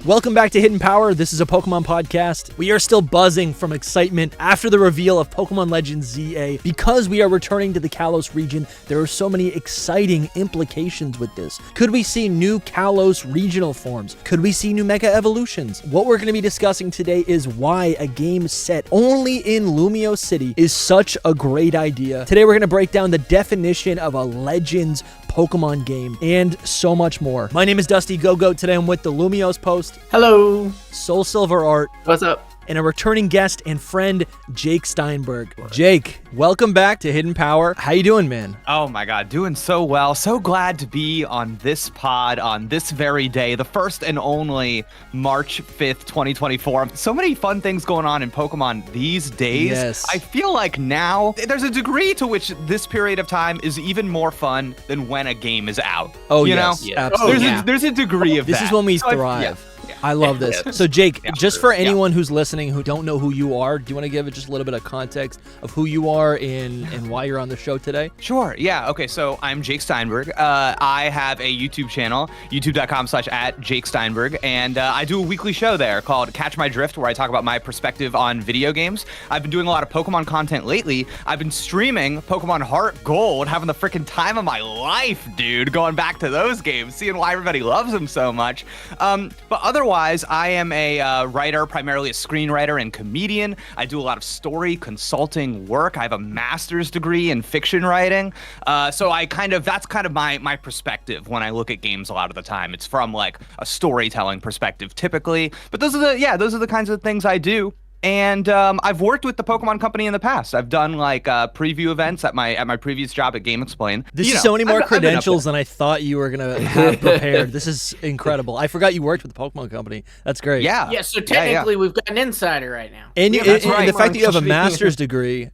Welcome back to Hidden Power. This is a Pokemon podcast. We are still buzzing from excitement after the reveal of Pokemon Legends ZA. Because we are returning to the Kalos region, there are so many exciting implications with this. Could we see new Kalos regional forms? Could we see new Mega Evolutions? What we're going to be discussing today is why a game set only in Lumio City is such a great idea. Today we're going to break down the definition of a Legends Pokemon game and so much more. My name is DustyGogoat. Today I'm with the LumiosePost. Hello. SoulSilverArt. What's up? And a returning guest and friend, Jake Steinberg. Jake, welcome back to Hidden Power. How you doing, man? Oh my God, doing so well. So glad to be on this pod on this very day, the first and only March 5th, 2024. So many fun things going on in Pokemon these days. Yes. I feel like now there's a degree to which this period of time is even more fun than when a game is out. Oh, you yes, know? absolutely. There's a degree of This that. is when we So thrive. I love this. So Jake, just for anyone who's listening who don't know who you are, do you want to give it just a little bit of context of who you are and why you're on the show today? Sure. Yeah. Okay. So I'm Jake Steinberg. I have a YouTube channel, youtube.com/@JakeSteinberg, and I do a weekly show there called Catch My Drift, where I talk about my perspective on video games. I've been doing a lot of Pokemon content lately. I've been streaming Pokemon Heart Gold, having the freaking time of my life, dude. Going back to those games, seeing why everybody loves them so much. But otherwise, I am a writer, primarily a screenwriter and comedian. I do a lot of story consulting work. I have a master's degree in fiction writing. So that's kind of my perspective when I look at games a lot of the time. It's from like a storytelling perspective typically. But those are the kinds of things I do. And I've worked with the Pokemon Company in the past. I've done like preview events at my previous job at Game Explain. This is so many more credentials than I thought you were gonna have prepared. This is incredible. I forgot you worked with the Pokemon Company. That's great. Yeah. Yeah, so technically we've got an insider right now. And, that's right. the fact that you have a master's degree,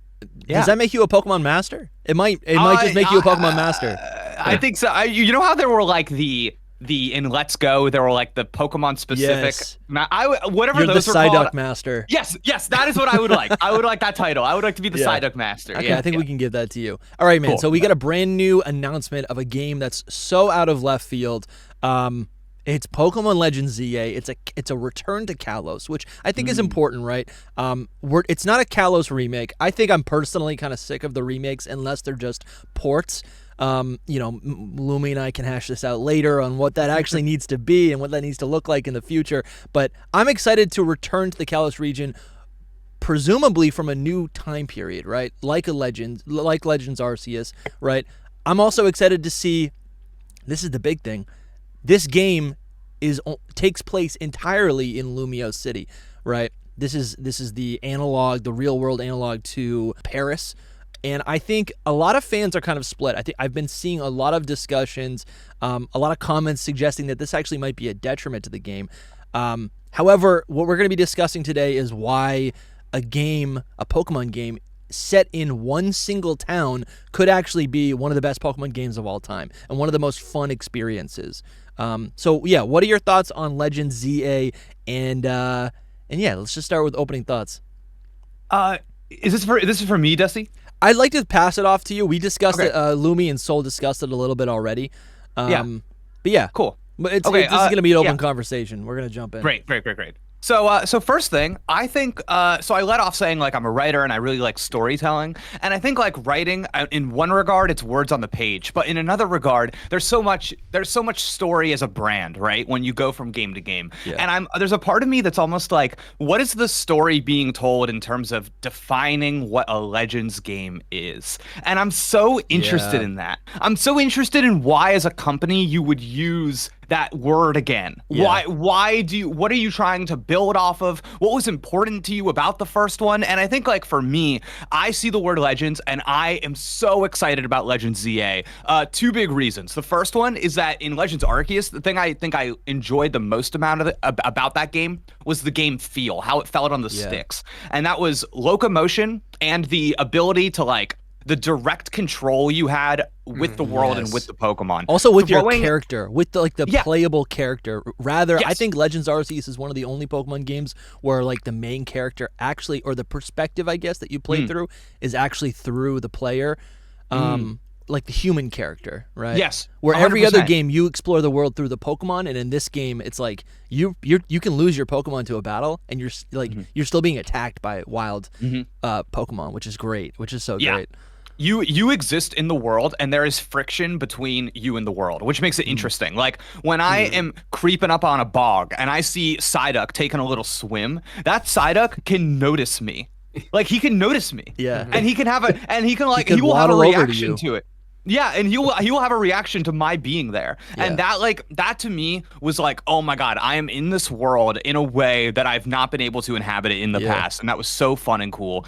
does that make you a Pokemon master? It might just make you a Pokemon master. I think so. You know how there were like the in Let's Go, there were like the Pokemon specific. Yes. Whatever You're those the were called. Psyduck master. Yes, that is what I would like. I would like that title. I would like to be the Psyduck master. Okay, I think we can give that to you. All right, man. Cool. So we got a brand new announcement of a game that's so out of left field. It's Pokemon Legends ZA. It's a return to Kalos, which I think is important, right? It's not a Kalos remake. I think I'm personally kind of sick of the remakes unless they're just ports. Lumi and I can hash this out later on what that actually needs to be and what that needs to look like in the future. But I'm excited to return to the Kalos region, presumably from a new time period, right? Like Legends Arceus, right? I'm also excited to see, this is the big thing, this game takes place entirely in Lumio City, right? This is the analog, the real world analog to Paris. And I think a lot of fans are kind of split. I think I've been seeing a lot of discussions, a lot of comments suggesting that this actually might be a detriment to the game. However, what we're going to be discussing today is why a Pokemon game set in one single town could actually be one of the best Pokemon games of all time and one of the most fun experiences. What are your thoughts on Legends ZA? And let's just start with opening thoughts. This is for me, Dusty? I'd like to pass it off to you. We discussed it. Lumi and Soul discussed it a little bit already. But yeah, cool. But this is going to be an open conversation. We're going to jump in. Great. So first thing, I think, so I let off saying like I'm a writer and I really like storytelling. And I think like writing, in one regard, it's words on the page. But in another regard, there's so much story as a brand, right? When you go from game to game. Yeah. And there's a part of me that's almost like, what is the story being told in terms of defining what a Legends game is? And I'm so interested in that. I'm so interested in why as a company you would use that word again. Yeah. What are you trying to build off of? What was important to you about the first one? And I think like for me, I see the word Legends and I am so excited about Legends ZA. Two big reasons. The first one is that in Legends Arceus, the thing I think I enjoyed the most amount of about that game was the game feel, how it felt on the sticks. And that was locomotion and the ability to like the direct control you had with the world and with the Pokemon. Also with your character, with the playable character. Rather, I think Legends Arceus is one of the only Pokemon games where like the main character actually, or the perspective I guess that you play through is actually through the player. like the human character, right? Yes. Where every other 100%. game you explore the world through the Pokemon, and in this game it's like you can lose your Pokemon to a battle, and you're like you're still being attacked by wild Pokemon, which is great, which is so great. You exist in the world, and there is friction between you and the world, which makes it interesting. Like when I am creeping up on a bog and I see Psyduck taking a little swim, that Psyduck can notice me. Like he can notice me. Yeah. And he can have he will have a reaction to it. Yeah, and he will have a reaction to my being there. Yeah. And that to me was like, oh my God, I am in this world in a way that I've not been able to inhabit it in the past. And that was so fun and cool.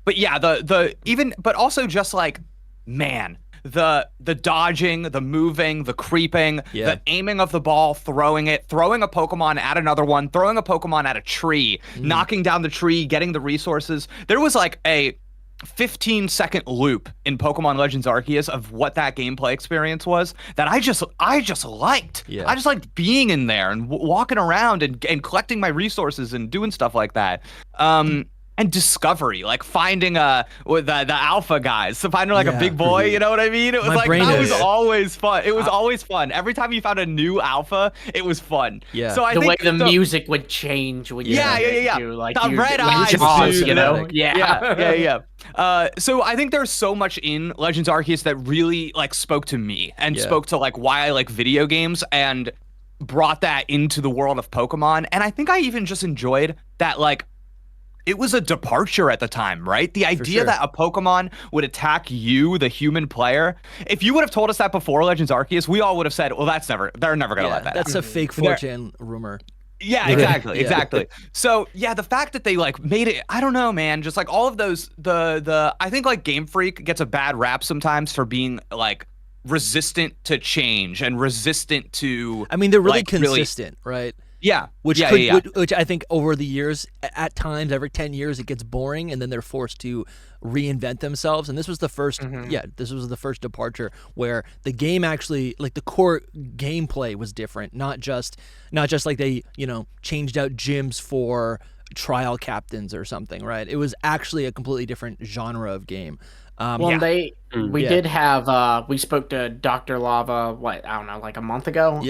But yeah, but also just like, man, the dodging, the moving, the creeping, the aiming of the ball, throwing a Pokemon at another one, throwing a Pokemon at a tree, knocking down the tree, getting the resources. There was like a 15-second loop in Pokemon Legends Arceus of what that gameplay experience was that I just liked. Yeah. I just liked being in there and walking around and collecting my resources and doing stuff like that. And discovery, like finding the alpha guys, so finding like a big boy, you know what I mean? It was like that was always fun. It was always fun. Every time you found a new alpha, it was fun. Yeah. So I think way the music would change when you like the red eyes, you know? Yeah. So I think there's so much in Legends Arceus that really like spoke to me and spoke to like why I like video games and brought that into the world of Pokemon. And I think I even just enjoyed that like it was a departure at the time, right? The idea that a Pokemon would attack you, the human player. If you would have told us that before Legends Arceus, we all would have said, well, they're never going to let that That's happen. a fake 4chan rumor. Yeah, exactly. So yeah, the fact that they like made it, I don't know, man, just like all of those, I think like Game Freak gets a bad rap sometimes for being like resistant to change and resistant to, I mean, they're really consistent, right? Yeah. Which I think over the years, at times, every 10 years, it gets boring, and then they're forced to reinvent themselves. And this was the first, this was the first departure where the game actually, like the core gameplay was different, not just like they, changed out gyms for trial captains or something, right? It was actually a completely different genre of game. We did have we spoke to Dr. Lava like a month ago.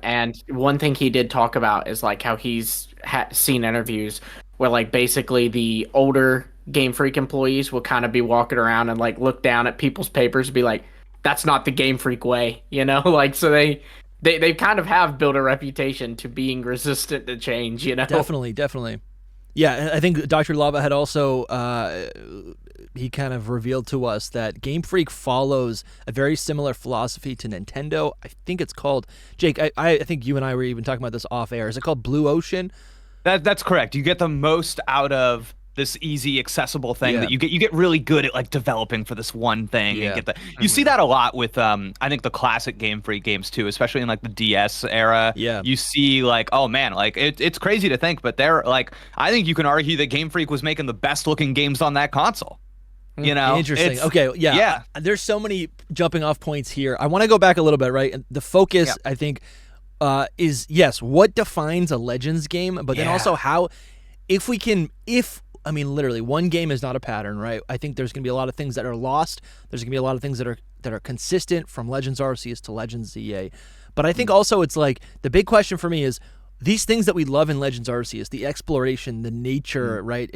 And one thing he did talk about is like how he's seen interviews where like basically the older Game Freak employees will kind of be walking around and like look down at people's papers and be like, that's not the Game Freak way, like so they kind of have built a reputation to being resistant to change, Definitely. Yeah, I think Dr. Lava had also he kind of revealed to us that Game Freak follows a very similar philosophy to Nintendo. I think it's called, Jake, I think you and I were even talking about this off air. Is it called Blue Ocean? That's correct. You get the most out of this easy, accessible thing that you get really good at like developing for this one thing and get that. You see that a lot with I think the classic Game Freak games too, especially in like the DS era. Yeah. You see like, oh man, like it's crazy to think, but they're like, I think you can argue that Game Freak was making the best looking games on that console. Interesting. Okay, yeah. There's so many jumping off points here. I want to go back a little bit, right? And the focus, I think, is what defines a Legends game, but then also how, literally one game is not a pattern, right? I think there's going to be a lot of things that are lost. There's going to be a lot of things that are consistent from Legends Arceus to Legends ZA. But I think also it's like the big question for me is these things that we love in Legends Arceus, the exploration, the nature, right?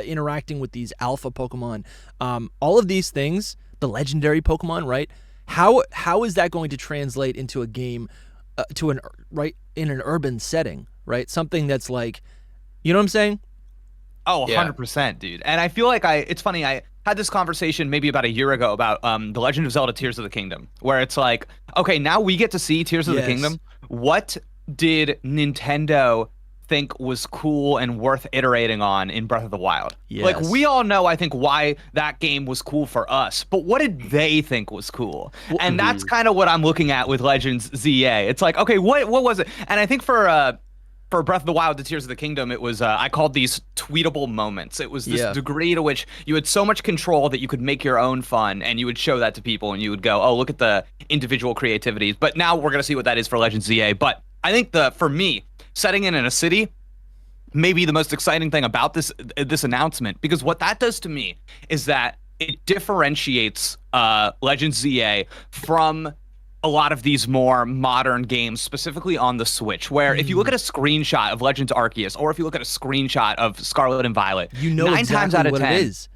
Interacting with these alpha Pokemon, all of these things, the legendary Pokemon, right? How is that going to translate into a game, in an urban setting, right? Something that's like, you know what I'm saying? Oh, 100%, dude. And I feel like it's funny, I had this conversation maybe about a year ago about The Legend of Zelda Tears of the Kingdom, where it's like, okay, now we get to see Tears of the Kingdom. What did Nintendo think was cool and worth iterating on in Breath of the Wild? Yes. Like, we all know, I think, why that game was cool for us, but what did they think was cool? And that's kind of what I'm looking at with Legends ZA. It's like, okay, what was it? And I think for Breath of the Wild, the Tears of the Kingdom, it was, I called these tweetable moments. It was this degree to which you had so much control that you could make your own fun, and you would show that to people, and you would go, oh, look at the individual creativities. But now we're going to see what that is for Legends ZA. But I think for me, setting in a city, maybe the most exciting thing about this announcement, because what that does to me is that it differentiates Legends ZA from a lot of these more modern games, specifically on the Switch, where if you look at a screenshot of Legends Arceus, or if you look at a screenshot of Scarlet and Violet, you know 9 exactly times out of what 10, it is.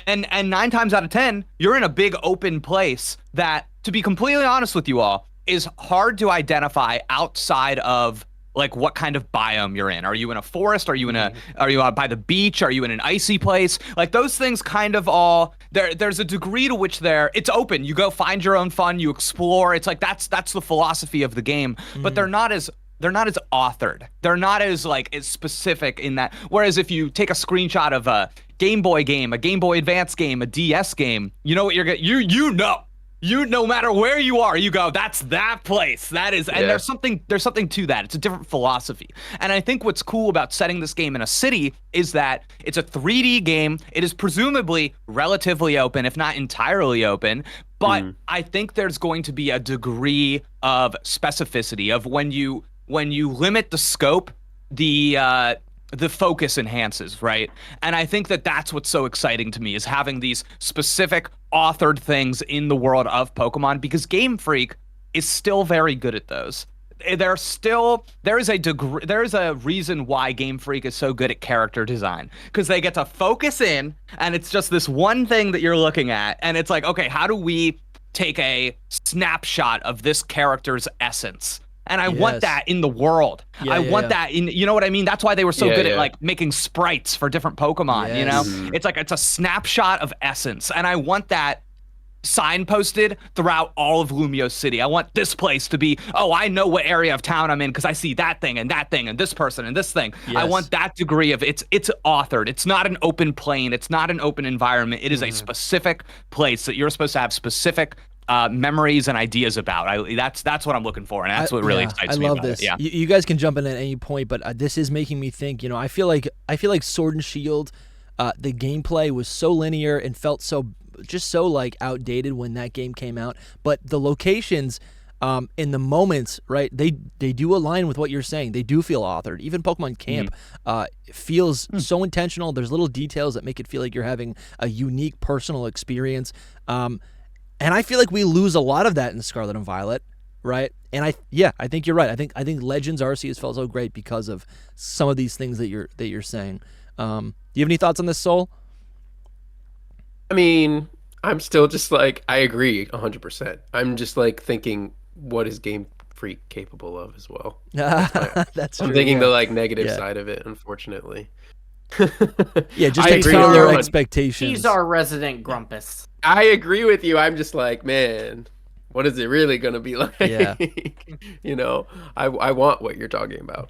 And 9 times out of 10, you're in a big open place that, to be completely honest with you all, is hard to identify outside of like what kind of biome you're in. Are you in a forest? Are you in are you out by the beach? Are you in an icy place? Like those things kind of all there's a degree to which it's open. You go find your own fun, you explore. It's like that's the philosophy of the game, but they're not as authored. They're not as as specific in that. Whereas if you take a screenshot of a Game Boy game, a Game Boy Advance game, a DS game, you know what you're getting. You no matter where you are, you go, that's that place. That is, and there's something to that. It's a different philosophy. And I think what's cool about setting this game in a city is that it's a 3D game. It is presumably relatively open, if not entirely open. But I think there's going to be a degree of specificity of when you limit the scope, the focus enhances, right? And I think that's what's so exciting to me, is having these specific authored things in the world of Pokemon, because Game Freak is still very good at those. There is a reason why Game Freak is so good at character design, because they get to focus in, and it's just this one thing that you're looking at, and it's like, okay, how do we take a snapshot of this character's essence? And I want that in the world. I want that in, you know what I mean? That's why they were so good at like making sprites for different Pokemon, you know? It's like, it's a snapshot of essence. And I want that signposted throughout all of Lumiose City. I want this place to be, oh, I know what area of town I'm in because I see that thing and this person and this thing. I want that degree of it's authored. It's not an open plane. It's not an open environment. It is a specific place that you're supposed to have specific memories and ideas about. That's what I'm looking for, and that's what really excites me. I love about this. It. Yeah, you guys can jump in at any point, but this is making me think. You know, I feel like Sword and Shield, the gameplay was so linear and felt so like outdated when that game came out. But the locations, in the moments, right? They do align with what you're saying. They do feel authored. Even Pokemon Camp feels so intentional. There's little details that make it feel like you're having a unique personal experience. And I feel like we lose a lot of that in Scarlet and Violet, right? And I think you're right. I think Legends Arceus felt so great because of some of these things that you're saying. Do you have any thoughts on this, Soul? I mean, I'm still just like, I agree 100%. I'm just like thinking, what is Game Freak capable of as well? That's I'm true, thinking the like negative side of it, unfortunately. Just exceed expectations. He's our resident Grumpus. I agree with you. I'm just like, man, what is it really going to be like? Yeah. You know, I want what you're talking about.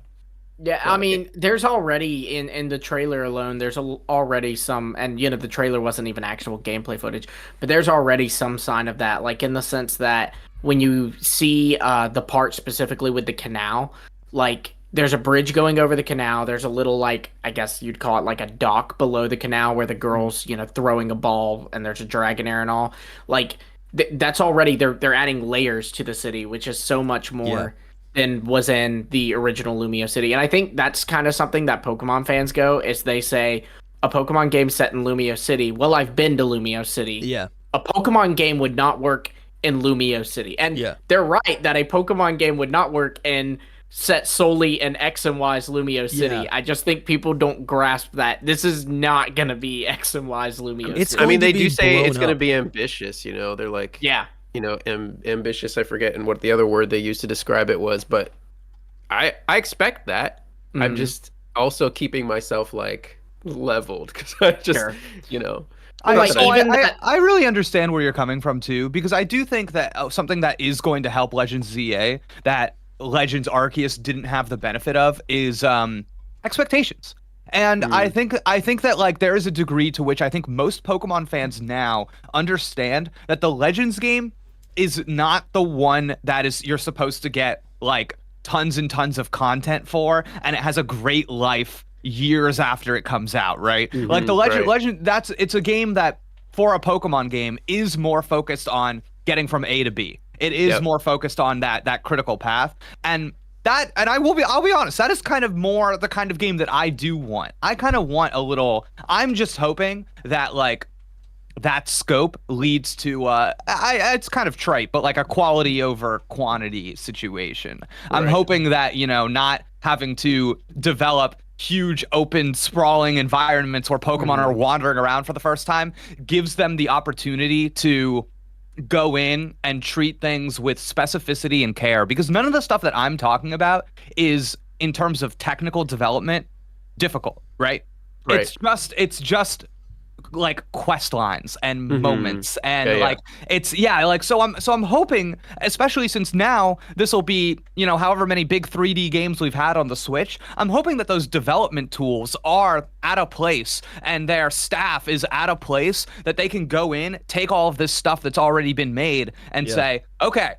Yeah, I mean, there's already in the trailer alone, there's already some, and you know, the trailer wasn't even actual gameplay footage, but there's already some sign of that, like in the sense that when you see the part specifically with the canal, like there's a bridge going over the canal, there's a little, like, I guess you'd call it like a dock below the canal where the girl's, you know, throwing a ball and there's a Dragonair and all. Like, that's already, they're adding layers to the city, which is so much more than was in the original Lumiose City. And I think that's kind of something that Pokemon fans go, is they say, a Pokemon game set in Lumiose City, well, I've been to Lumiose City. Yeah. A Pokemon game would not work in Lumiose City. And they're right that a Pokemon game would not work in set solely in X and Y's Lumiose City. I just think people don't grasp that this is not going to be X and Y's Lumiose City. I mean, they do say it's going to be ambitious, you know, they're like, you know, ambitious, I forget, and what the other word they used to describe it was, but I expect that. I'm just also keeping myself like leveled, because I just, you know. I really understand where you're coming from too, because I do think that something that is going to help Legends ZA that Legends Arceus didn't have the benefit of is expectations. And I think that like there is a degree to which I think most Pokemon fans now understand that the Legends game is not the one that is you're supposed to get like tons and tons of content for, and it has a great life years after it comes out, right? Like the Legend, it's a game that for a Pokemon game is more focused on getting from A to B. It is more focused on that critical path, and I'll be honest, that is kind of more the kind of game that I do want. I kind of want a little. I'm just hoping that like that scope leads to it's kind of trite, but like a quality over quantity situation. I'm hoping that, you know, not having to develop huge open sprawling environments where Pokemon are wandering around for the first time gives them the opportunity to go in and treat things with specificity and care, because none of the stuff that I'm talking about is, in terms of technical development, difficult, right? It's just like quest lines and moments and so I'm hoping, especially since now this will be, you know, however many big 3D games we've had on the Switch, I'm hoping that those development tools are at a place and their staff is at a place that they can go in, take all of this stuff that's already been made and say, okay,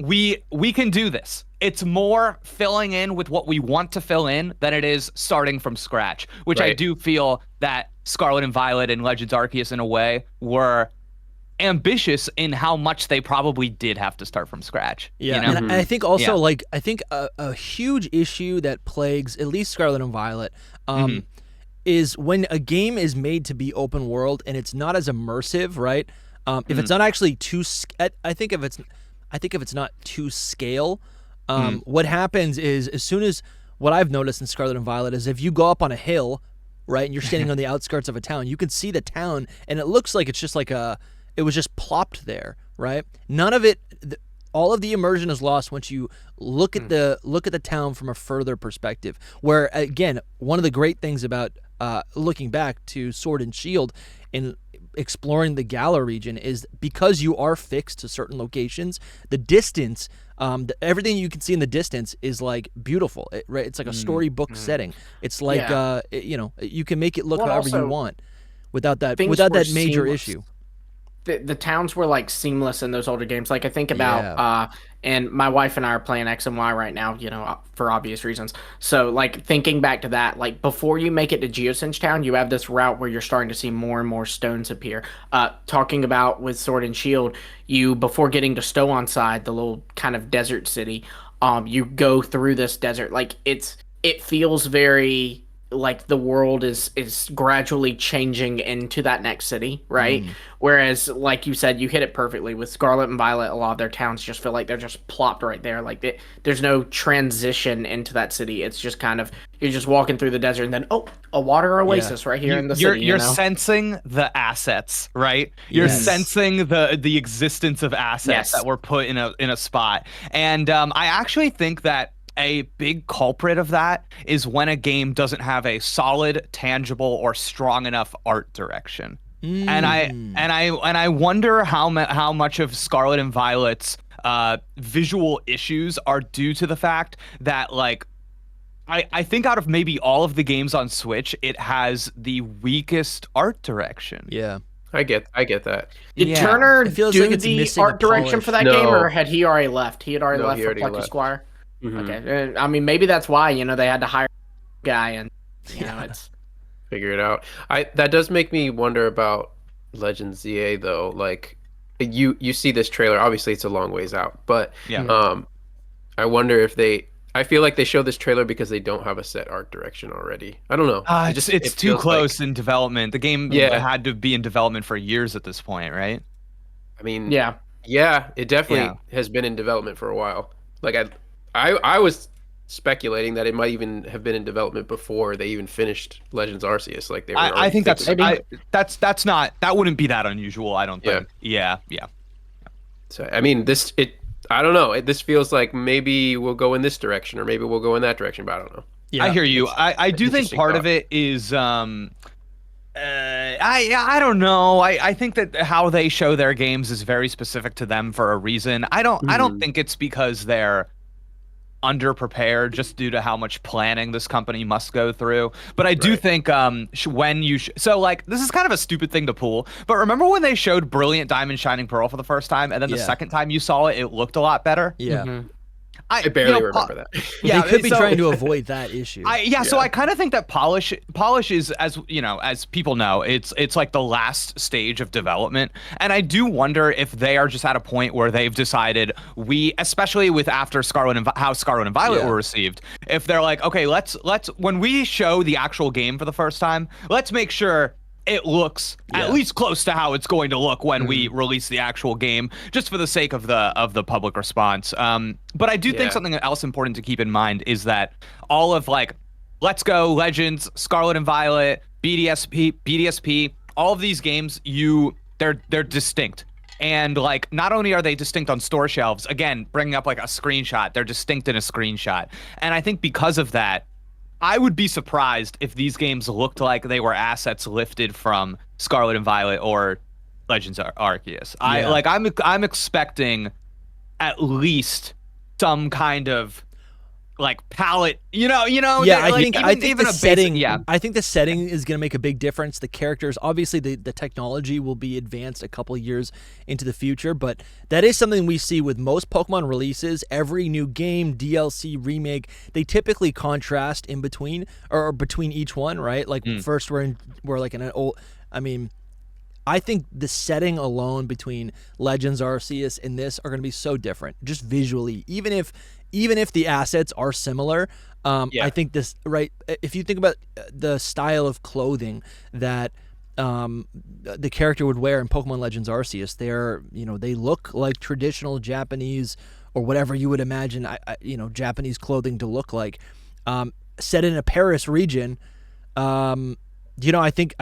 we can do this. It's more filling in with what we want to fill in than it is starting from scratch, which I do feel that Scarlet and Violet and Legends Arceus in a way were ambitious in how much they probably did have to start from scratch. Yeah, you know? And I think also like I think a huge issue that plagues at least Scarlet and Violet is when a game is made to be open world and it's not as immersive, right? If it's not actually too, I think if it's not to scale, what happens is, as soon as, what I've noticed in Scarlet and Violet is, if you go up on a hill, right, and you're standing on the outskirts of a town, you can see the town, and it looks like it's just like it was just plopped there, right? None of it, all of the immersion is lost once you look at the town from a further perspective. Where again, one of the great things about looking back to Sword and Shield and exploring the Galar region is, because you are fixed to certain locations, the distance, everything you can see in the distance is like beautiful, right? It's like a storybook setting. It's like you know, you can make it look however you want without that major issue. The towns were like seamless in those older games. Like I think about and my wife and I are playing X and Y right now, you know, for obvious reasons. So like thinking back to that, like before you make it to Geosenge Town, you have this route where you're starting to see more and more stones appear. Talking about with Sword and Shield, you, before getting to Stow-on-Side, the little kind of desert city, you go through this desert. Like it feels very like the world is gradually changing into that next city, right? Whereas, like you said, you hit it perfectly with Scarlet and Violet. A lot of their towns just feel like they're just plopped right there. Like there's no transition into that city. It's just kind of, you're just walking through the desert, and then a water oasis right here in the city. You're sensing the assets, right? You're sensing the existence of assets that were put in a spot, and I actually think that a big culprit of that is when a game doesn't have a solid, tangible, or strong enough art direction. And I wonder how much of Scarlet and Violet's visual issues are due to the fact that, like, I think out of maybe all of the games on Switch, it has the weakest art direction. Yeah. I get that. Did Turner do the art direction for that game, or had he already left? He had already left for Plucky Squire? Okay, I mean, maybe that's why, you know, they had to hire a guy, and you know, it's figure it out. That does make me wonder about Legends ZA though. Like, you see this trailer. Obviously, it's a long ways out, but I wonder if I feel like they show this trailer because they don't have a set art direction already. I don't know. It's too close in development. The game had to be in development for years at this point, right? I mean, it definitely has been in development for a while. Like I was speculating that it might even have been in development before they even finished Legends Arceus. Like they were. I think that's not, that wouldn't be that unusual. I don't think. Yeah. So I mean, I don't know. This feels like maybe we'll go in this direction, or maybe we'll go in that direction, but I don't know. Yeah, I hear you. I do think part of it is I don't know. I think that how they show their games is very specific to them for a reason. I don't think it's because they're underprepared just due to how much planning this company must go through, but I do think when you so like, this is kind of a stupid thing to pull, but remember when they showed Brilliant Diamond Shining Pearl for the first time, and then the second time you saw it looked a lot better? I barely remember that. Yeah, they could be trying to avoid that issue. So I kind of think that polish is, as you know, as people know, it's like the last stage of development, and I do wonder if they are just at a point where they've decided, especially with after how Scarlet and Violet were received, if they're like, okay, let's when we show the actual game for the first time, let's make sure it looks at least close to how it's going to look when we release the actual game, just for the sake of the public response. But I do think something else important to keep in mind is that all of like Let's Go, Legends, Scarlet and Violet, BDSP, all of these games, they're distinct. And like, not only are they distinct on store shelves, again, bringing up like a screenshot, they're distinct in a screenshot. And I think because of that, I would be surprised if these games looked like they were assets lifted from Scarlet and Violet or Legends Arceus. I'm expecting at least some kind of like palette, Yeah, like, I think even the a setting. basic, I think the setting is going to make a big difference. The characters, obviously, the technology will be advanced a couple years into the future, but that is something we see with most Pokemon releases. Every new game, DLC, remake, they typically contrast in between or between each one, right? Like first we're like in an old. I mean, I think the setting alone between Legends Arceus and this are going to be so different, just visually. Even if the assets are similar, I think this, right, if you think about the style of clothing that the character would wear in Pokemon Legends Arceus, they look like traditional Japanese or whatever you would imagine, Japanese clothing to look like. Set in a Paris region, I think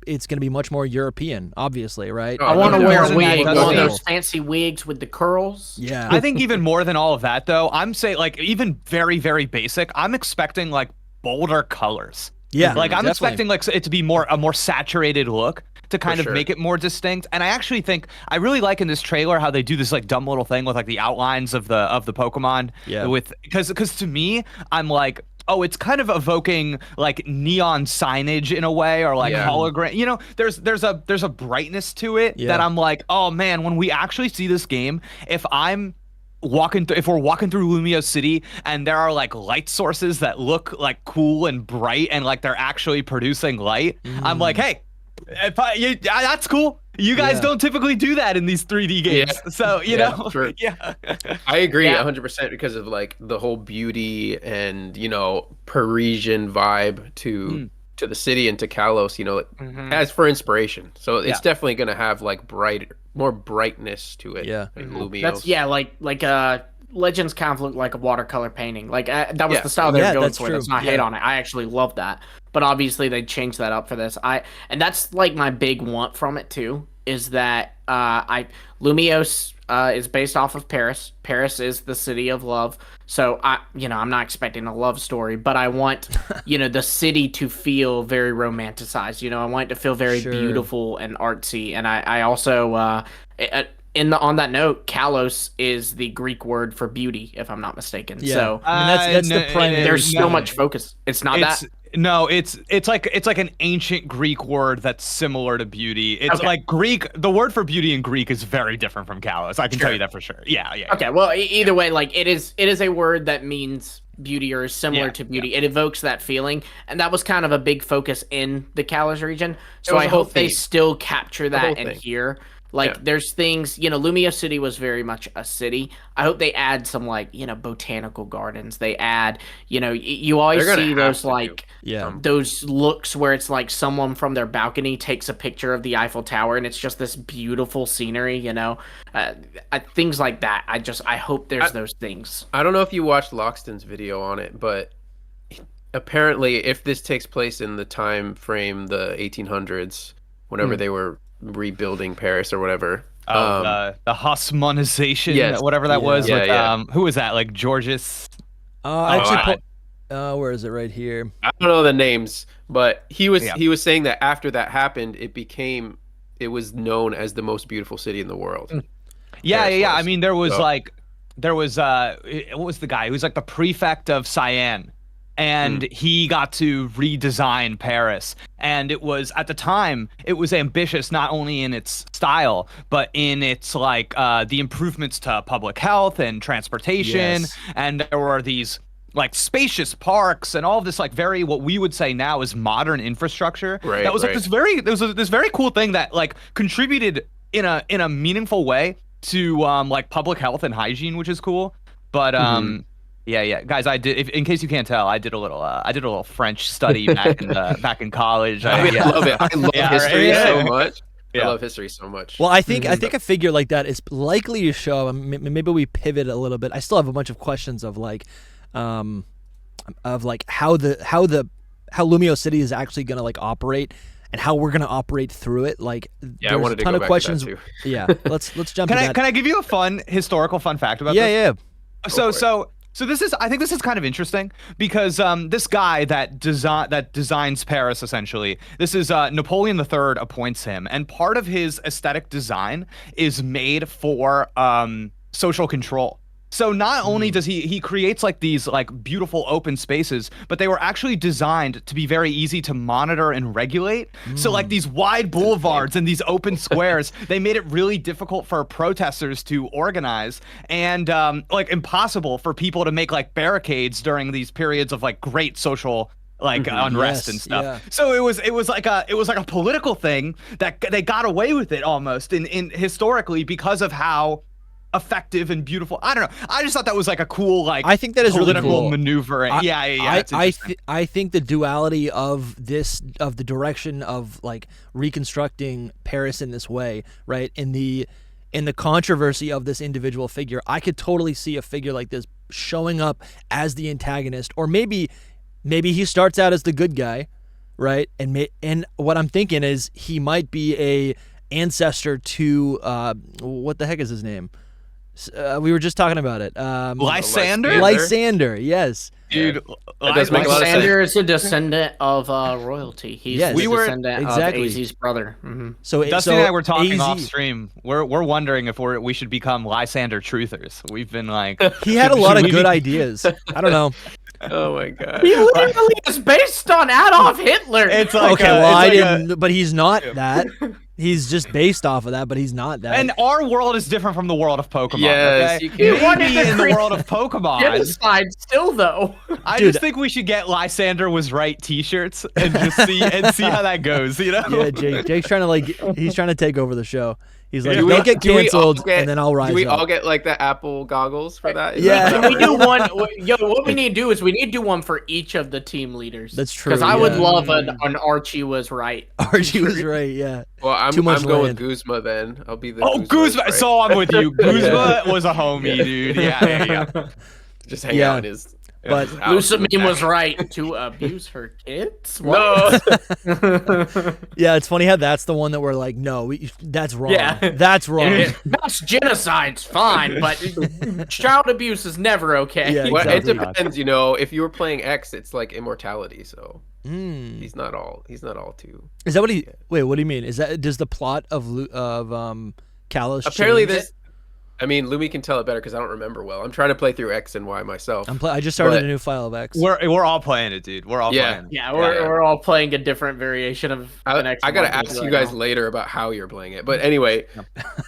it's going to be much more European, obviously, right? I want to wear a wig, one of those fancy wigs with the curls. Yeah. I think even more than all of that, though, I'm saying, like, even very, very basic, I'm expecting, like, bolder colors. Yeah. Like, I'm definitely. expecting, like, it to be a more saturated look to kind of make it more distinct. And I actually think, I really like in this trailer how they do this, like, dumb little thing with, like, the outlines of the Pokemon. Yeah. Because to me, I'm like, oh, it's kind of evoking like neon signage in a way, or like hologram. There's a brightness to it that I'm like, oh man, when we actually see this game, if we're walking through Lumio City and there are like light sources that look like cool and bright and like they're actually producing light, I'm like, hey, that's cool. You guys don't typically do that in these 3D games. Yeah. So, I agree 100% because of like the whole beauty and, Parisian vibe to the city and to Kalos, as for inspiration. So it's definitely going to have like more brightness to it. Yeah. Like Lumiose. That's like Legends kind of looked like a watercolor painting. Like that was the style they were going for. That's not hate on it. I actually love that. But obviously they changed that up for this. And that's like my big want from it too, is that Lumiose is based off of Paris. Paris is the city of love. So I'm not expecting a love story, but I want the city to feel very romanticized. I want it to feel very beautiful and artsy. And I also on that note, Kalos is the Greek word for beauty, if I'm not mistaken. Yeah. So that's the primary. There's so much focus. It's not that. No, it's like an ancient Greek word that's similar to beauty. It's like Greek. The word for beauty in Greek is very different from Kalos. I can tell you that for sure. Yeah. Okay. Well, either way, like it is a word that means beauty or is similar to beauty. Yeah. It evokes that feeling, and that was kind of a big focus in the Kalos region. So I hope they still capture that in here. Like there's things, Lumio City was very much a city. I hope they add some like, botanical gardens. They add, you always see those like those looks where it's like someone from their balcony takes a picture of the Eiffel Tower and it's just this beautiful scenery, things like that. I hope there's those things. I don't know if you watched Loxton's video on it, but apparently if this takes place in the time frame, the 1800s, whenever they were rebuilding Paris or whatever. The Haussmannization, whatever that was. With, who was that? Like Georges? Where is it? Right here. I don't know the names, but he was saying that after that happened, it was known as the most beautiful city in the world. Yeah. I mean, there was what was the guy? He was like the prefect of Cyan. And he got to redesign Paris. And it was, at the time, it was ambitious, not only in its style, but in its, like, the improvements to public health and transportation. Yes. And there were these, like, spacious parks and all of this, like, very, what we would say now is modern infrastructure. Right, that was, like, this very cool thing that, like, contributed in a meaningful way to, like, public health and hygiene, which is cool. But, Yeah. Guys, I did. In case you can't tell, I did a little French study back in college. I love it. I love history so much. Yeah. I love history so much. Well, I think a figure like that is likely to show. Maybe we pivot a little bit. I still have a bunch of questions of like how Lumio City is actually going to like operate and how we're going to operate through it. Like, I wanted to go back to that too. Yeah, let's jump. Can I give you a historical fun fact about this? Yeah. So I think this is kind of interesting because this guy that designs Paris, essentially, this is Napoleon III appoints him, and part of his aesthetic design is made for social control. So not only does he creates like these like beautiful open spaces, but they were actually designed to be very easy to monitor and regulate. So like these wide boulevards and these open squares, they made it really difficult for protesters to organize and like impossible for people to make like barricades during these periods of like great social like unrest and stuff. Yeah. So it was like a political thing that they got away with it almost in historically because of how effective and beautiful. I don't know. I just thought that was like a cool like I think that is really cool maneuver. I think the duality of the direction of like reconstructing Paris in this way, right? In the controversy of this individual figure, I could totally see a figure like this showing up as the antagonist, or maybe he starts out as the good guy, right? And what I'm thinking is he might be a ancestor to what the heck is his name? We were just talking about it. Lysander? Lysander, yes. Dude, Lysander is a descendant of royalty. He's the descendant of AZ's brother. Mm-hmm. So Dusty and I were talking off stream. We're wondering if we should become Lysander truthers. We've been like... He had a lot of good ideas. I don't know. Oh my god. He literally is based on Adolf Hitler. It's like I didn't, but he's not that. He's just based off of that, but he's not that. And our world is different from the world of Pokemon. Yes, okay? Maybe in the world of Pokemon. Genocide still though. I just think we should get Lysander was right T-shirts and just see how that goes. You know? Yeah, Jake's trying to he's trying to take over the show. He's like, they'll get canceled, and then I'll rise up. Do we all get like the Apple goggles for that? Can we do one? Yo, what we need to do is we need to do one for each of the team leaders. That's true. Because I would love an Archie was right. Archie was right, yeah. Well, I'm going with Guzma then. I'll be the Guzma. Right. So I'm with you. Guzma was a homie, dude. Yeah. Just hang out in his... But Lusamine was right to abuse her kids. What? No. Yeah, it's funny how that's the one that we're like, no, that's wrong. Yeah. That's wrong. Mass genocide's fine, but child abuse is never okay. Yeah, well, it depends, you know. If you were playing X, it's like immortality, so he's not all too. Is that what he? Wait, what do you mean? Is that does the plot of Kalos? Apparently, this. I mean, Lumi can tell it better because I don't remember well. I'm trying to play through X and Y myself. I just started a new file of X. We're all playing it, dude. We're all playing. Yeah, we're all playing a different variation of an X. I gotta ask you guys later about how you're playing it. But anyway,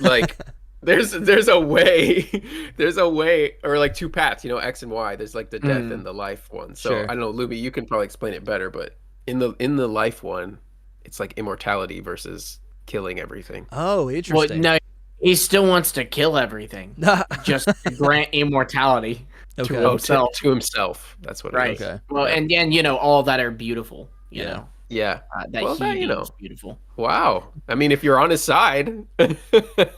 like there's a way, or like two paths, you know, X and Y. There's like the death and the life one. So I don't know, Lumi, you can probably explain it better. But in the life one, it's like immortality versus killing everything. Oh, interesting. Well, no. He still wants to kill everything, just to grant immortality to himself. That's what it is. Okay. Well, and then all that are beautiful. You know. Yeah. That beautiful. Wow. I mean, if you're on his side.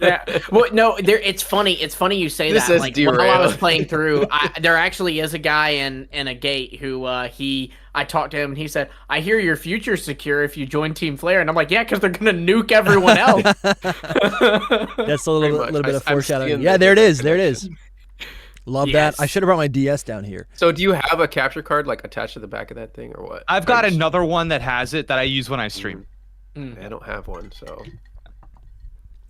Yeah. Well, no. It's funny. It's funny you say that. Like while I was playing through, there actually is a guy in a gate who I talked to him and he said, "I hear your future's secure if you join Team Flare," and I'm like, "Yeah, because they're gonna nuke everyone else." That's a little bit of foreshadowing. Yeah, there it is. There it is. Love that. I should have brought my DS down here. So do you have a capture card like attached to the back of that thing or what? I've got another one that has it that I use when I stream. I don't have one, so.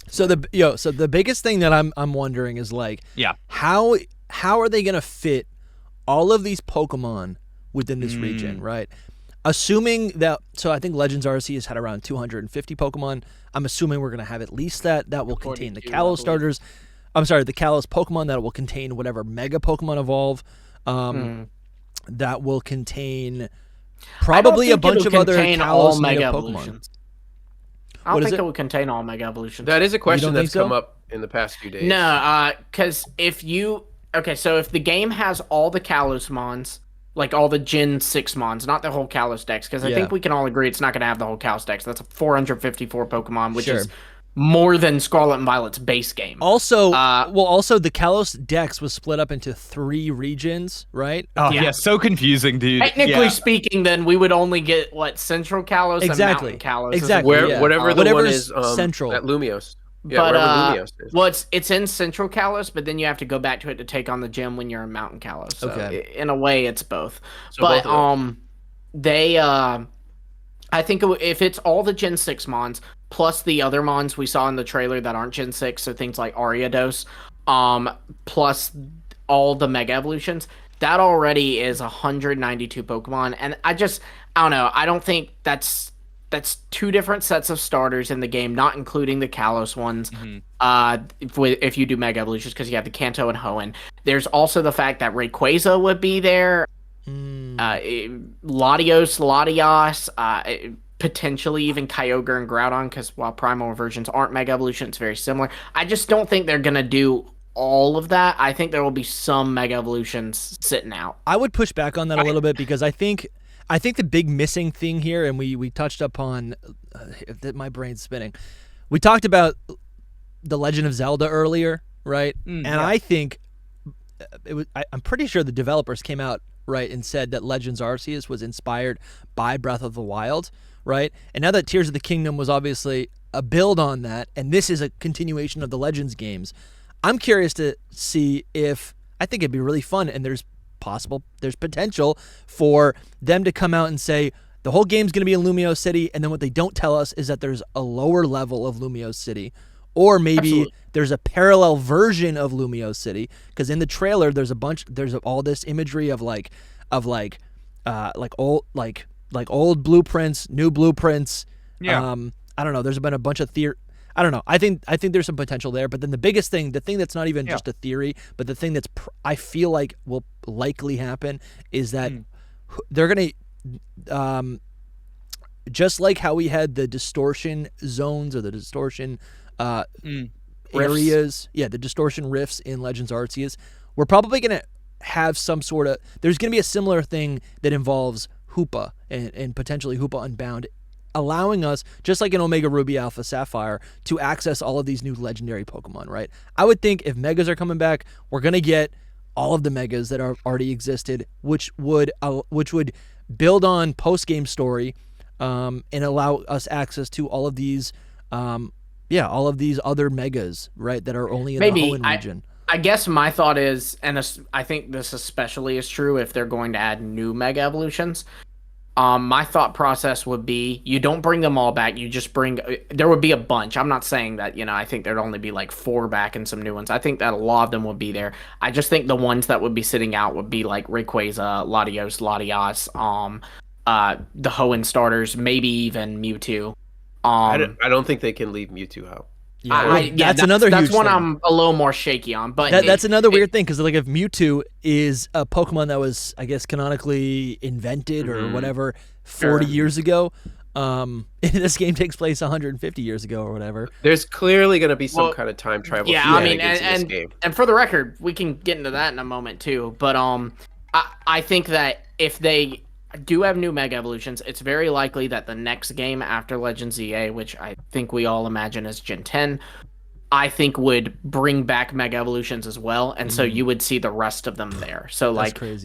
So the biggest thing that I'm wondering is like, how are they gonna fit all of these Pokemon within this region, right? Assuming that, so I think Legends RC has had around 250 Pokemon. I'm assuming we're gonna have at least that will contain the Kalos starters. I'm sorry, the Kalos Pokemon that will contain whatever Mega Pokemon evolve. That will contain probably a bunch of other Kalos Mega Pokemon. I don't think it will contain all Mega Evolutions. That is a question that's come up in the past few days. No, because Okay, so if the game has all the Kalos mons, like all the Gen 6 mons, not the whole Kalos dex, because I think we can all agree it's not going to have the whole Kalos dex. That's 454 Pokemon, which is more than Scarlet and Violet's base game. Also, also the Kalos dex was split up into 3 regions, right? Oh yeah, so confusing, dude. Technically speaking, then we would only get Central Kalos and Mountain Kalos. Exactly. Whatever the one is central at Lumiose. Yeah, but well, it's in Central Kalos, but then you have to go back to it to take on the gym when you're in Mountain Kalos. So in a way, it's both. So but I think if it's all the Gen 6 mons plus the other mons we saw in the trailer that aren't Gen 6, so things like Ariados, plus all the Mega Evolutions, that already is 192 Pokemon, and I don't know. I don't think that's 2 different sets of starters in the game, not including the Kalos ones. If you do Mega Evolutions, because you have the Kanto and Hoenn. There's also the fact that Rayquaza would be there. Latios, potentially even Kyogre and Groudon, because while Primal versions aren't Mega Evolution, it's very similar. I just don't think they're gonna do all of that. I think there will be some Mega Evolutions sitting out. I would push back on that a little bit, because I think the big missing thing here, and we touched upon, my brain's spinning. We talked about The Legend of Zelda earlier, right? I think I'm pretty sure the developers came out right and said that Legends Arceus was inspired by Breath of the Wild, right? And now that Tears of the Kingdom was obviously a build on that, and this is a continuation of the Legends games, I'm curious to see if, I think it'd be really fun, and there's potential for them to come out and say the whole game's going to be in Lumiose City, and then what they don't tell us is that there's a lower level of Lumiose City, or maybe there's a parallel version of Lumiose City, because in the trailer there's all this imagery of old blueprints, new blueprints. I don't know, there's been a bunch of I don't know. I think there's some potential there, but then the biggest thing, the thing that's not even just a theory, but the thing that's I feel like will likely happen is that they're gonna, just like how we had the distortion zones or the distortion areas, the distortion rifts in Legends Arceus, we're probably gonna have some sort of. There's gonna be a similar thing that involves Hoopa and potentially Hoopa Unbound, allowing us, just like in Omega Ruby Alpha Sapphire, to access all of these new legendary Pokemon, right? I would think if Megas are coming back, we're going to get all of the Megas that are already existed, which would build on post-game story and allow us access to all of these all of these other Megas, right, that are only in the Hoenn region. I guess my thought is, and I think this especially is true if they're going to add new Mega Evolutions, my thought process would be you don't bring them all back. You just there would be a bunch. I'm not saying that, I think there'd only be like 4 back and some new ones. I think that a lot of them would be there. I just think the ones that would be sitting out would be like Rayquaza, Latios, the Hoenn starters, maybe even Mewtwo. I don't think they can leave Mewtwo out. That's another huge one thing. I'm a little more shaky on, but that's another weird thing, because like if Mewtwo is a Pokemon that was, I guess, canonically invented or whatever 40 years ago, this game takes place 150 years ago or whatever. There's clearly going to be some kind of time travel. Yeah, I mean, and for the record, we can get into that in a moment too. But I think that if they do have new Mega Evolutions, it's very likely that the next game after Legends EA, which I think we all imagine is Gen 10, I think would bring back Mega Evolutions as well, and so you would see the rest of them there. So the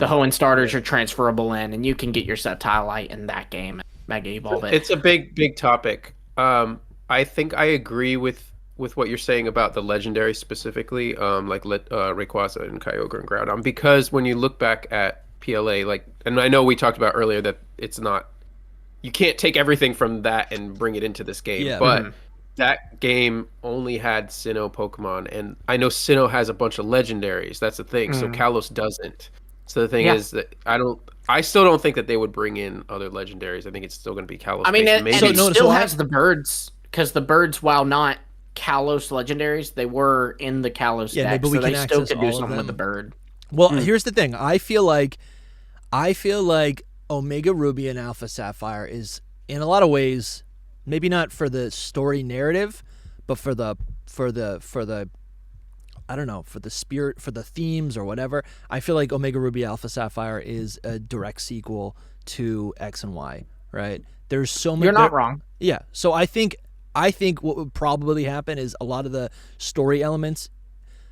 Hoenn starters are transferable in, and you can get your Septilite in that game and Mega Evolve it. It's a big topic. I think I agree with what you're saying about the legendary specifically, like Rayquaza and Kyogre and Groudon, because when you look back at PLA, and I know we talked about earlier that it's not, you can't take everything from that and bring it into this game, but that game only had Sinnoh Pokemon, and I know Sinnoh has a bunch of legendaries. That's the thing. So Kalos doesn't. So the thing is that I still don't think that they would bring in other legendaries. I think it's still going to be Kalos. I mean, and it still has the birds, because the birds, while not Kalos legendaries, they were in the Kalos deck, but so they still could do something with the bird. Well, here's the thing. I feel like Omega Ruby and Alpha Sapphire is, in a lot of ways, maybe not for the story narrative, but for the I don't know, for the spirit, for the themes or whatever. I feel like Omega Ruby Alpha Sapphire is a direct sequel to X and Y, right? There's so many. You're not wrong. Yeah. So I think what would probably happen is a lot of the story elements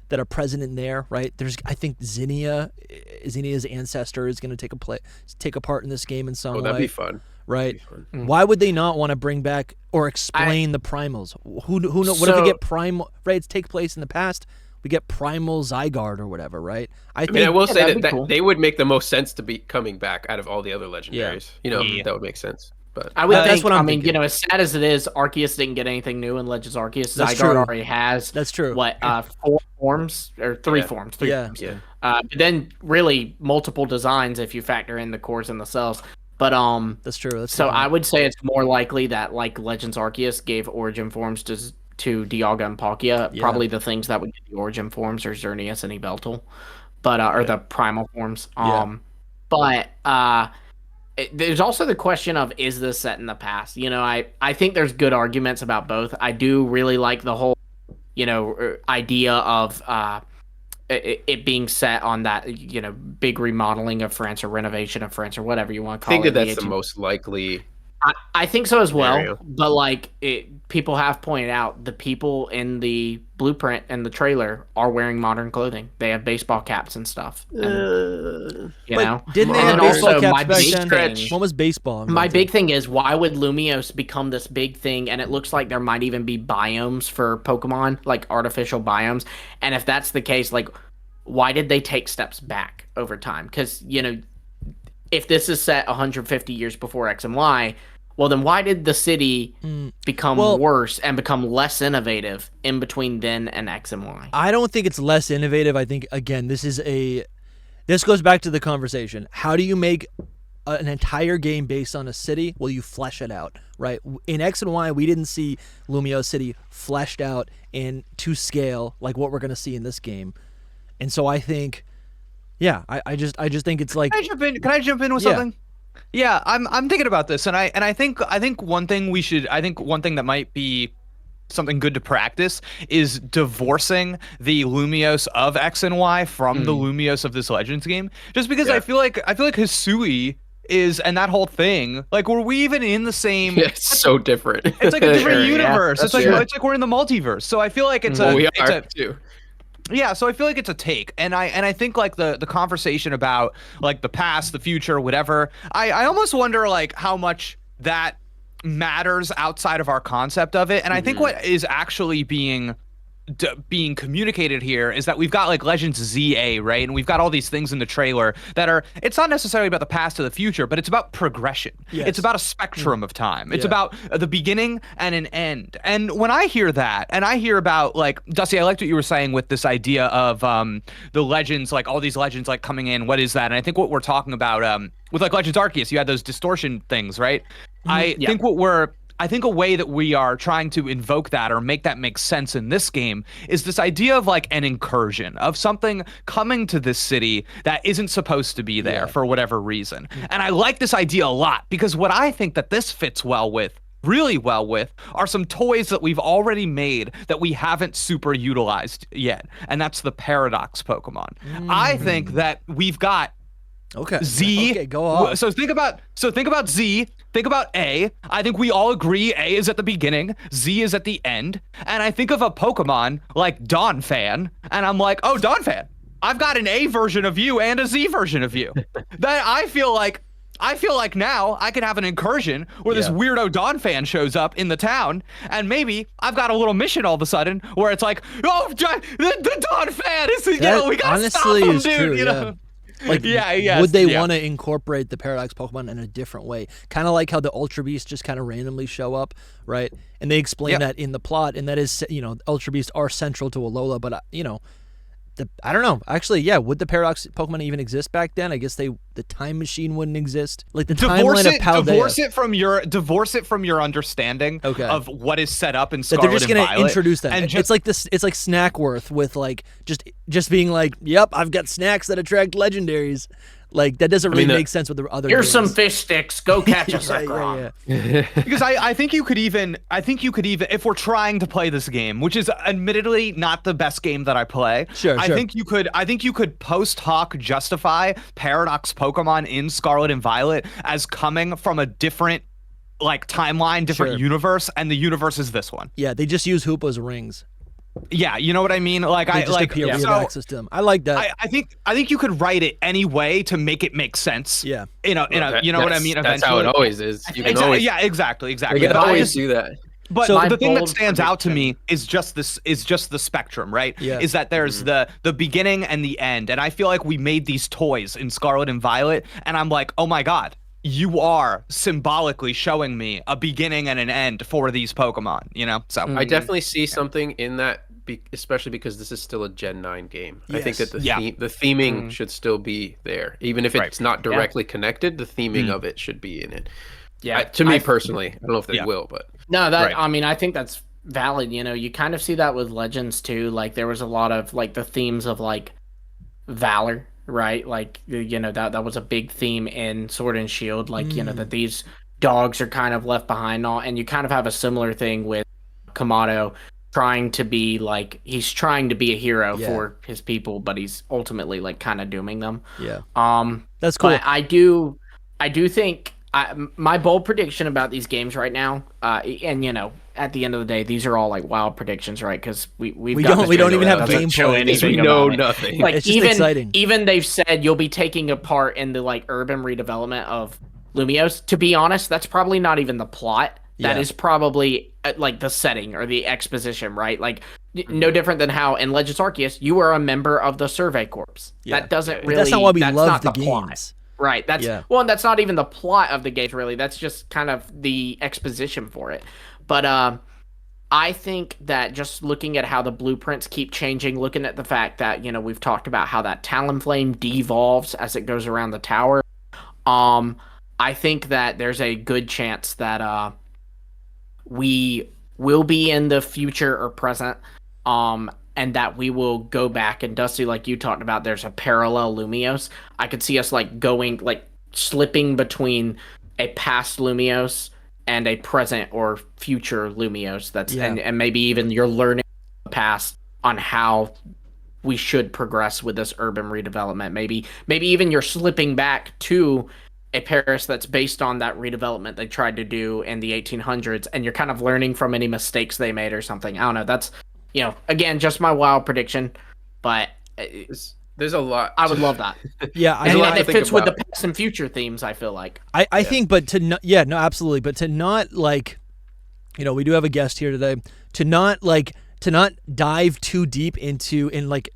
that are present in there, right? I think Zinnia's ancestor is going to take a part in this game in some way. That'd be fun. Right? Why would they not want to bring back or explain the primals? Who knows? What if we get primal? Right? It takes place in the past. We get primal Zygarde or whatever, right? I will say that cool. They would make the most sense to be coming back out of all the other legendaries. That would make sense. But I would think, that's what I'm thinking. As sad as it is, Arceus didn't get anything new in Legends Arceus. Zygarde already has. That's true. What, 4 forms or 3 forms? 3 forms. Yeah. But then really multiple designs if you factor in the cores and the cells. But that's true. So I would say it's more likely that like Legends Arceus gave origin forms to Dialga and Palkia. Yeah. Probably the things that would get the origin forms are Xerneas and Yveltal, but or the primal forms. But there's also the question of, is this set in the past? I think there's good arguments about both. I do really like the whole, idea of it being set on that, big remodeling of France or renovation of France or whatever you want to call it. I think that's the most likely. I think so as well, scenario. But people have pointed out the people in the blueprint and the trailer are wearing modern clothing. They have baseball caps and stuff. And, didn't they have baseball caps back then? What was baseball? My big thing is, why would Lumiose become this big thing? And it looks like there might even be biomes for Pokemon, like artificial biomes. And if that's the case, why did they take steps back over time? Because, if this is set 150 years before X and Y, well, then why did the city become worse and become less innovative in between then and X and Y? I don't think it's less innovative. I think, again, this goes back to the conversation. How do you make an entire game based on a city? Well, you flesh it out, right? In X and Y, we didn't see Lumiose City fleshed out to scale like what we're going to see in this game. And so I think... Yeah, I just think it's like. Can I jump in with something? Yeah, I'm thinking about this, and I think one thing that might be something good to practice is divorcing the Lumiose of X and Y from the Lumiose of this Legends game. Just because I feel like Hisui is, and that whole thing, were we even in the same? Yeah, it's so different. It's like a different universe. It's like we're in the multiverse. So I feel like it's too. Yeah, so I feel like it's a take, and I think the conversation about the past, the future, whatever. I almost wonder how much that matters outside of our concept of it, and I think what is actually being communicated here is that we've got Legends ZA, right? And we've got all these things in the trailer that it's not necessarily about the past or the future, but it's about progression. Yes. It's about a spectrum of time. It's about the beginning and an end. And when I hear that, and I hear about Dusty, I liked what you were saying with this idea of the legends, all these legends coming in. What is that? And I think what we're talking about with Legends Arceus, you had those distortion things, right? I think a way that we are trying to invoke that or make that make sense in this game is this idea of an incursion of something coming to this city that isn't supposed to be there for whatever reason. And I like this idea a lot because what I think that this fits really well with are some toys that we've already made that we haven't super utilized yet. And that's the Paradox Pokemon. I think that we've got Z. Okay, go on. So think about Z. Think about A. I think we all agree A is at the beginning, Z is at the end. And I think of a Pokemon like Donphan, and I'm like, oh, Donphan, I've got an A version of you and a Z version of you. That I feel like now I could have an incursion where this weirdo Donphan shows up in the town, and maybe I've got a little mission all of a sudden where it's like, oh, the Donphan is, we gotta stop him, dude. True, would they want to incorporate the Paradox Pokemon in a different way? Kind of like how the Ultra Beasts just kind of randomly show up, right? And they explain that in the plot, and that is, Ultra Beasts are central to Alola, but, I don't know. Actually, would the Paradox Pokemon even exist back then? I guess the time machine wouldn't exist. The timeline of Paldea. Divorce it from your understanding of what is set up in Scarlet they're just going to introduce them. And it's like this. It's like Snackworth with just being like, "Yep, I've got snacks that attract legendaries." Like that doesn't really make sense with the other. Here's games. some fish sticks. Go catch a Zekrom. Because I think you could even if we're trying to play this game, which is admittedly not the best game that I play. Sure. I think you could post hoc justify Paradox Pokemon in Scarlet and Violet as coming from a different like timeline, different universe, and the universe is this one. Yeah, they just use Hoopa's rings. Yeah, you know what I mean? Like they just appear. We have access to them. I like that. I think you could write it any way to make it make sense. Yeah. You know what I mean? That's how it always is. You can always, exactly. You can always do that. But the thing that stands out to me is just the spectrum, right? Yeah. Is that there's the beginning and the end, and I feel like we made these toys in Scarlet and Violet, and I'm like, oh my god. You are symbolically showing me a beginning and an end for these Pokemon, you know? So I definitely see something in that, especially because this is still a Gen 9 game. Yes. I think that the theming should still be there. Even if it's not directly connected, the theming of it should be in it. Yeah. To me personally, I don't know if they will, but... No, I mean, I think that's valid. You know, you kind of see that with Legends too. Like there was a lot of like the themes of like valor. Right, like you know that was a big theme in Sword and Shield, like you know that these dogs are kind of left behind, and all, and you kind of have a similar thing with Kamado trying to be like he's trying to be a hero for his people, but he's ultimately like kind of dooming them. Yeah, that's cool. But I do think my bold prediction about these games right now, and you know. At the end of the day, these are all like wild predictions, right? Because we don't even have gameplay. We know nothing. Like it's just exciting. Even they've said you'll be taking a part in the like urban redevelopment of Lumiose. To be honest, that's probably not even the plot. That is probably like the setting or the exposition, right? Like no different than how in Legends Arceus you are a member of the Survey Corps. Yeah. That doesn't really. That's not why we that's love not the the games. Plot. Right. That's and that's not even the plot of the games, really. That's just kind of the exposition for it. But I think that just looking at how the blueprints keep changing, looking at the fact that, you know, we've talked about how that Talonflame devolves as it goes around the tower, I think that there's a good chance that we will be in the future or present, and that we will go back. And Dusty, like you talked about, there's a parallel Lumiose. I could see us like going, like slipping between a past Lumiose and a present or future Lumiose and maybe even you're learning the past on how we should progress with this urban redevelopment. Maybe even you're slipping back to a Paris that's based on that redevelopment they tried to do in the 1800s, and you're kind of learning from any mistakes they made or something. I don't know. That's, you know, again, just my wild prediction, but there's a lot. I would love that. Yeah, and it fits with the past and future themes, I feel like. I think, but to not, no, absolutely, but to not like, you know, we do have a guest here today. To not dive too deep into and like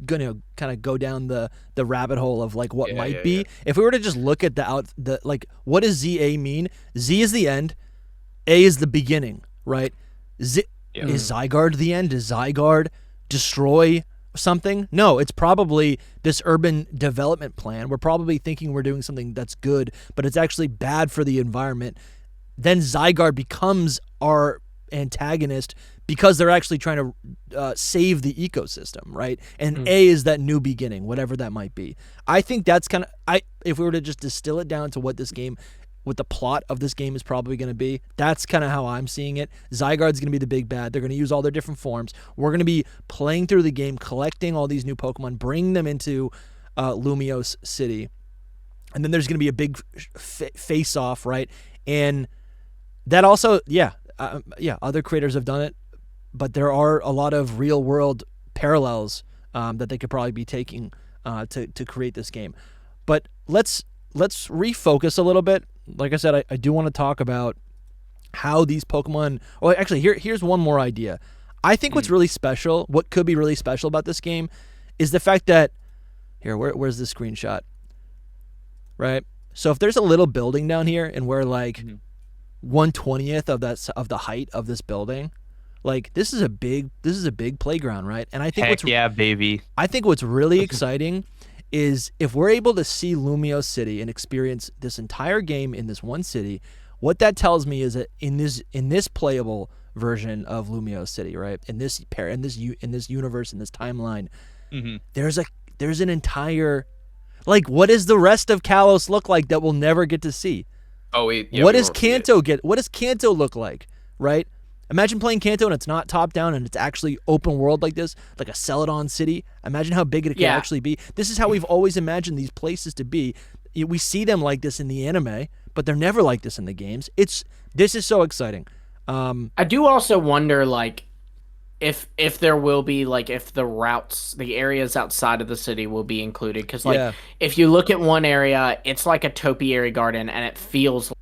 gonna kind of go down the rabbit hole of like what might be. If we were to just look at the like, what does ZA mean? Z is the end, A is the beginning, right? Is Zygarde the end? Does Zygarde destroy something? No, it's probably this urban development plan. We're probably thinking we're doing something that's good, but it's actually bad for the environment. Then Zygarde becomes our antagonist because they're actually trying to save the ecosystem, right? And A is that new beginning, whatever that might be. I think that's kind of, if we were to just distill it down to what the plot of this game is probably going to be, that's kind of how I'm seeing it. Zygarde's going to be the big bad. They're going to use all their different forms. We're going to be playing through the game, collecting all these new Pokemon, bringing them into Lumiose City. And then there's going to be a big face-off, right? And that also, other creators have done it, but there are a lot of real-world parallels that they could probably be taking to create this game. But let's refocus a little bit. Like I said, I do want to talk about how these Pokemon... Well, actually, here's one more idea. I think what could be really special about this game is the fact that... Here, where's the screenshot? Right? So if there's a little building down here and we're like 1/20th of the height of this building, like this is a big playground, right? And I think baby. I think what's really exciting is if we're able to see Lumiose City and experience this entire game in this one city, what that tells me is that in this playable version of Lumiose City, right, in this universe, in this timeline, there's an entire Like, what does the rest of Kalos look like that we'll never get to see? What does Kanto get? What does Kanto look like? Right? Imagine playing Kanto and it's not top down and it's actually open world like this, like a Celadon city. Imagine how big it can actually be. This is how we've always imagined these places to be. We see them like this in the anime, but they're never like this in the games. This is so exciting. I do also wonder, like, if there will be, like, if the routes, the areas outside of the city will be included. Because, like, if you look at one area, it's like a topiary garden, and it feels like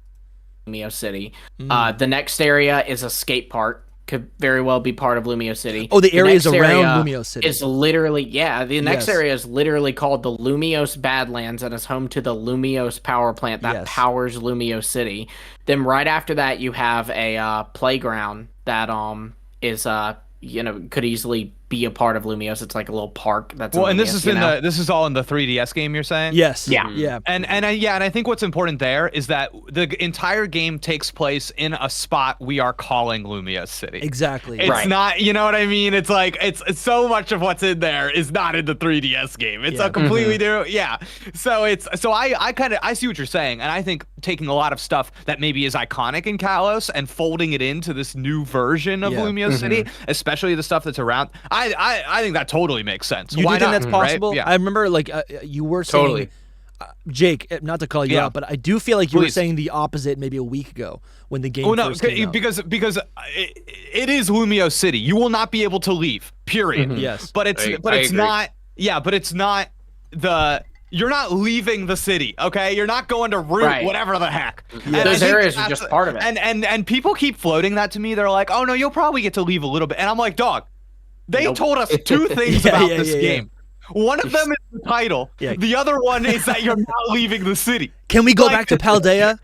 Lumio City. The next area is a skate park. Could very well be part of Lumio City. Oh, the areas around Lumio City. Is literally, the next area is literally called the Lumiose Badlands, and is home to the Lumiose power plant that powers Lumio City. Then right after that, you have a playground that is could easily be a part of Lumiose. It's like a little park. That's and this is all in the 3DS game, you're saying? Yes. Yeah. And I think what's important there is that the entire game takes place in a spot we are calling Lumia City. Exactly. It's not, you know what I mean? It's like it's so much of what's in there is not in the 3DS game. It's a completely new. So I see what you're saying, and I think taking a lot of stuff that maybe is iconic in Kalos and folding it into this new version of Lumio City, especially the stuff that's around. I think that totally makes sense. You Why do think not? that's possible? Right? Yeah. I remember, like, you were saying, Totally. Jake, not to call you out, but I do feel like you were saying the opposite maybe a week ago when the game first came out. because it is Lumio City. You will not be able to leave. Period. Yes, but it's not. Yeah, but it's not the. You're not leaving the city, okay? You're not going to root whatever the heck. Yeah. Those areas are just part of it. And people keep floating that to me. They're like, oh no, you'll probably get to leave a little bit. And I'm like, dog, they told us two things about this game. One of them is the title. The other one is that you're not leaving the city. Can we go back to Paldea?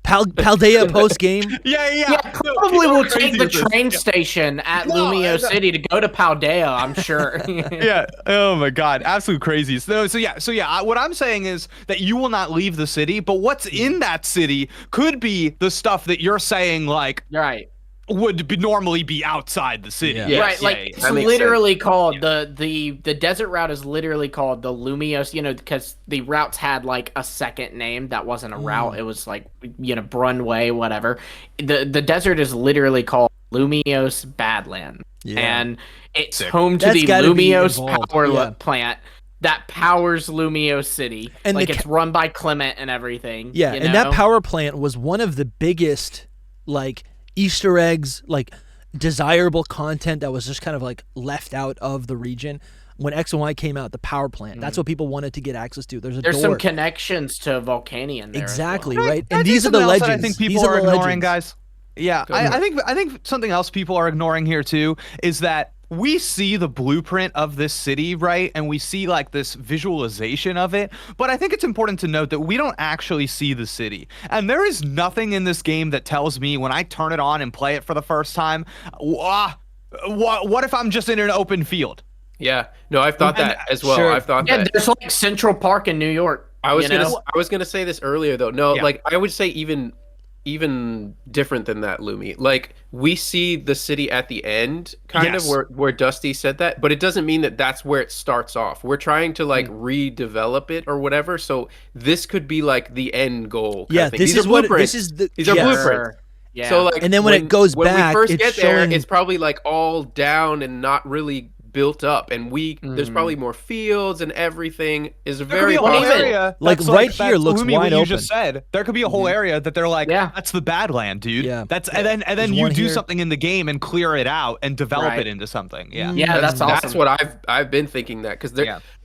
Paldea post game? Yeah, probably we'll take the train station at Lumio City to go to Paldea, I'm sure. Oh my god, absolute crazy. So yeah, what I'm saying is that you will not leave the city, but what's in that city could be the stuff that you're saying, like, would normally be outside the city. It's literally called the desert route is literally called the Lumiose, because the routes had like a second name that wasn't a route. It was like, Brunway, whatever. The desert is literally called Lumiose Badland. And it's home to the Lumiose power plant that powers Lumio City. And like, it's run by Clement and everything. Yeah, and that power plant was one of the biggest, like, Easter eggs, like desirable content that was just kind of like left out of the region. When X and Y came out, the power plant, that's what people wanted to get access to. There's some connections to Volcanion there. Exactly, right? And these are the legends. I think people are ignoring, guys. Yeah, I think something else people are ignoring here too is that we see the blueprint of this city, right? And we see like this visualization of it. But I think it's important to note that we don't actually see the city. And there is nothing in this game that tells me when I turn it on and play it for the first time, what if I'm just in an open field? Yeah. No, I've thought that as well. Sure. I've thought that. There's like Central Park in New York. I was gonna say this earlier though. No, like I would say even different than that, Lumi. Like, we see the city at the end, kind of where Dusty said that, but it doesn't mean that that's where it starts off. We're trying to like redevelop it or whatever. So this could be like the end goal. Yeah, these are blueprints. These are blueprints. Yeah. So like, and then when it goes back, we first get there, it's probably like all down and not really built up, and there's probably more fields and everything is very area like right here looks wide open. You just said there could be a whole area that they're like, that's the Badland, dude. That's and then you do something in the game and clear it out and develop it into something. That's awesome. That's what I've been thinking, that because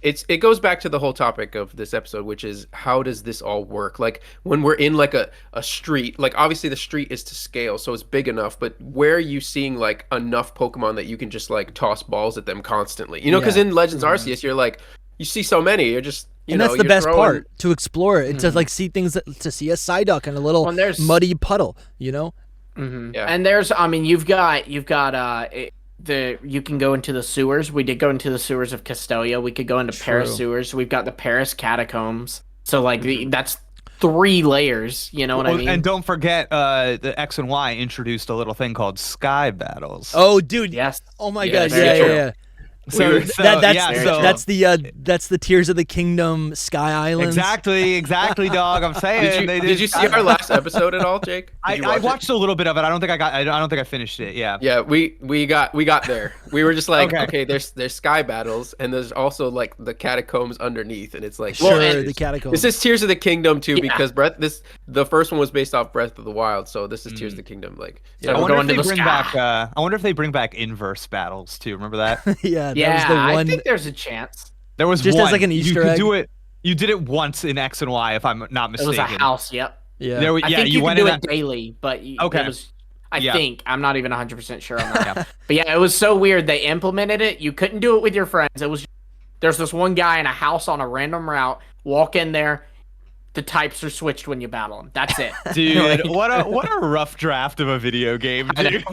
it goes back to the whole topic of this episode, which is how does this all work? Like when we're in like a street, like obviously the street is to scale, so it's big enough, but where are you seeing like enough Pokemon that you can just like toss balls at them constantly? Because in Legends Arceus, you're like, you see so many, you're just that's the best part, to explore it, to like see things, to see a Psyduck in a little muddy puddle, And there's, I mean, you've got you can go into the sewers. We did go into the sewers of Castelia. We could go into Paris sewers. We've got the Paris catacombs. So like that's 3 layers. You know what I mean? And don't forget, the X and Y introduced a little thing called Sky Battles. Oh, dude. Yes. Oh my God. Yeah. that's the Tears of the Kingdom Sky Islands. Exactly, dog. I'm saying. Did you see our last episode at all, Jake? I watched a little bit of it. I don't think I finished it. Yeah. Yeah, we got there. We were just like, okay, there's sky battles, and there's also like the catacombs underneath, and it's like, the catacombs. This is Tears of the Kingdom too, because the first one was based off Breath of the Wild, so this is Tears of the Kingdom. Like, I wonder if they bring back inverse battles too. Remember that? Yeah, that was the one. I think there's a chance. There was just one. as like an Easter egg. You did it once in X and Y, if I'm not mistaken. It was a house. Yep. Yeah. I think you can do it daily, but it was. I think I'm not even 100% sure on that. But yeah, it was so weird. They implemented it. You couldn't do it with your friends. It was there's this one guy in a house on a random route. Walk in there. The types are switched when you battle him. That's it. Dude, what a rough draft of a video game, dude.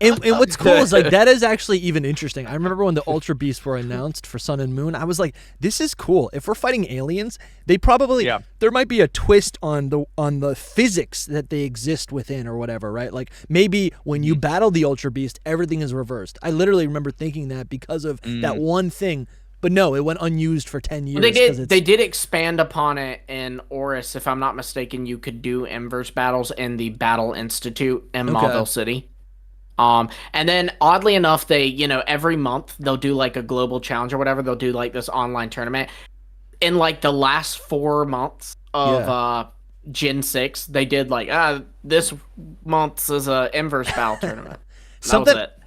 And what's cool is like that is actually even interesting. I remember when the Ultra Beasts were announced for Sun and Moon, I was like, this is cool. If we're fighting aliens, they probably there might be a twist on the physics that they exist within or whatever, right? Like maybe when you battle the Ultra Beast, everything is reversed. I literally remember thinking that because of that one thing. But no, it went unused for 10 years. They did expand upon it in Oris. If I'm not mistaken, you could do inverse battles in the Battle Institute in Mauville City. And then oddly enough, they, every month they'll do like a global challenge or whatever. They'll do like this online tournament. In like the last 4 months of Gen 6, they did like, this month's is a inverse battle tournament. That was it.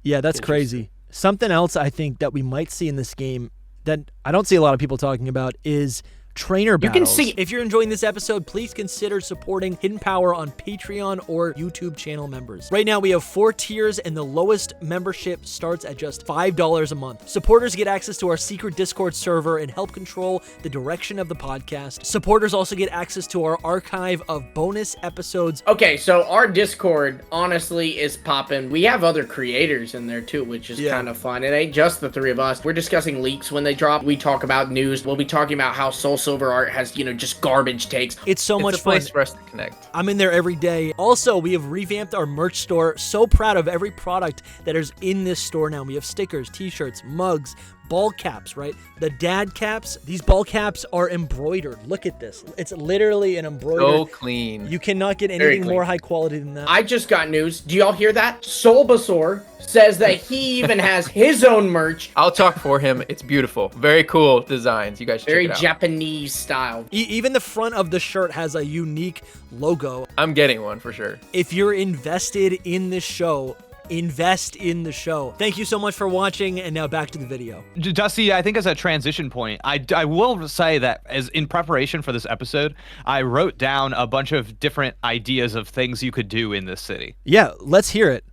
Yeah, that's crazy. Something else I think that we might see in this game that I don't see a lot of people talking about is trainer battles. You can see if you're enjoying this episode, please consider supporting Hidden Power on Patreon or YouTube channel members. Right now we have 4 tiers and the lowest membership starts at just $5 a month. Supporters get access to our secret Discord server and help control the direction of the podcast. Supporters also get access to our archive of bonus episodes. Okay, so our Discord honestly is popping. We have other creators in there too, which is kind of fun. It ain't just the 3 of us. We're discussing leaks when they drop. We talk about news. We'll be talking about how SoulSilverArt has, just garbage takes. It's so much fun. Place for us to connect. I'm in there every day. Also, we have revamped our merch store. So proud of every product that is in this store now. We have stickers, t-shirts, mugs, ball caps, right? The dad caps. These ball caps are embroidered. Look at this. It's literally an embroidered. So clean. You cannot get anything more high quality than that. I just got news. Do y'all hear that? Soulbasaur says that he even has his own merch. I'll talk for him. It's beautiful. Very cool designs. You guys should check it out. Very Japanese style. Even the front of the shirt has a unique logo. I'm getting one for sure. If you're invested in this show, invest in the show. Thank you so much for watching, and now back to the video. Dusty, I think as a transition point, I will say that as in preparation for this episode, I wrote down a bunch of different ideas of things you could do in this city. Yeah, let's hear it.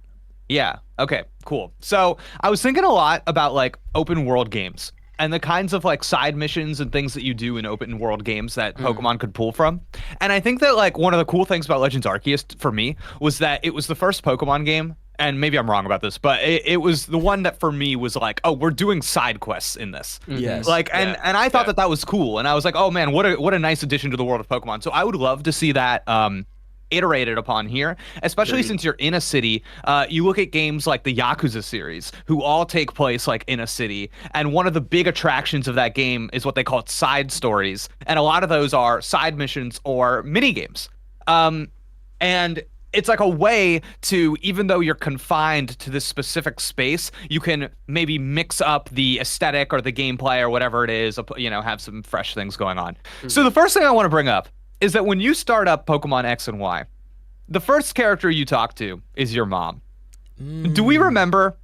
Yeah, okay, cool. So I was thinking a lot about like open world games and the kinds of like side missions and things that you do in open world games that Pokemon could pull from. And I think that like one of the cool things about Legends Arceus for me was that it was the first Pokemon game, and maybe I'm wrong about this, but it was the one that for me was like, oh, we're doing side quests in this. Yes. Like, and I thought that was cool. And I was like, oh man, what a nice addition to the world of Pokemon. So I would love to see that iterated upon here, especially since you're in a city. You look at games like the Yakuza series, who all take place like in a city, and one of the big attractions of that game is what they call side stories, and a lot of those are side missions or mini games. And it's like a way to, even though you're confined to this specific space, you can maybe mix up the aesthetic or the gameplay or whatever it is, have some fresh things going on. So the first thing I want to bring up is that when you start up Pokemon X and Y, the first character you talk to is your mom. Do we remember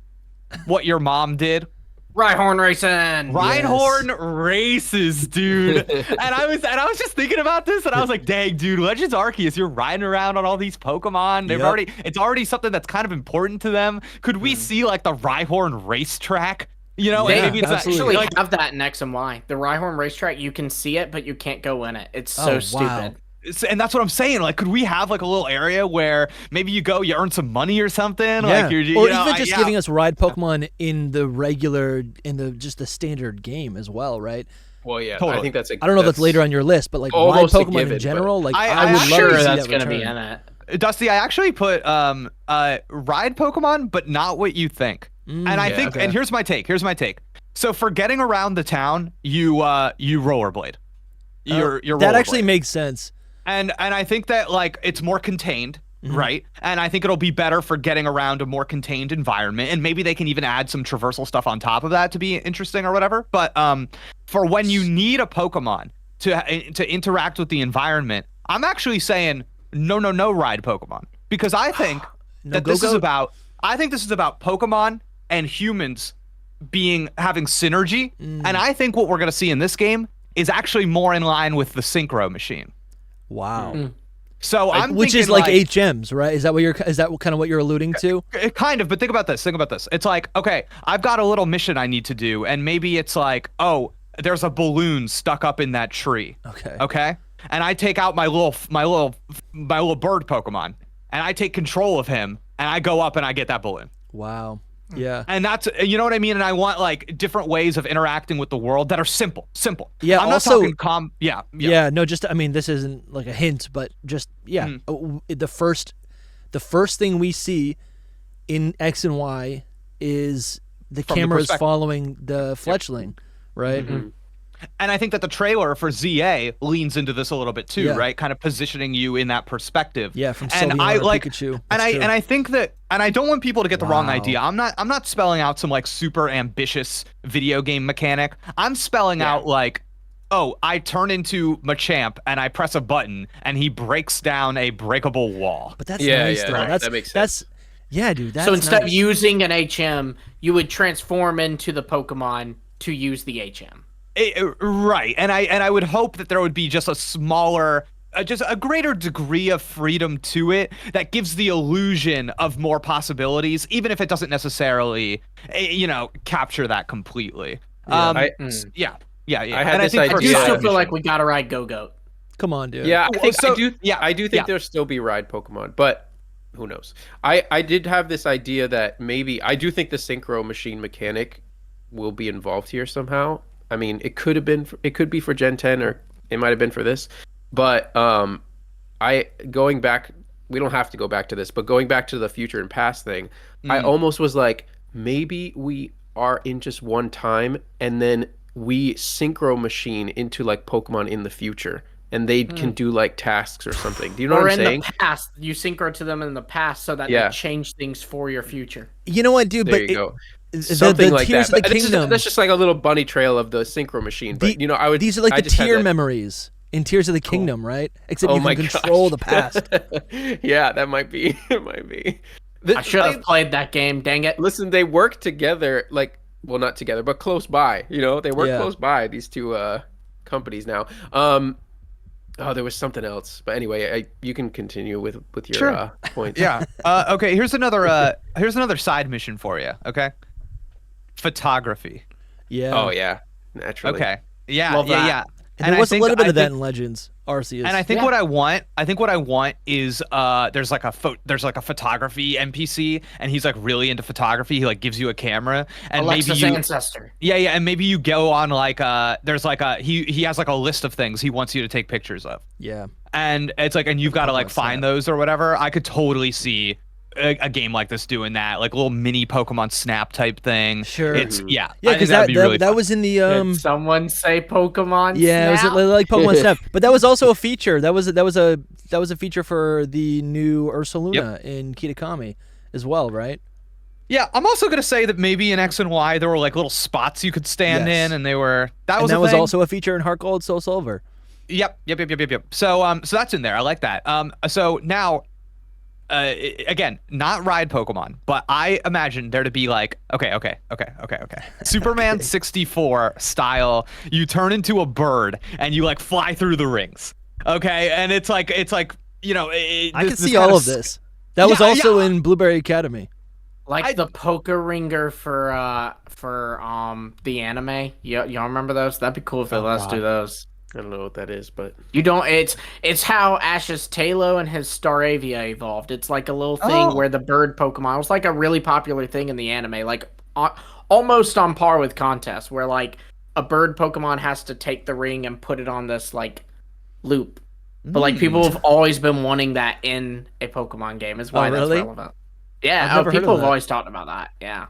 what your mom did? Rhyhorn racing. Rhyhorn races, dude. and I was just thinking about this, and I was like, dang, dude, Legends Arceus, you're riding around on all these Pokemon. It's already something that's kind of important to them. Could we see like the Rhyhorn racetrack? Maybe it's actually like, have that in X and Y. The Rhyhorn racetrack, you can see it, but you can't go in it. It's so stupid. Wow. And that's what I'm saying. Like, could we have like a little area where maybe you go, you earn some money or something? Yeah. Like, even just giving us ride Pokemon in the standard game as well, right? Well, yeah, totally. I think that's. I don't know if that's later on your list, but like ride Pokemon in general, like I would love to see that's that going to be in it. Dusty, I actually put ride Pokemon, but not what you think. And I think, and here's my take. So for getting around the town, you rollerblade. You're that actually makes sense. And I think that like it's more contained, right? And I think it'll be better for getting around a more contained environment. And maybe they can even add some traversal stuff on top of that to be interesting or whatever. But for when you need a Pokemon to interact with the environment, I'm actually saying no ride Pokemon, because I think this is about Pokemon and humans having synergy. And I think what we're going to see in this game is actually more in line with the Synchro machine. Wow. So I'm which thinking is like HMs, right? Is that kind of what you're alluding to? Kind of, but think about this. It's like, okay, I've got a little mission I need to do, and maybe it's like, oh, there's a balloon stuck up in that tree. Okay. And I take out my little bird Pokemon, and I take control of him, and I go up and I get that balloon. Wow. Yeah. And that's, you know what I mean? And I want like different ways of interacting with the world that are simple. Yeah. I'm also, not talking Yeah. No, just, I mean, this isn't like a hint, but just, the first thing we see in X and Y is the camera is following the fletchling, right? And I think that the trailer for ZA leans into this a little bit too, right? Kind of positioning you in that perspective. Yeah, from Sylveon or Pikachu. And I think that, and I don't want people to get the wrong idea. I'm not spelling out some like super ambitious video game mechanic. I'm spelling out like, oh, I turn into Machamp and I press a button and he breaks down a breakable wall. But that's nice though. That makes sense. Yeah, dude. That's so instead nice. of using an HM, you would transform into the Pokemon to use the HM. Right, and I would hope that there would be just a smaller, just a greater degree of freedom to it that gives the illusion of more possibilities, even if it doesn't necessarily, capture that completely. I do still feel like we gotta ride Gogoat. Come on, dude. Yeah, I do think there'll still be ride Pokemon, but who knows? I did have this idea that maybe I do think the Synchro machine mechanic will be involved here somehow. I mean, it could be for Gen 10, or it might have been for this. But going back, we don't have to go back to this, but going back to the future and past thing, I almost was like, maybe we are in just one time, and then we synchro machine into like Pokemon in the future, and they can do like tasks or something. Do you know what I'm saying? Or in the past, you synchro to them in the past so that they change things for your future. You know what, dude? There you go. Something like that. But that's just like a little bunny trail of the synchro machine. But these are like the tier memories in Tears of the Kingdom, right? Except you can control the past. Yeah, that might be. It might be. I should have played that game. Dang it! Listen, they work together. Well, not together, but close by. They work close by. These two companies now. Oh, there was something else, but anyway, you can continue with your points. Yeah. Okay. Here's another side mission for you. Okay. Photography. Yeah. Oh yeah. Naturally. Okay. Yeah. Love that. Yeah. And there was a little bit of that in Legends Arceus. And I think what I want is there's like a photography NPC, and he's like really into photography. He like gives you a camera, and Alexa's ancestor. Yeah, and maybe you go on like there's like he has like a list of things he wants you to take pictures of. Yeah. And it's like, and you've got to like find those or whatever. I could totally see a game like this doing that, like a little mini Pokemon Snap type thing. Sure. It's because that was in the Did someone say Pokemon Snap? Snap? It was like Pokemon Snap, but that was also a feature. That was a feature for the new Ursaluna in Kitakami as well, right? Yeah, I'm also gonna say that maybe in X and Y there were like little spots you could stand in, and that was also a feature in Heart Gold, Soul Silver. Yep. So that's in there. I like that. So now. Again, not ride Pokemon, but I imagine there to be like, okay. Superman 64 style, you turn into a bird and you like fly through the rings. Okay. And it's like, I can see all of this. That was also in Blueberry Academy. Like the Poker Ringer for the anime. Y'all remember those? That'd be cool if they let us do those. I don't know what that is, but you don't. It's how Ash's Talo and his Staravia evolved. It's like a little thing where the bird Pokemon was like a really popular thing in the anime, like almost on par with contests, where like a bird Pokemon has to take the ring and put it on this like loop. But like people have always been wanting that in a Pokemon game. Is why that's relevant. Yeah, people have always talked about that. Yeah.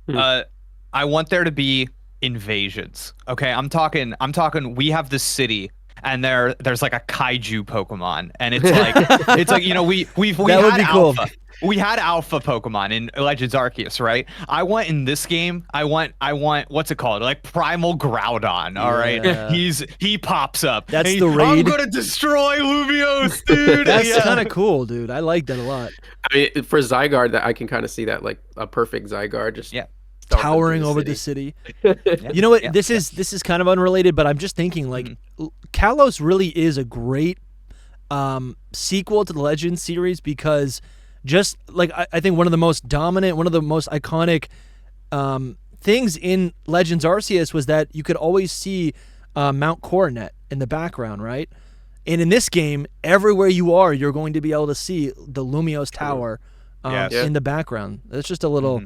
I want there to be invasions. Okay, I'm talking. We have this city, and there's like a kaiju Pokemon, and it's like we had Alpha. Cool. We had Alpha Pokemon in Legends Arceus, right? I want in this game, I want what's it called? Like Primal Groudon, all right? He pops up. That's the raid. I'm gonna destroy Lumiose, dude. That's kind of cool, dude. I like that a lot. I mean, for Zygarde, that I can kind of see that, like a perfect Zygarde just towering over the city. You know what? This is kind of unrelated, but I'm just thinking like Kalos really is a great sequel to the Legends series because just like I think one of the most dominant, one of the most iconic things in Legends Arceus was that you could always see Mount Coronet in the background, right? And in this game, everywhere you are, you're going to be able to see the Lumiose Tower in the background. That's just a little,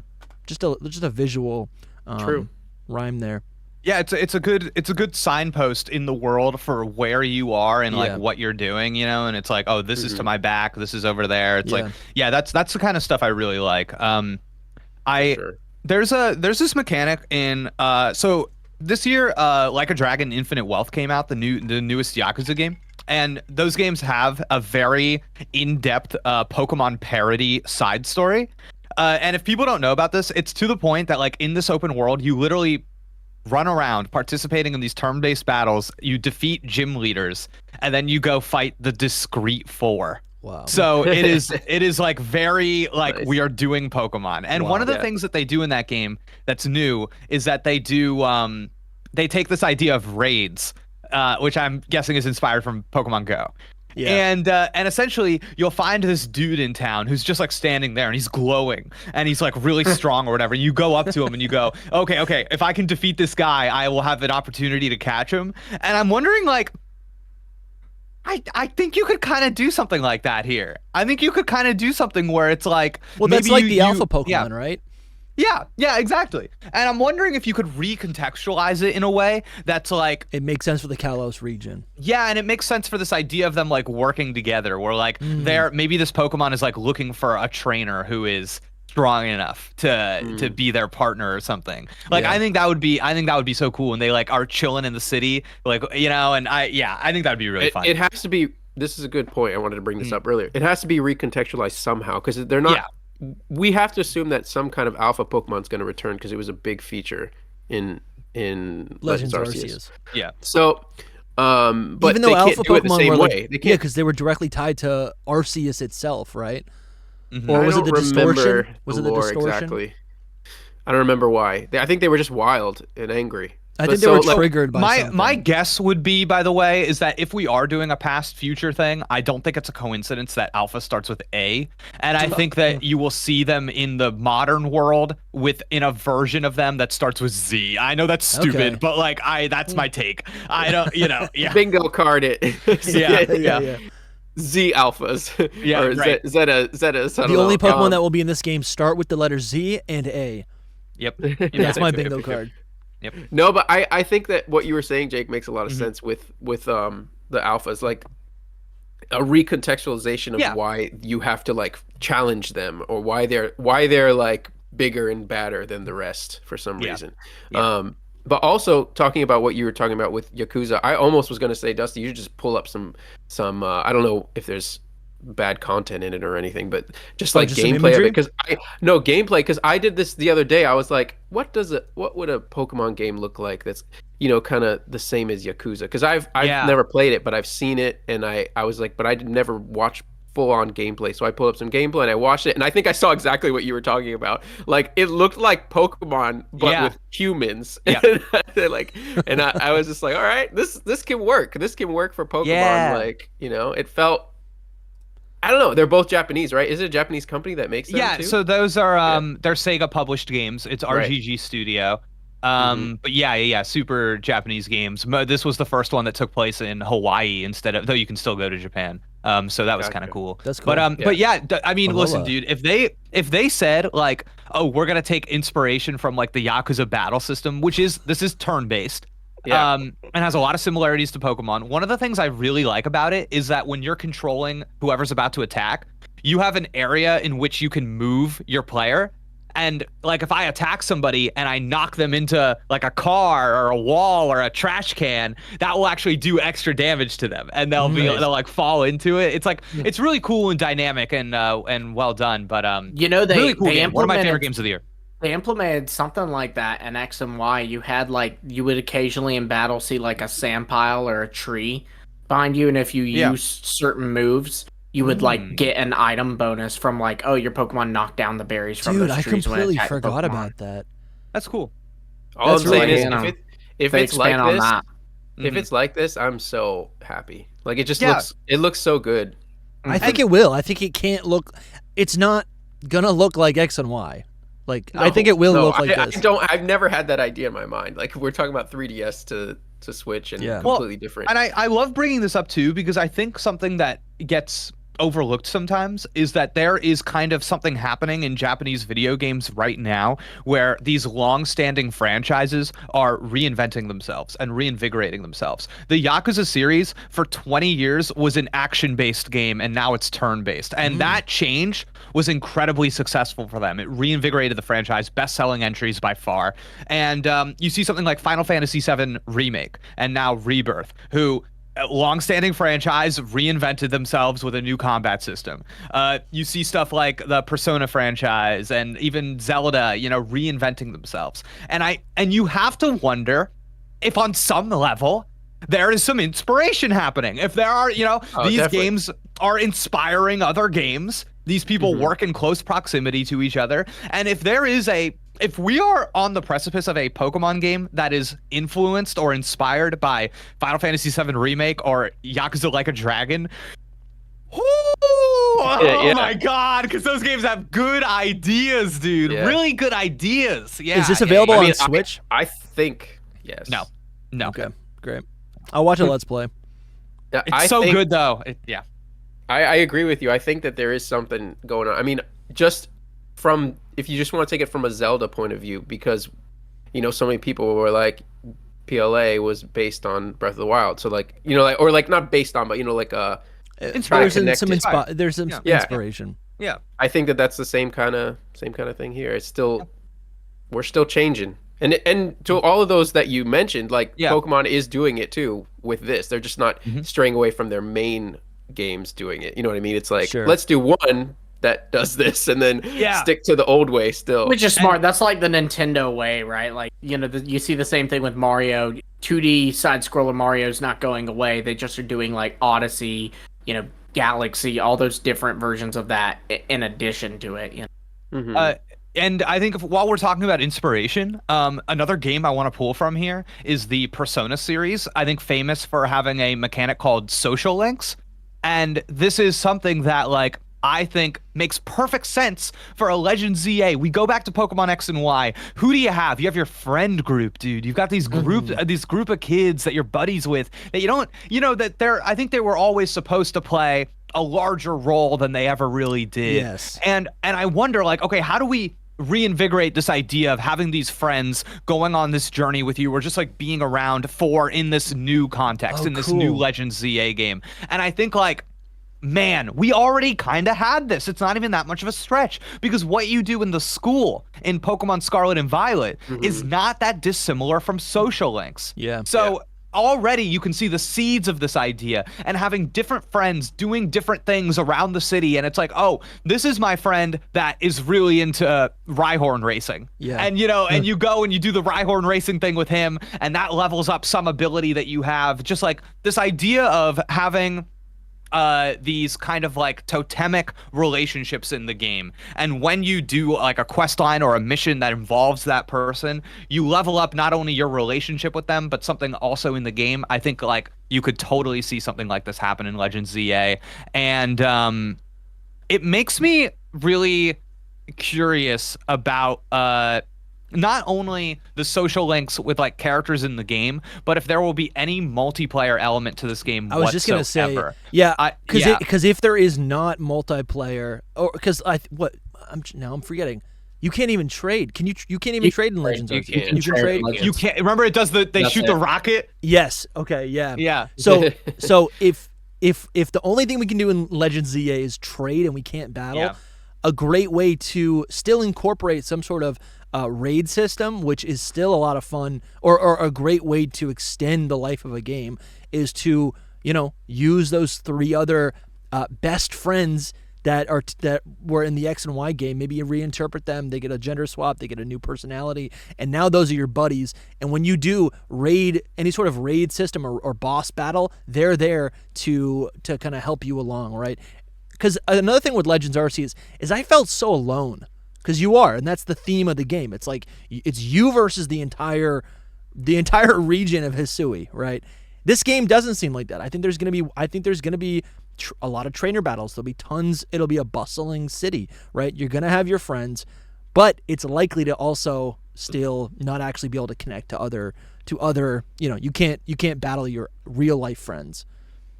just a visual rhyme there. Yeah, it's a good signpost in the world for where you are and like what you're doing, and it's like, oh, this is to my back, this is over there. It's like, that's the kind of stuff I really like. There's this mechanic in so this year, Like a Dragon Infinite Wealth came out, the newest Yakuza game. And those games have a very in-depth Pokemon parody side story. And if people don't know about this, it's to the point that like in this open world, you literally run around participating in these turn-based battles, you defeat gym leaders, and then you go fight the Discreet Four. Wow. So it is like very like nice. We are doing Pokemon. And one of the things that they do in that game that's new is that they do they take this idea of raids, which I'm guessing is inspired from Pokemon Go. Yeah. And essentially you'll find this dude in town who's just like standing there and he's glowing and he's like really strong or whatever. You go up to him and you go, okay, if I can defeat this guy, I will have an opportunity to catch him. And I'm wondering like, I think you could kind of do something like that here. I think you could kind of do something where it's like, well, that's like the alpha Pokemon, right? Yeah, exactly. And I'm wondering if you could recontextualize it in a way that's like... It makes sense for the Kalos region. Yeah, and it makes sense for this idea of them like working together where like maybe this Pokemon is like looking for a trainer who is strong enough to be their partner or something. Like I think that would be so cool when they like are chilling in the city, like, and I think that would be really fun. It has to be, this is a good point. I wanted to bring this up earlier. It has to be recontextualized somehow because they're not... Yeah. We have to assume that some kind of alpha Pokemon is going to return because it was a big feature in Legends Arceus. Yeah. So, but even though they alpha can't do it Pokemon the same were way. Like, because they were directly tied to Arceus itself, right? Or was it the distortion? Was it the distortion? Exactly. I don't remember why. I think they were just wild and angry. I think they were triggered by something. My guess would be, by the way, is that if we are doing a past future thing, I don't think it's a coincidence that Alpha starts with A, and I think that you will see them in the modern world in a version of them that starts with Z. I know that's stupid, but like that's my take. I don't, bingo card it. yeah. Z alphas. Yeah, or right. Zeta. The only Pokemon that will be in this game start with the letters Z and A. Yep. That's my bingo card. Yep. No, but I think that what you were saying, Jake, makes a lot of sense with the alphas, like a recontextualization of why you have to like challenge them or why they're like bigger and badder than the rest for some reason. Yeah. But also talking about what you were talking about with Yakuza, I almost was going to say, Dusty, you should just pull up some I don't know if there's bad content in it or anything, but just like gameplay of it, because I did this the other day. I was like, what would a Pokemon game look like that's kind of the same as Yakuza? Because I've never played it, but I've seen it, and I was like, but I did never watch full-on gameplay. So I pulled up some gameplay and I watched it, and I think I saw exactly what you were talking about. Like it looked like Pokemon but with humans. And I was just like, all right, this can work. This can work for Pokemon. Like, it felt, I don't know. They're both Japanese, right? Is it a Japanese company that makes them too? So those are they're Sega published games. It's RGG Studio. But super Japanese games. This was the first one that took place in Hawaii though you can still go to Japan. So that was kind of cool. That's cool. But I mean, listen, dude, if they said like, oh, we're gonna take inspiration from like the Yakuza battle system, this is turn-based. And has a lot of similarities to Pokemon. One of the things I really like about it is that when you're controlling whoever's about to attack, you have an area in which you can move your player, And like if I attack somebody and I knock them into like a car or a wall or a trash can, that will actually do extra damage to them, and they'll like fall into it. It's like it's really cool and dynamic and well done. But you know, they really cool they game. One of my favorite games of the year. They implemented something like that in X and Y. You had like you would occasionally in battle see like a sand pile or a tree behind you, and if you use certain moves, you would like get an item bonus from like, oh, your Pokemon knocked down the berries from those trees. Dude, I completely forgot about that. That's cool. All I'm saying is, if it's like this, if it's like this, I'm so happy. Like it just looks so good. I think it will. I think it can't look. It's not gonna look like X and Y. Like I think it will look like this. I've never had that idea in my mind. Like we're talking about 3DS to Switch and completely different. And I love bringing this up too, because I think something that gets overlooked sometimes is that there is kind of something happening in Japanese video games right now where these long-standing franchises are reinventing themselves and reinvigorating themselves. The Yakuza series for 20 years was an action-based game, and now it's turn-based. And that change was incredibly successful for them. It reinvigorated the franchise, best-selling entries by far. And you see something like Final Fantasy VII Remake and now Rebirth, who long-standing franchise reinvented themselves with a new combat system. You see stuff like the Persona franchise and even Zelda, reinventing themselves. And you have to wonder if on some level there is some inspiration happening. If there are, these games are inspiring other games. These people work in close proximity to each other. And if we are on the precipice of a Pokemon game that is influenced or inspired by Final Fantasy VII Remake or Yakuza Like a Dragon, oh my God, because those games have good ideas, dude. Yeah. Really good ideas. Yeah. Is this available on Switch? I think yes. No. Okay, great. I'll watch a Let's Play. It's so good, though. I agree with you. I think that there is something going on. I mean, just from if you just want to take it from a Zelda point of view, because so many people were like PLA was based on Breath of the Wild, so like or like not based on, but there's some inspiration. Yeah, I think that's the same kind of thing here. It's still we're still changing, and to all of those that you mentioned, like Pokemon is doing it too with this. They're just not straying away from their main games doing it. You know what I mean? It's like let's do one that does this and then stick to the old way still, which is smart. That's like the Nintendo way, right? Like you see the same thing with Mario. 2D side scroller Mario's not going away. They just are doing like Odyssey, Galaxy, all those different versions of that in addition to it. And I think while we're talking about inspiration, another game I want to pull from here is the Persona series. I think famous for having a mechanic called social links. And this is something that, like, I think makes perfect sense for a Legend ZA. We go back to Pokemon X and Y. Who do you have? You have your friend group, dude. You've got these these group of kids that you're buddies with that you don't, that I think they were always supposed to play a larger role than they ever really did. Yes. And I wonder, like, okay, how do we reinvigorate this idea of having these friends going on this journey with you, or just like being around in this new context, in this new Legends ZA game? And I think, like, man, we already kind of had this. It's not even that much of a stretch, because what you do in the school in Pokemon Scarlet and Violet is not that dissimilar from social links. Yeah. So already you can see the seeds of this idea, and having different friends doing different things around the city. And it's like, oh, this is my friend that is really into Rhyhorn racing. Yeah. And, and you go and you do the Rhyhorn racing thing with him, and that levels up some ability that you have. Just like this idea of having these kind of like totemic relationships in the game. And when you do like a quest line or a mission that involves that person, you level up not only your relationship with them, but something also in the game. I think like you could totally see something like this happen in Legends ZA. And it makes me really curious about not only the social links with like characters in the game, but if there will be any multiplayer element to this game. I was just gonna say, because if there is not multiplayer, or because I'm forgetting. You can't even trade. Can you? You can't even trade in Legends Arceus. You can trade. You can't. Remember, it does they shoot the rocket. Yes. Okay. Yeah. Yeah. So if the only thing we can do in Legends ZA is trade and we can't battle. a great way to still incorporate some sort of raid system, which is still a lot of fun, or a great way to extend the life of a game, is to, use those 3 other best friends that were in the X and Y game. Maybe you reinterpret them, they get a gender swap, they get a new personality, and now those are your buddies. And when you do any sort of raid system or boss battle, they're there to kind of help you along, right? Because another thing with Legends Arceus is I felt so alone, because you are, and that's the theme of the game. It's like it's you versus the entire region of Hisui, right? This game doesn't seem like that. I think there's gonna be a lot of trainer battles. There'll be tons. It'll be a bustling city, right? You're gonna have your friends, but it's likely to also still not actually be able to connect to other. You can't battle your real life friends.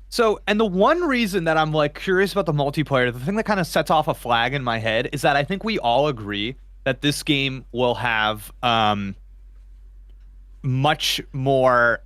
So, and the one reason that I'm like curious about the multiplayer, the thing that kind of sets off a flag in my head is that I think we all agree that this game will have much more.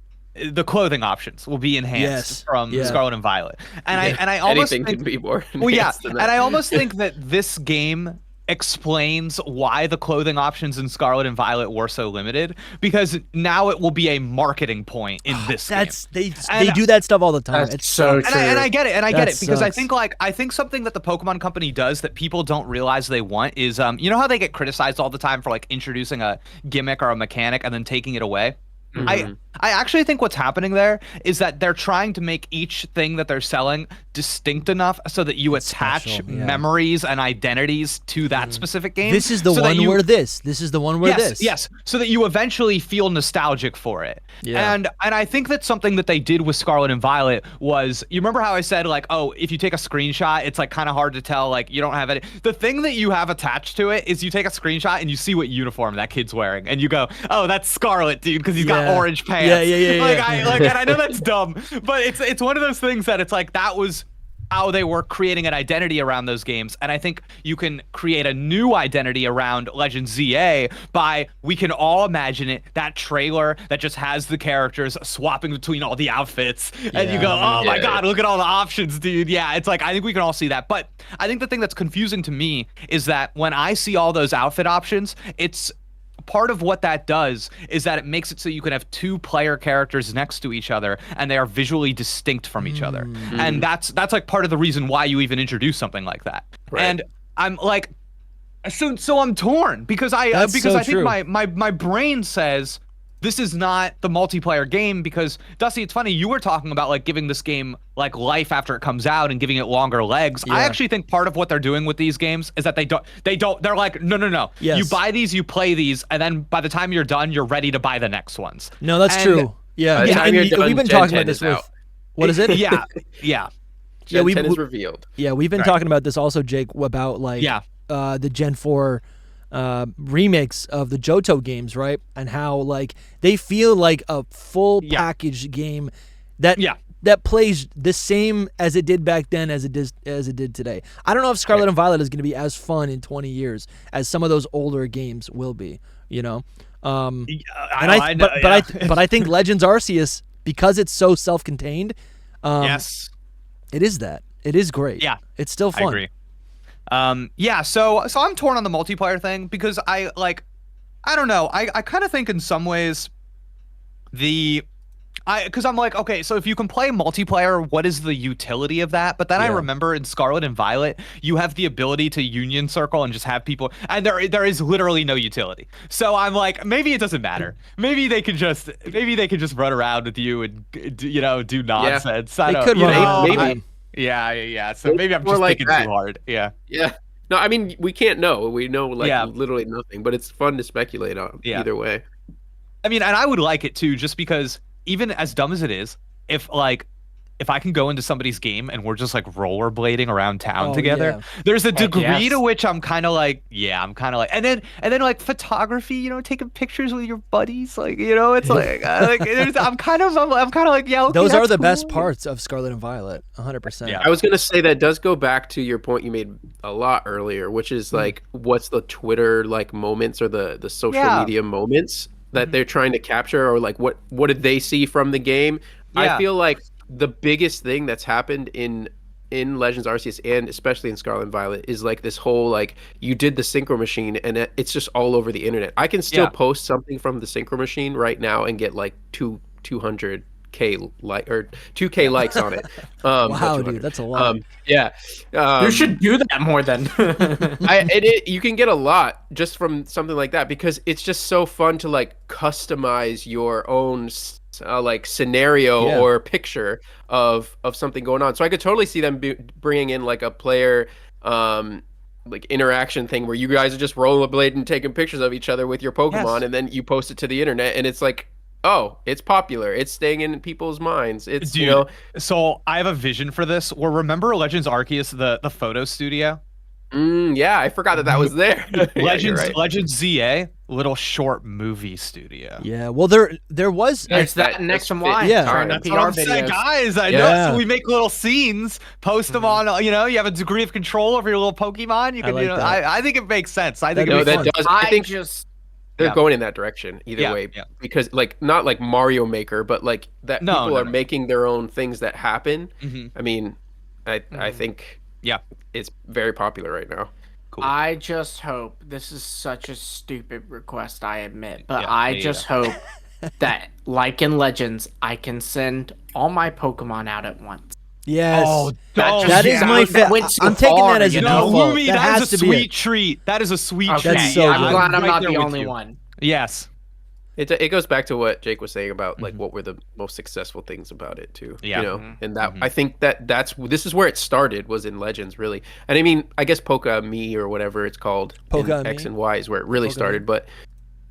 The clothing options will be enhanced from Scarlet and Violet, and I almost anything think, could be more. Well, yeah, and I almost think that this game explains why the clothing options in Scarlet and Violet were so limited, because now it will be a marketing point in this game. They do that stuff all the time. It's so true. And I get it, because I think something that the Pokemon Company does that people don't realize they want is how they get criticized all the time for like introducing a gimmick or a mechanic and then taking it away. Mm-hmm. I actually think what's happening there is that they're trying to make each thing that they're selling distinct enough so that you attach memories and identities to that specific game. This is the one where this. This is the one where this. Yes, so that you eventually feel nostalgic for it. Yeah. And I think that something that they did with Scarlet and Violet was, you remember how I said like, oh, if you take a screenshot, it's like kind of hard to tell, like you don't have any. The thing that you have attached to it is you take a screenshot and you see what uniform that kid's wearing, and you go, oh, that's Scarlet, dude, because he's got orange pants. Yeah. And I know that's dumb, but it's one of those things that it's like that was how they were creating an identity around those games. And I think you can create a new identity around Legend ZA by, we can all imagine it, that trailer that just has the characters swapping between all the outfits. And you go, oh my God, look at all the options, dude. Yeah, it's like, I think we can all see that. But I think the thing that's confusing to me is that when I see all those outfit options, it's part of what that does is that it makes it so you can have 2 player characters next to each other and they are visually distinct from each other. And that's like part of the reason why you even introduce something like that. Right. And I'm like, so I'm torn because I think my brain says this is not the multiplayer game, because Dusty, it's funny, you were talking about like giving this game like life after it comes out and giving it longer legs. I actually think part of what they're doing with these games is that they're like, no. Yes. You buy these, you play these, and then by the time you're done, you're ready to buy the next ones. No, that's true. Yeah. And we've been talking about this with, what is it? Yeah. Gen 10 is revealed. Yeah, we've been talking about this also, Jake, about like the Gen 4 remakes of the Johto games, right? And how like they feel like a full package game that plays the same as it did back then as it did today. I don't know if Scarlet and Violet is going to be as fun in 20 years as some of those older games will be, But I think Legends Arceus, because it's so self-contained, it is that. It is great. Yeah. It's still fun. I agree. So I'm torn on the multiplayer thing because I don't know. I kind of think in some ways because I'm like, okay, so if you can play multiplayer, what is the utility of that? But then I remember in Scarlet and Violet, you have the ability to union circle and just have people, and there is literally no utility. So I'm like, maybe it doesn't matter. Maybe they could just run around with you and do nonsense. They could run maybe. Yeah. So maybe I'm just thinking too hard. Yeah. No, I mean, we can't know. We know literally nothing, but it's fun to speculate on either way. I mean, and I would like it too, just because even as dumb as it is, if I can go into somebody's game and we're just like rollerblading around town together, there's a degree to which I'm kind of like, and then like photography, taking pictures with your buddies, like, it's like, I'm kind of like, okay, those are the best parts of Scarlet and Violet, 100%. Yeah. I was gonna say that does go back to your point you made a lot earlier, which is like, what's the Twitter like moments or the social media moments that they're trying to capture, or like what did they see from the game? I feel like the biggest thing that's happened in in Legends Arceus and especially in Scarlet and Violet is like this whole like you did the synchro machine and it's just all over the internet. I can still post something from the synchro machine right now and get like 200k like or 2k likes on it. Wow, dude, that's a lot. You should do that more than. You can get a lot just from something like that because it's just so fun to like customize your own like scenario or picture of something going on. So I could totally see them bringing in like a player like interaction thing where you guys are just rollerblading and taking pictures of each other with your Pokemon and then you post it to the internet and it's like, oh, it's popular. It's staying in people's minds. It's Dude, you know. So I have a vision for this. Or remember Legends Arceus, the photo studio? Yeah, I forgot that was there. Legends ZA, little short movie studio. Yeah, well, there was. It's that next and Y. Yeah, that's what I'm saying, guys. I know. So we make little scenes, post them on. You know, you have a degree of control over your little Pokemon. You can. I think it makes sense. I think I think they're going in that direction either way because like not like Mario Maker, but like that people are making their own things that happen. I mean, I think. Yeah, it's very popular right now. Cool. I just hope this is such a stupid request, I admit, but I just hope that, like in Legends, I can send all my Pokemon out at once. Yes. Oh, that is my favorite. I'm taking that as a default. Lumi, that is a sweet treat. That is a sweet treat. That's so I'm glad I'm not the only one. Yes. It goes back to what Jake was saying about like what were the most successful things about it too. Yeah. You know, and that I think this is where it started was in Legends really. And I mean, I guess Poke-Me or whatever it's called in X and Y is where it really started. But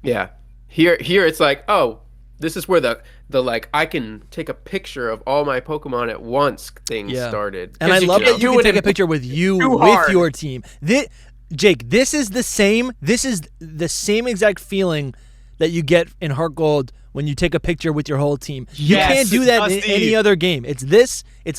yeah, here it's like, oh, this is where the like I can take a picture of all my Pokemon at once thing started. And I love that you can take a picture with your team. Jake, this is the same exact feeling that you get in Heart Gold when you take a picture with your whole team. You can't do that in any other game. It's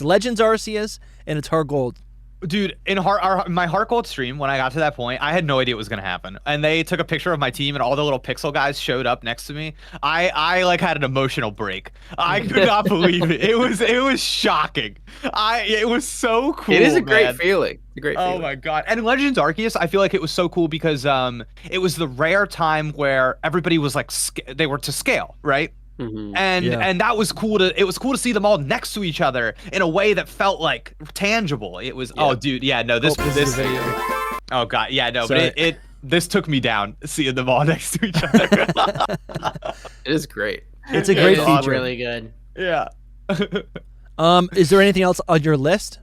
Legends Arceus, and it's Heart Gold. Dude, in my Heart Gold stream, when I got to that point, I had no idea what was going to happen. And they took a picture of my team, and all the little pixel guys showed up next to me. I like had an emotional break. I could not believe it. It was shocking. It was so cool. It is a great feeling. It's a great feeling. Oh my god! And in Legends Arceus, I feel like it was so cool because it was the rare time where everybody was like they were to scale, right? And that was cool to see them all next to each other in a way that felt like tangible. It was this oh god, yeah, no, sorry. But this took me down seeing them all next to each other. It is great. It's a great feature. Really good. Yeah. Is there anything else on your list?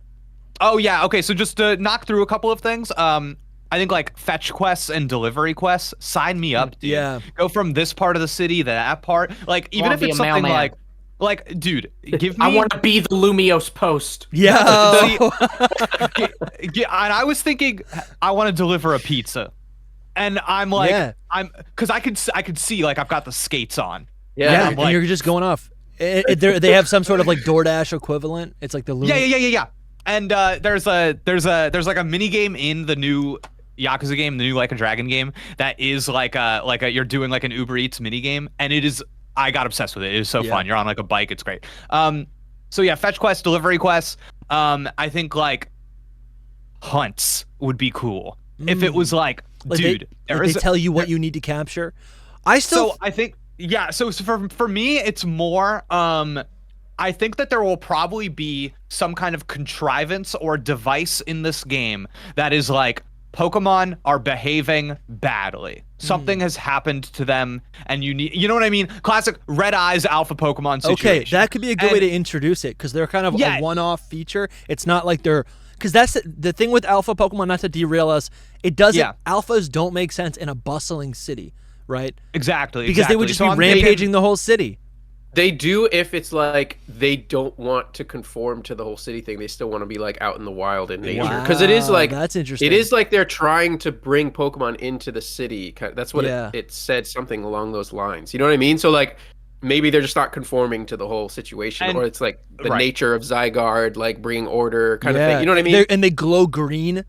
Oh yeah, okay, so just to knock through a couple of things. I think like fetch quests and delivery quests, sign me up, dude. Yeah. Go from this part of the city to that part. Like even if it's something like dude, give me. I want to be the LumiosePost. Yeah. And I was thinking I want to deliver a pizza, and I'm like, because I could see like I've got the skates on. Yeah. And you're just going off. They have some sort of like DoorDash equivalent. It's like the Yeah. And there's like a mini game in the new Yakuza game, the new Like a Dragon game, that is like a you're doing like an Uber Eats mini game, and it is. I got obsessed with it. It is so fun. You're on like a bike. It's great. So yeah, fetch quests, delivery quests. I think like hunts would be cool if it was like dude. They tell you what you need to capture. I think So for me, it's more. I think that there will probably be some kind of contrivance or device in this game that is like Pokemon are behaving badly. Something has happened to them, and you know what I mean? Classic Red Eyes Alpha Pokemon situation. Okay, that could be a good way to introduce it because they're kind of a one-off feature. It's not like they're because that's the thing with Alpha Pokemon. Not to derail us, it doesn't. Yeah. Alphas don't make sense in a bustling city, right? Exactly. Because they would just be rampaging the whole city. They do if it's like they don't want to conform to the whole city thing. They still want to be like out in the wild in nature. Because it is like that's interesting. It is like they're trying to bring Pokemon into the city. That's what it said, something along those lines. You know what I mean? So like maybe they're just not conforming to the whole situation, or it's like the nature of Zygarde, like bringing order kind of thing. You know what I mean? And they glow green.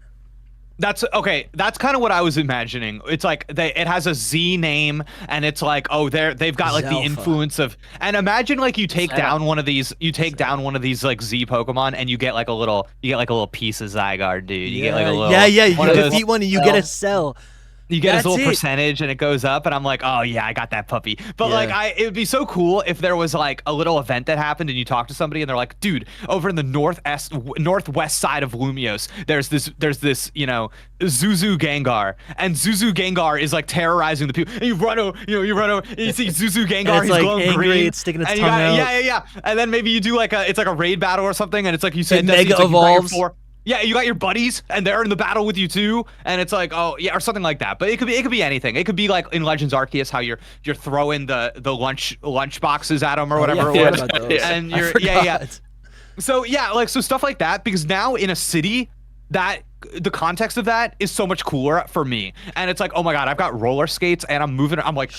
That's okay. That's kind of what I was imagining. It's like it has a Z name, and it's like, oh, they've got like the influence of. And imagine like you take down one of these, like Z Pokemon, and you get like a little piece of Zygarde, dude. You get like a little. Yeah. You defeat one, and you get a cell. You get his little percentage and it goes up, and I'm like, oh yeah, I got that puppy. But like, it would be so cool if there was like a little event that happened and you talk to somebody and they're like, dude, over in the northwest side of Lumiose, there's this, you know, Zuzu Gengar, and Zuzu Gengar is like terrorizing the people. And you run over, and you see Zuzu Gengar, he's like glowing angry, green, it's sticking its tongue out. Yeah. And then maybe you do like it's like a raid battle or something, and it's like you said, Mega evolves. Yeah, you got your buddies, and they're in the battle with you too, and it's like, oh yeah, or something like that. But it could be anything. It could be like in Legends Arceus, how you're throwing the lunch boxes at them or whatever it was, and you're So so stuff like that, because now in a city, that the context of that is so much cooler for me, and it's like, oh my god, I've got roller skates and I'm moving. I'm like,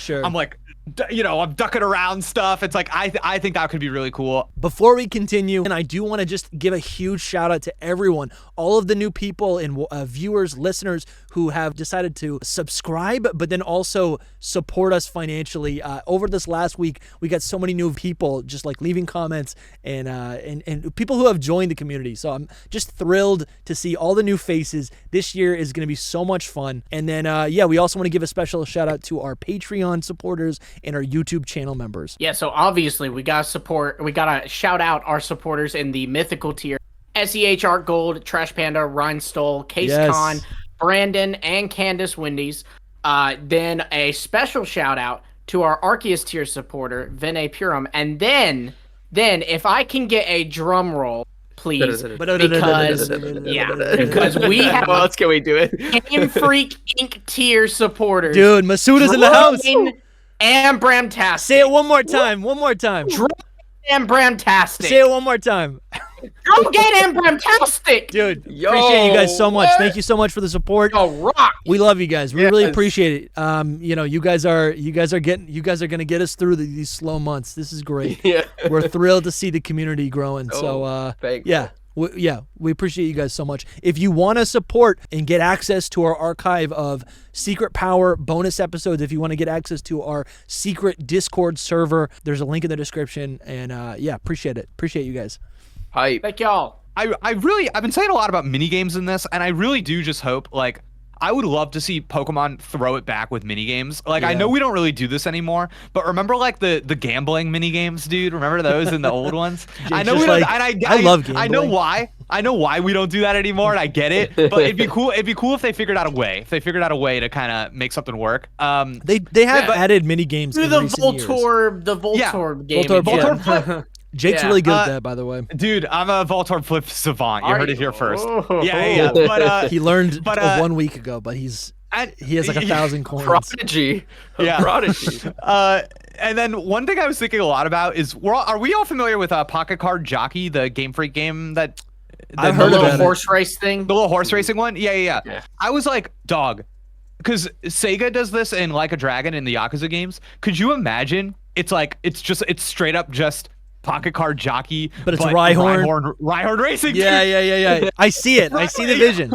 you know, I'm ducking around stuff. It's like, I think that could be really cool. Before we continue, and I do want to just give a huge shout out to everyone, all of the new people and viewers, listeners who have decided to subscribe, but then also support us financially. Over this last week, we got so many new people just like leaving comments and people who have joined the community. So I'm just thrilled to see all the new faces. This year is going to be so much fun. And then, we also want to give a special shout out to our Patreon supporters and our YouTube channel members. Yeah, so obviously we gotta shout out our supporters in the mythical tier: SEHArt Gold, Trash Panda, Rhinestole, Case Con, Brandon, and Candace Wendy's. Then a special shout out to our Arceus tier supporter, Vene Purum. And then if I can get a drum roll, please, because we have. What else can we do it? Game Freak Inc. tier supporters. Dude, Masuda's in the house. And Bramtastic. Say it one more time. And Bramtastic. Say it one more time. Go get him, Bramtastic. Dude, appreciate you guys so much. Thank you so much for the support. Rock. We love you guys. We really appreciate it. You guys are gonna get us through these slow months. This is great. We're thrilled to see the community growing. We appreciate you guys so much. If you want to support and get access to our archive of Secret Power bonus episodes, if you want to get access to our secret Discord server, there's a link in the description. And appreciate it. Appreciate you guys. Hype. Thank y'all. I've been saying a lot about mini games in this, and I really do just hope, like, I would love to see Pokemon throw it back with minigames. Like, I know we don't really do this anymore, but remember, like, the gambling minigames, dude? Remember those in the old ones? I know we don't. I love gambling. I know why we don't do that anymore, and I get it. But it'd be cool. It'd be cool if they figured out a way. If they figured out a way to kind of make something work. They have added minigames in recent years. The Voltorb game. Jake's really good at that, by the way. Dude, I'm a Voltorb flip savant. You heard it here first. Yeah. But he learned 1 week ago, but he has like 1,000 coins. Prodigy. Prodigy. And then one thing I was thinking a lot about is, are we all familiar with Pocket Card Jockey, the Game Freak game that I've heard of the horse race thing? The little horse racing one? Yeah. I was like, dog, because Sega does this in Like a Dragon in the Yakuza games. Could you imagine? It's straight up just Pocket Card Jockey, but it's Rhyhorn racing. Yeah. I see it. I see the vision.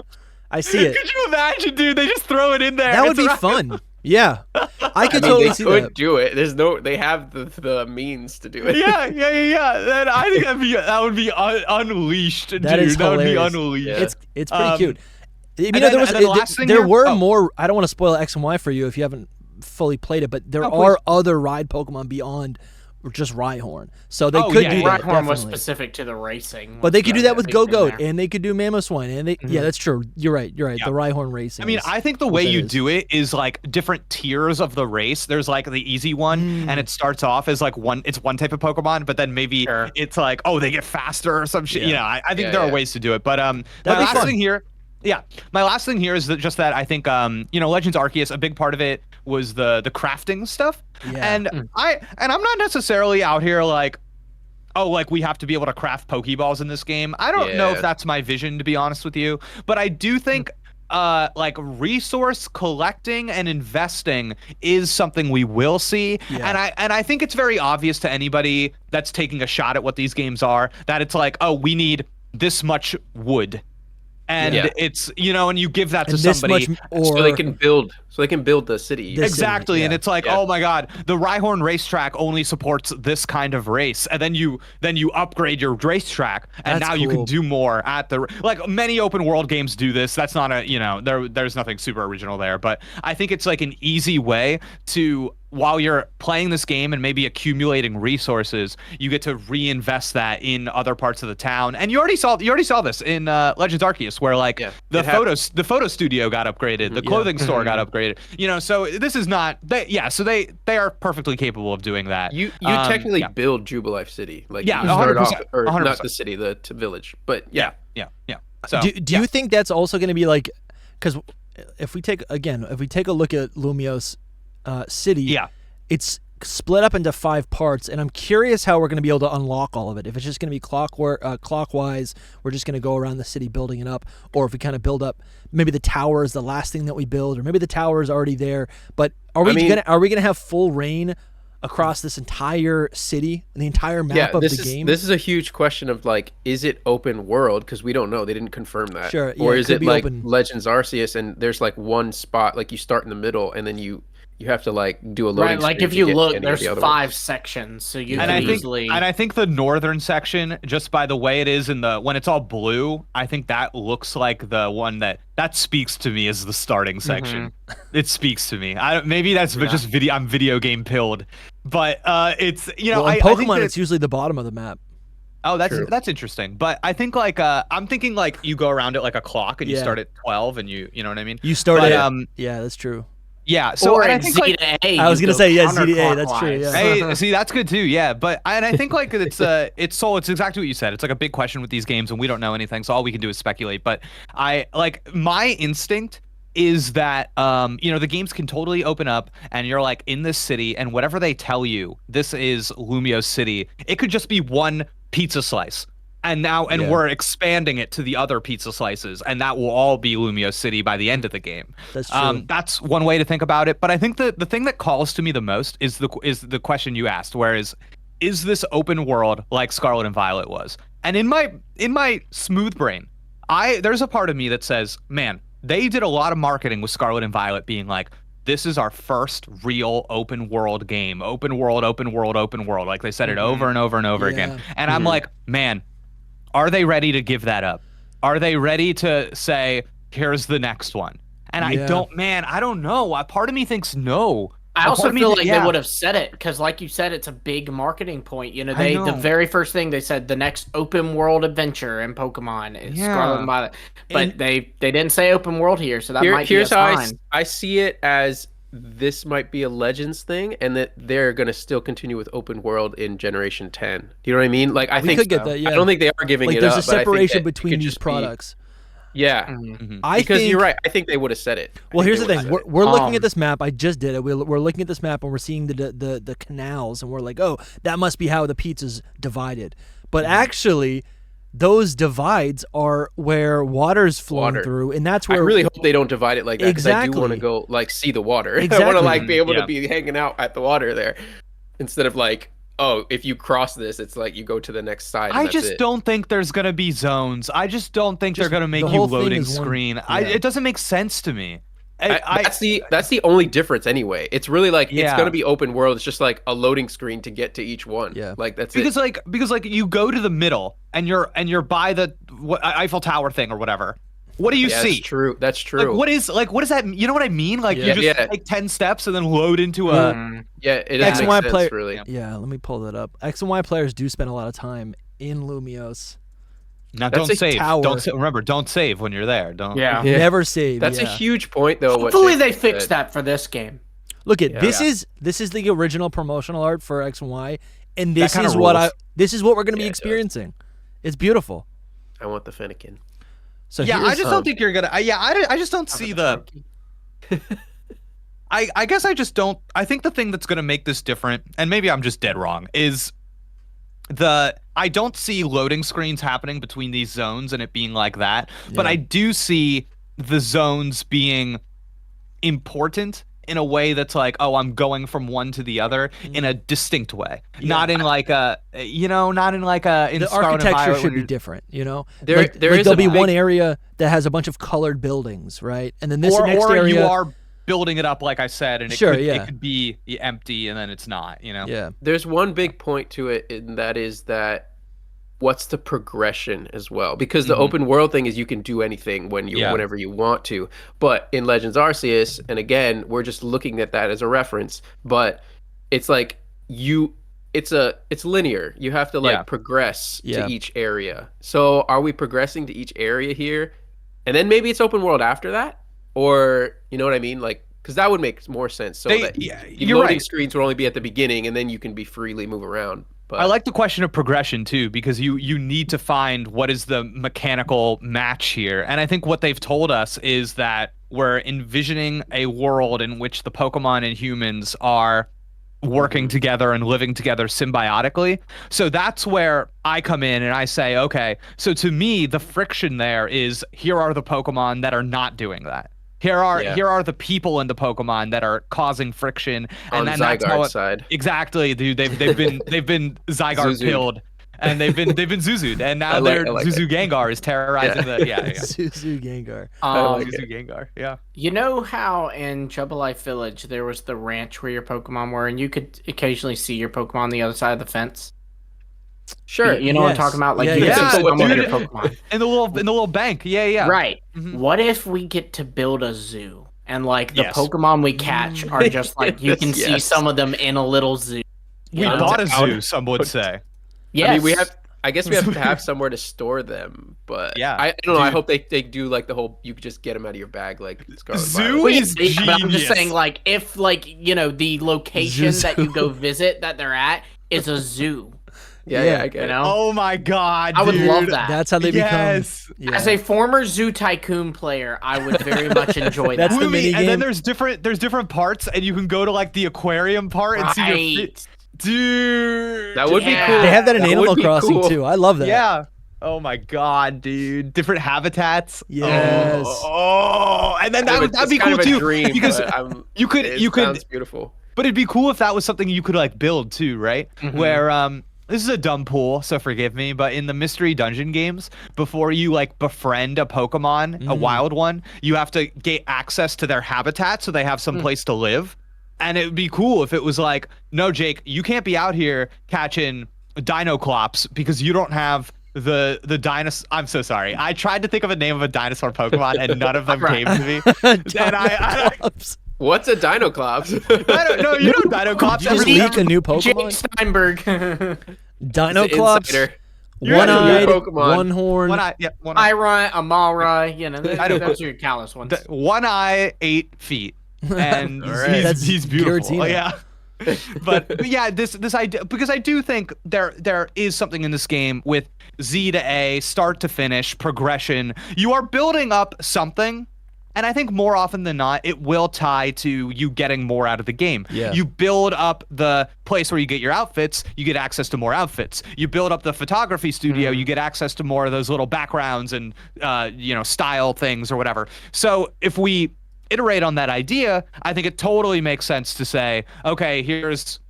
I see it. Could you imagine, dude? They just throw it in there. That would be fun. Yeah, I could totally see that. They could do it. They have the means to do it. Yeah. Then I think that would be unleashed, dude. That would be unleashed. Yeah. It's pretty cute. There were more. I don't want to spoil X and Y for you if you haven't fully played it, but there are other ride Pokemon beyond just Rhyhorn. So they could do that. Rhyhorn was specific to the racing. But they could do that with Gogoat, and they could do Mamoswine, and yeah, that's true. You're right. Yeah. The Rhyhorn racing. I mean, I think the way you do it is like different tiers of the race. There's like the easy one, and it starts off as like one type of Pokemon, but then maybe it's like, oh, they get faster or some shit. Yeah. I think there are ways to do it. But my last thing here. Yeah, my last thing here is just that I think Legends Arceus, a big part of it was the crafting stuff, and I'm not necessarily out here like, oh, like we have to be able to craft Pokeballs in this game. I don't know if that's my vision, to be honest with you, but I do think like resource collecting and investing is something we will see, and I think it's very obvious to anybody that's taking a shot at what these games are that it's like, oh, we need this much wood. And it's, and you give that to somebody so they can build the city. Exactly. And it's like, oh my God, the Rhyhorn racetrack only supports this kind of race. And then you upgrade your racetrack, and now you can do more at like many open world games do this. That's not there's nothing super original there, but I think it's like an easy way to, while you're playing this game and maybe accumulating resources, you get to reinvest that in other parts of the town. And you already saw this in Legends Arceus, where like the photo studio got upgraded, the clothing store got upgraded. So this is not so they are perfectly capable of doing that. You technically build Jubilife City, like you 100%, start off, or 100%. not the city, the village, but yeah. So do you think that's also going to be like, because if we take a look at Lumiose City, it's split up into 5 parts, and I'm curious how we're going to be able to unlock all of it. If it's just going to be clockwise, we're just going to go around the city building it up, or if we kind of build up, maybe the tower is the last thing that we build, or maybe the tower is already there. But are we going to have full reign across this entire city, the entire map of the game? This is a huge question of like, is it open world? Because we don't know. They didn't confirm that. Sure. Or is it like Legends Arceus, and there's like one spot, like you start in the middle, and then you have to like do a loading. Right, like if you look, there's 5 sections, so you can easily. And I think the northern section, just by the way it is when it's all blue, I think that looks like the one that speaks to me as the starting section. It speaks to me. Maybe that's just video. I'm video game pilled, but it's in Pokemon it's usually the bottom of the map. Oh, that's interesting. But I think like I'm thinking like you go around it like a clock, and you start at 12, and you know what I mean. You start at that's true. Yeah, so or I think Z to A. I was gonna say Z to A. That's true. Yeah. Hey, see, that's good too. Yeah, but I think like it's exactly what you said. It's like a big question with these games, and we don't know anything, so all we can do is speculate. But my instinct is that the games can totally open up, and you're like in this city, and whatever they tell you, this is Lumiose City. It could just be one pizza slice. And we're expanding it to the other pizza slices, and that will all be Lumiose City by the end of the game. That's true. That's one way to think about it. But I think the thing that calls to me the most is the question you asked, whereas is this open world like Scarlet and Violet was? And in my smooth brain, there's a part of me that says, man, they did a lot of marketing with Scarlet and Violet being like, this is our first real open world game. Open world. Like they said it over and over and over again. And I'm like, man, are they ready to give that up? Are they ready to say, here's the next one? And I don't know. Part of me thinks no. I also feel like they would have said it, because like you said, it's a big marketing point. The very first thing they said, the next open world adventure in Pokemon is Scarlet and Violet. But they didn't say open world here, so that might be a sign. I see it as this might be a Legends thing, and that they're going to still continue with open world in Generation 10. Do you know what I mean? Like, I think get that, I don't think they are giving it there's up. There's a separation between these products. Because you're right. I think they would have said it. Well, here's the thing. We're looking at this map. I just did it. We're looking at this map, and we're seeing the canals, and we're like, oh, that must be how the pizza's divided. But actually, those divides are where water's flowing through, and that's where I really hope they don't divide it like that, because I do want to go see the water. I want to be able to be hanging out at the water there, instead of like, oh, if you cross this, it's like you go to the next side. I just don't think there's gonna be zones. I just don't think they're gonna make you loading screen. It doesn't make sense to me. That's the only difference anyway. It's really like it's gonna be open world. It's just like a loading screen to get to each one. Yeah, like that's because you go to the middle and you're by the Eiffel Tower thing or whatever. What do you see? That's true. What is that? You know what I mean? Like you just take 10 steps and then load into a it doesn't make sense, really. Yeah, let me pull that up. X and Y players do spend a lot of time in Lumiose. Now don't save. Remember, don't save when you're there. Don't. Yeah. Never save. That's a huge point, though. Hopefully they fix that for this game. Look at this is the original promotional art for X and Y, and this is what we're going to be experiencing. It's beautiful. I want the Fennekin. So I just don't think you're gonna. I just don't see the. I guess I just don't. I think the thing that's gonna make this different, and maybe I'm just dead wrong, is I don't see loading screens happening between these zones and it being like that, but I do see the zones being important in a way that's like, oh, I'm going from one to the other in a distinct way, not in like a, not in like a. In the architecture should be different, there'll be one area that has a bunch of colored buildings, right? And then this next area, you are building it up, like I said, and it could be empty, and then it's not, Yeah. There's one big point to it, and that is that what's the progression as well, because the open world thing is you can do anything whenever you want to, but in Legends Arceus, and again we're just looking at that as a reference, but it's like it's linear. You have to progress to each area. So are we progressing to each area here, and then maybe it's open world after that, or you know what I mean, like, because that would make more sense, so that loading screens would only be at the beginning, and then you can be freely move around. But I like the question of progression too, because you need to find what is the mechanical match here. And I think what they've told us is that we're envisioning a world in which the Pokemon and humans are working together and living together symbiotically. So that's where I come in and I say, okay, so to me, the friction there is, here are the Pokemon that are not doing that. Here are the people in the Pokemon that are causing friction, and then Zygarde's side. Exactly, dude. They've been Zygarde pilled, and they've been Zuzu'd, and now Zuzu Gengar is terrorizing the Zuzu Gengar. Zuzu Gengar. Yeah. You know how in Jubilife Village there was the ranch where your Pokemon were, and you could occasionally see your Pokemon on the other side of the fence? Sure. You know what I'm talking about? Like you can see some of your Pokemon. In the little bank. Yeah. Right. What if we get to build a zoo, and like the Pokemon we catch are just like, you can see some of them in a little zoo. We bought a zoo, some would say. Yes. I mean, I guess we have to have somewhere to store them, but I don't know. I hope they do like the whole, you could just get them out of your bag, like Scarlet Zoo is genius. But I'm just saying, like, if the location that you go visit that they're at is a zoo. Yeah, I get it. Oh my god, I would love that. That's how they become. As a former Zoo Tycoon player, I would very much enjoy that. That's the mini game. And then there's different parts, and you can go to like the aquarium part and see your dude. That would be cool. They have that in Animal Crossing too. I love that. Yeah. Oh my god, dude! Different habitats. Yes. Oh, and then that'd be cool too, dream, because you could. Sounds beautiful. But it'd be cool if that was something you could like build too, right? Where this is a dumb pool, so forgive me, but in the mystery dungeon games, before you like befriend a Pokemon, a wild one, you have to get access to their habitat so they have some place to live. And it would be cool if it was like, no, Jake, you can't be out here catching Dinoclops because you don't have the dinosaur. I'm so sorry. I tried to think of a name of a dinosaur Pokemon and none of them came to me. And I What's a Dinoclops? I don't know. You know Dinoclops. Did you just leak a new Pokemon? Jake Steinberg. Dinoclops. One-eyed, one-horn. One-eye. Iron, Amalra. You know, those are your Kalos ones. 1 eye, 8 feet. And he's beautiful. Giratina. Yeah. But yeah, this idea, because I do think there is something in this game with Z to A, start to finish, progression. You are building up something. And I think more often than not, it will tie to you getting more out of the game. Yeah. You build up the place where you get your outfits, you get access to more outfits. You build up the photography studio, you get access to more of those little backgrounds and style things or whatever. So if we iterate on that idea, I think it totally makes sense to say, okay, here's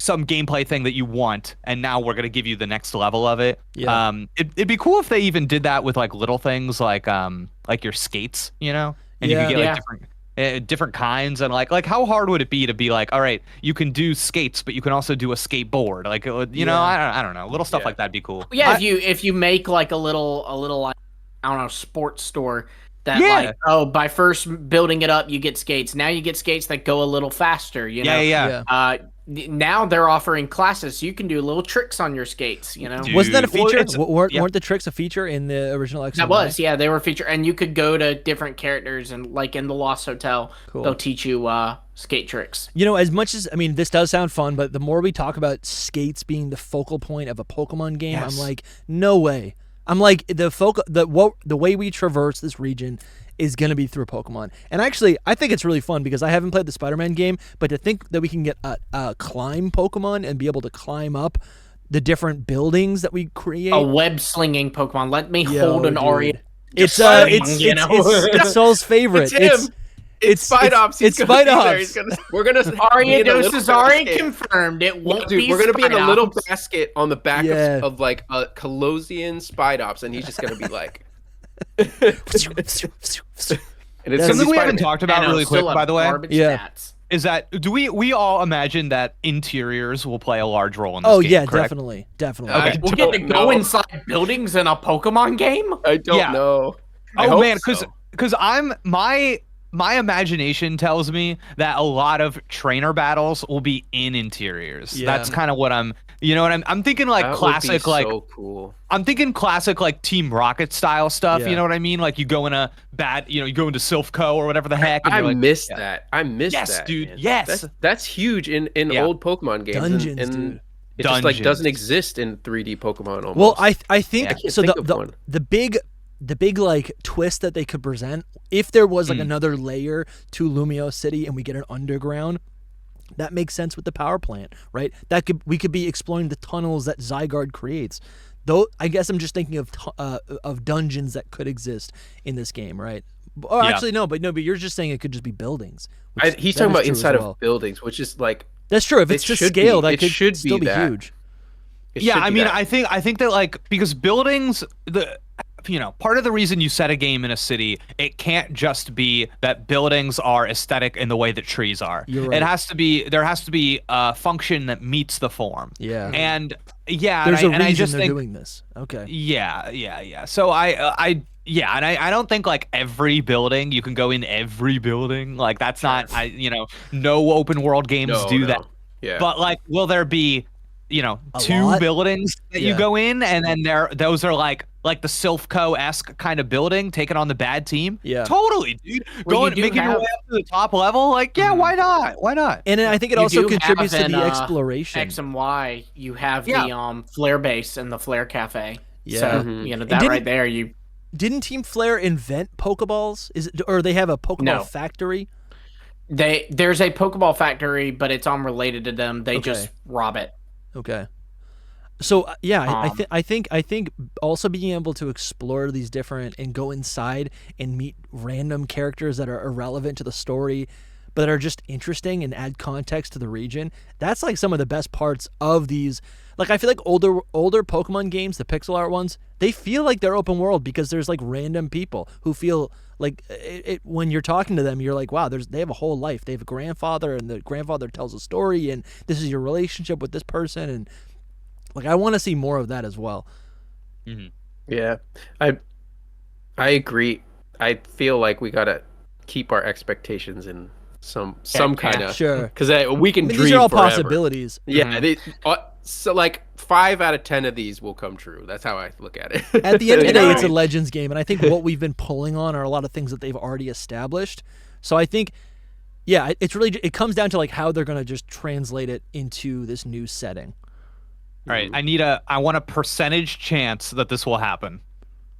some gameplay thing that you want, and now we're gonna give you the next level of it. Yeah. It'd be cool if they even did that with like little things like your skates, and you could get like different kinds, and like how hard would it be to be like, all right, you can do skates, but you can also do a skateboard, like I don't know, little stuff like that'd be cool. Yeah, if you make like a little like, I don't know, sports store. That like, by first building it up, you get skates. Now you get skates that go a little faster. Yeah. Now they're offering classes, so you can do little tricks on your skates. Dude. Wasn't that a feature? Weren't the tricks a feature in the original X? That was, they were a feature, and you could go to different characters, and like in the Lost Hotel, they'll teach you skate tricks. As much as this does sound fun, but the more we talk about skates being the focal point of a Pokemon game, I'm like, no way. I'm like, the way we traverse this region is going to be through Pokemon. And actually, I think it's really fun because I haven't played the Spider-Man game, but to think that we can get a climb Pokemon and be able to climb up the different buildings that we create. A web-slinging Pokemon. Let me hold an Aria. It's Soul's favorite. It's Spidops. It's Spidops. We're gonna Ariadosazari confirmed. It won't be. We're gonna be in a little Spidops. basket on the back of like a Kalosian Spidops, and he's just gonna be like. And it's something we haven't talked about really quick, by the way. Stats. Is that do we all imagine that interiors will play a large role in this game? Oh yeah, correct? definitely. Okay. We'll get to go inside buildings in a Pokemon game. I don't know. Oh man, because my imagination tells me that a lot of trainer battles will be in interiors. Yeah. That's kind of what I'm. You know what I'm thinking, like that classic, would be like so cool. I'm thinking classic, like Team Rocket style stuff. Yeah. You know what I mean? Like you go in a you go into Silphco or whatever the heck. And I like, miss that. I miss that. Yes, dude. Man. Yes, that's huge in old Pokemon games. Dungeons, and dude. It just like doesn't exist in 3D Pokemon almost. Well, I think so. Think of The big like twist that they could present, if there was like another layer to Lumio City and we get an underground, that makes sense with the power plant, right? We could be exploring the tunnels that Zygarde creates. Though I guess I'm just thinking of dungeons that could exist in this game, right? Or actually no, but you're just saying it could just be buildings. He's talking about inside of buildings, which is like that's true. If it's to scale, that could still be huge. Yeah, I mean, I think that like because buildings part of the reason you set a game in a city, it can't just be that buildings are aesthetic in the way that trees are. You're right. There has to be a function that meets the form. Yeah. And there's a reason they're doing this. Okay. Yeah. So I don't think like every building you can go in every building. Like that's not no open world games do that. Yeah. But like will there be two buildings that you go in and then those are like the Silphco-esque kind of building taking on the bad team? Yeah. Totally, dude. Making your way up to the top level, like, why not? And I think it also contributes to the exploration. X and Y, you have the Flare base and the Flare Cafe. Yeah. So, that right there, Didn't Team Flare invent Pokeballs? Or they have a Pokeball factory? There's a Pokeball factory, but it's unrelated to them. They just rob it. Okay. So I think also being able to explore these different and go inside and meet random characters that are irrelevant to the story, but that are just interesting and add context to the region. That's like some of the best parts of these. Like I feel like older Pokemon games, the pixel art ones, they feel like they're open world because there's like random people who feel like it when you're talking to them, you're like, wow, they have a whole life. They have a grandfather, and the grandfather tells a story, and this is your relationship with this person, and like I want to see more of that as well. Mm-hmm. Yeah, I agree. I feel like we gotta keep our expectations in some kind of because we can dream. These are all forever. Possibilities. Yeah, so like 5 out of 10 of these will come true. That's how I look at it. At the end of the day, it's a Legends game, and I think what we've been pulling on are a lot of things that they've already established. So I think, it comes down to like how they're gonna just translate it into this new setting. All right, I want a percentage chance that this will happen.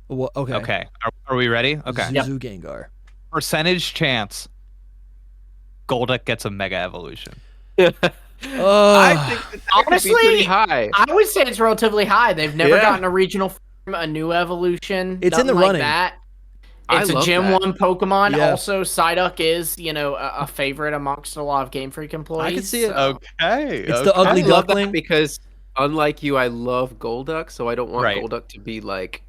Well, okay. Okay. Are we ready? Okay. Zuzu Gengar. Percentage chance. Golduck gets a Mega Evolution. I think that honestly, could be pretty high. I would say it's relatively high. They've never gotten a regional form, a new evolution. It's in the running. That. It's a Gen 1 Pokemon. Yeah. Also, Psyduck is, a favorite amongst a lot of Game Freak employees. I can see it. Okay. It's the ugly duckling. Because unlike you, I love Golduck, so I don't want Golduck to be like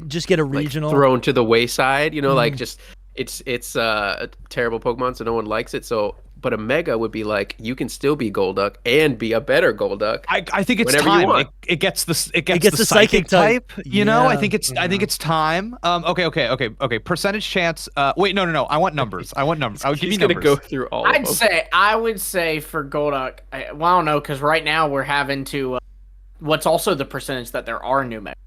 just get a regional thrown to the wayside. Like just it's a terrible Pokemon, so no one likes it. So, but a Mega would be like you can still be Golduck and be a better Golduck. I think it's time. It gets the psychic type. I think it's time. Okay. Percentage chance. Wait, no. I want numbers. I would give you numbers. Gonna go through all. I would say for Golduck. I don't know because right now we're having to. What's also the percentage that there are new Megas?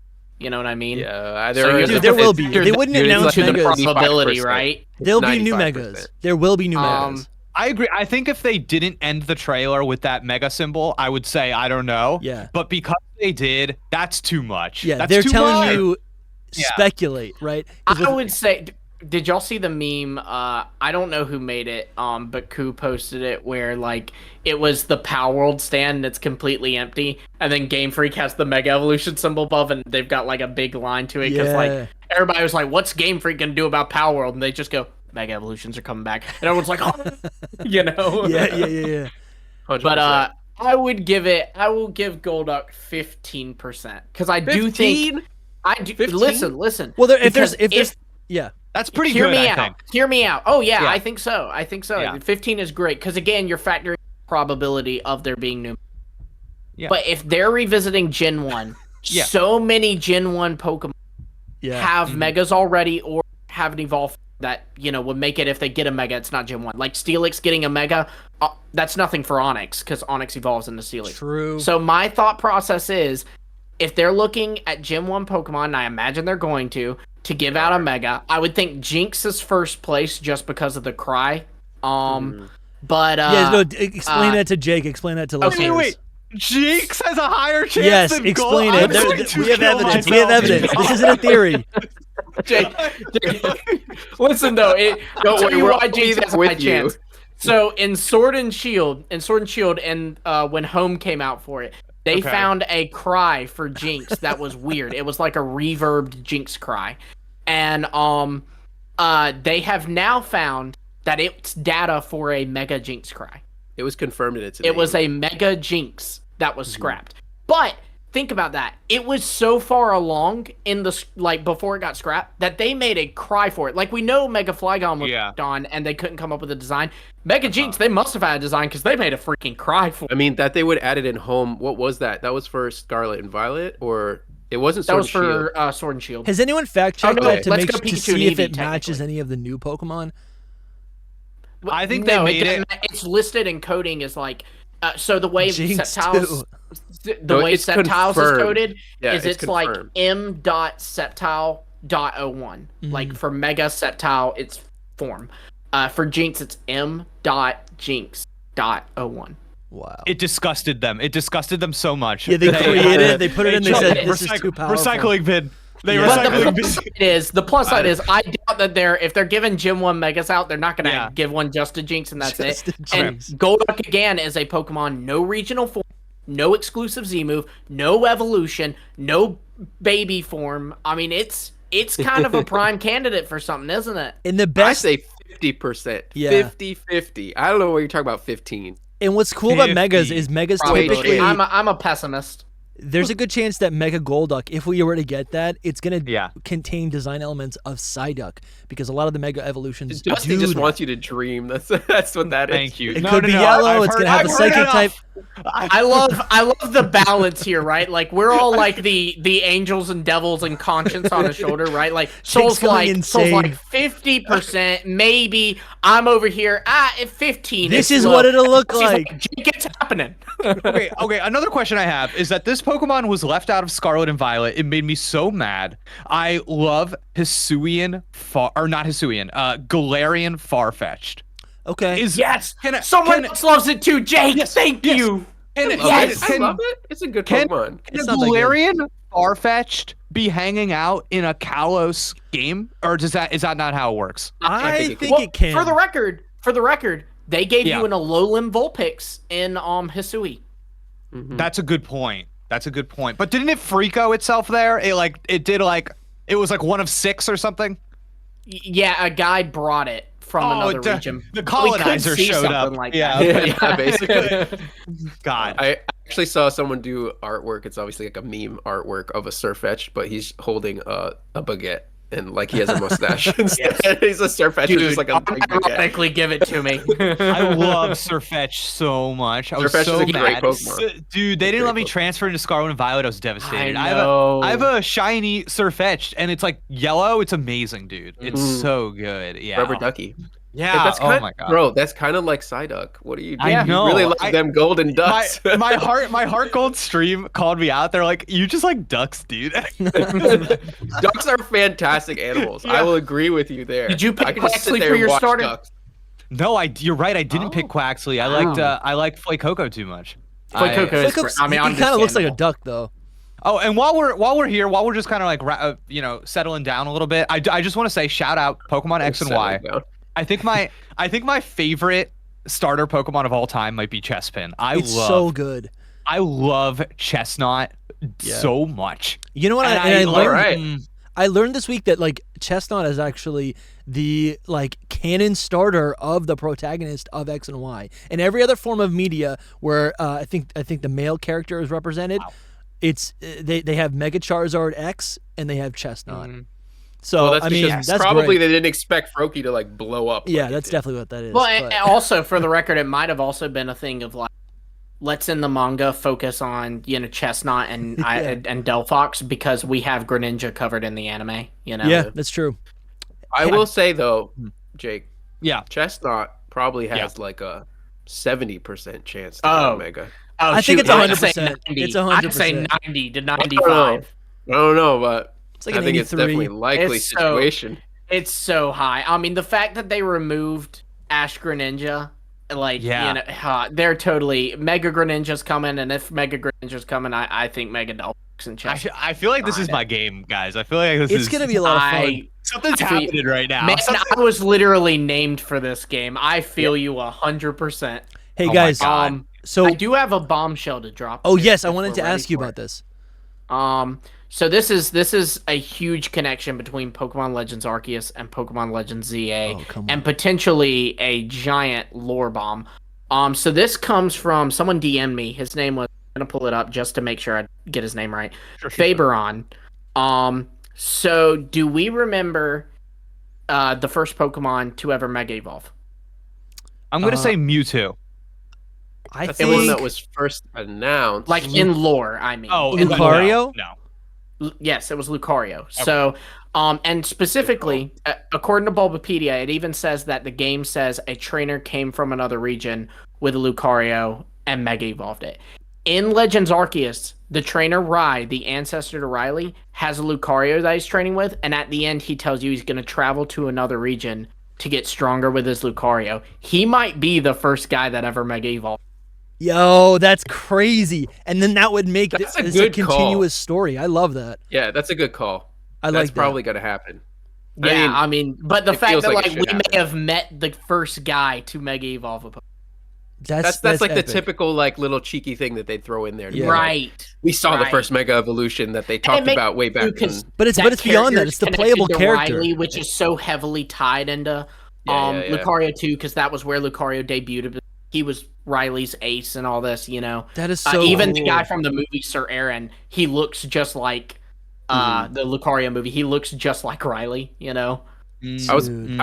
You know what I mean? Yeah, there will be. They wouldn't announce the Megas. probability, right? There'll be new Megas. There will be new Megas. I agree. I think if they didn't end the trailer with that Mega symbol, I would say I don't know. Yeah. But because they did, that's too much. Yeah, that's they're too telling much. you speculate, right? I would say. Did y'all see the meme? I don't know who made it, but Koo posted it where like it was the Power World stand and it's completely empty, and then Game Freak has the Mega Evolution symbol above, and they've got like a big line to it because like everybody was like, "What's Game Freak gonna do about Power World?" And they just go Mega Evolutions are coming back, and everyone's like, oh, you know. Yeah. 100%. But I will give Golduck 15% because I do think I do. 15? Listen. Well, if there's yeah. That's pretty Hear good, me I out. think. Hear me out. Oh yeah, I think so. Yeah. 15 is great because again, you're factoring probability of there being new. Yeah. But if they're revisiting Gen 1, so many Gen 1 Pokemon have Megas already or haven't evolved that, you know, would make it if they get a Mega, it's not Gen 1. Like Steelix getting a Mega, that's nothing for Onix because Onix evolves into Steelix. True. So my thought process is if they're looking at Gen 1 Pokemon, and I imagine they're going to give out a Mega, I would think Jinx is first place just because of the cry. But explain that to Jake. Explain that to listeners. Wait. Jinx has a higher chance than explain Gold? it. We have evidence. We have evidence. This isn't a theory. Jake, listen though, I'll tell you why Jinx has a high chance. So in Sword and Shield, and when Home came out for it, they found a cry for Jinx that was weird. It was like a reverbed Jinx cry, and they have now found that it's data for a Mega Jinx cry. It was confirmed in its name. It was a Mega Jinx that was scrapped. But think about that. It was so far along in the before it got scrapped that they made a cry for it. Like we know Mega Flygon was on and they couldn't come up with a design. Mega Jinx, they must have had a design because they made a freaking cry for it. I mean, that they would add it in Home. What was that? That was for Scarlet and Violet, or it wasn't. Sword that was for Sword and Shield. Has anyone fact checked that to see if it matches technically. any of the new Pokemon? I think they made it. It's listed in coding as like. So the way Jinx Sceptiles, it's Sceptiles is confirmed. coded is it's like confirmed. m.Sceptile.01. Like for Mega Sceptile, it's form. For Jinx, it's m.Jinx.01. Wow. It disgusted them. It disgusted them so much. Yeah, they created it. They put it in. They said this is too powerful. Recycling bin. The plus side is I doubt that if they're giving Gen 1 Megas out, they're not going to give one just to Jinx and that's it. And Golduck again is a Pokemon, no regional form, no exclusive Z move, no evolution, no baby form. I mean, it's kind of a prime candidate for something, isn't it? In the best, I say 50%. Yeah. 50-50. I don't know what you're talking about. 15. And what's cool about Megas is Megas typically. I'm a pessimist. There's a good chance that Mega Golduck, if we were to get that, it's going to contain design elements of Psyduck because a lot of the Mega Evolutions Dusty just wants you to dream. That's what that is. Thank you. It could be yellow. It's going to have a Psychic type. I love the balance here, right? Like we're all like the angels and devils and conscience on his shoulder, right? Like Soul's like 50%, maybe. I'm over here at 15. This is what it'll look like. Jake, it's happening. Okay. Another question I have is that this Pokemon was left out of Scarlet and Violet. It made me so mad. I love Galarian Farfetched. Okay. Someone else loves it too, Jake. Thank you. I love it. It's a good Pokemon. Can a Galarian Farfetch'd be hanging out in a Kalos game, or is that not how it works? I think it can. For the record, they gave you an Alolan Vulpix in Hisui. Mm-hmm. That's a good point. But didn't it Freako itself there? It was like one of 6 or something. Yeah, a guy brought it from another region. The colonizer showed up. Like yeah, basically. God. I actually saw someone do artwork. It's obviously like a meme artwork of a Sirfetch'd, but he's holding a baguette. And like he has a mustache instead. He's a Sirfetch'd, just like a big baguette. Ironically, give it to me. I love Sirfetch'd so much. I was so is a mad. great Pokemon. Dude, they didn't let me transfer into Scarlet and Violet. I was devastated. I know. I have a shiny Sirfetch'd, and it's like yellow. It's amazing, dude. It's so good. Yeah. Rubber ducky. Yeah. That's oh my god, bro. That's kind of like Psyduck. What are you doing? I know. You really like them golden ducks. My heart gold stream called me out. They're like, you just like ducks, dude. Ducks are fantastic animals. I will agree with you there. Did you pick Quaxley for your starter? Ducks. No, you're right. I didn't pick Quaxley. I liked Flacoco too much. Flacoco is, I mean, he kind of looks like a duck though. Oh, and while we're here, while we're just kind of like settling down a little bit, I just want to say shout out Pokemon X and Y. I think my favorite starter Pokemon of all time might be Chespin. It's so good. I love Chestnut so much. You know what? I learned this week that like Chestnut is actually the like canon starter of the protagonist of X and Y. In every other form of media where I think the male character is represented, it's they have Mega Charizard X and they have Chestnut. So that's that's probably great. They didn't expect Froakie to like blow up. Yeah, that's definitely what that is. Well, and also for the record, it might have also been a thing of like, let's in the manga focus on Chestnut and and Delphox because we have Greninja covered in the anime. Yeah, that's true. I will say though, Jake. Yeah, Chestnut probably has like a 70% chance to go Mega. Oh, I think it's 100%. It's 100%. I'd say 90 to 95. I don't know, but it's like I think 83. it's definitely likely situation. It's so high. I mean, the fact that they removed Ash Greninja, like, they're totally Mega Greninja's coming, and if Mega Greninja's coming, I think Mega Delphox and Chestnut. I feel like this is my game, guys. I feel like it's gonna be a lot of fun. Something's happening right now. Man, I was literally named for this game. I feel you 100%. Hey guys, so I do have a bombshell to drop. Oh yes, I wanted to ask you about this. So this is a huge connection between Pokemon Legends Arceus and Pokemon Legends ZA, and potentially a giant lore bomb. So this comes from someone DM'd me. His name was, I'm gonna pull it up just to make sure I get his name right. Faberon. So do we remember the first Pokemon to ever Mega Evolve? I'm gonna say Mewtwo. I think the one that was first announced, like in lore. I mean, Lucario. No. Yes, it was Lucario. Okay. So, and specifically, according to Bulbapedia, it even says that the game says a trainer came from another region with a Lucario and Mega Evolved it. In Legends Arceus, the trainer Rai, the ancestor to Riley, has a Lucario that he's training with, and at the end he tells you he's going to travel to another region to get stronger with his Lucario. He might be the first guy that ever Mega Evolved. Yo, that's crazy. And then that would make this a continuous story. I love that. Yeah, that's a good call. That's probably going to happen. Yeah, I mean, but the fact that like we may have met the first guy to Mega Evolve a Pokemon. That's like epic. The typical like little cheeky thing that they throw in there. Yeah. Right. Like, we saw the first Mega Evolution that they talked about way back then. But it's beyond that. It's the playable character, Riley, which is so heavily tied into Lucario 2 because that was where Lucario debuted. He was Riley's ace and all this, That is so even cool. The guy from the movie Sir Aaron, he looks just like the Lucario movie. He looks just like Riley, I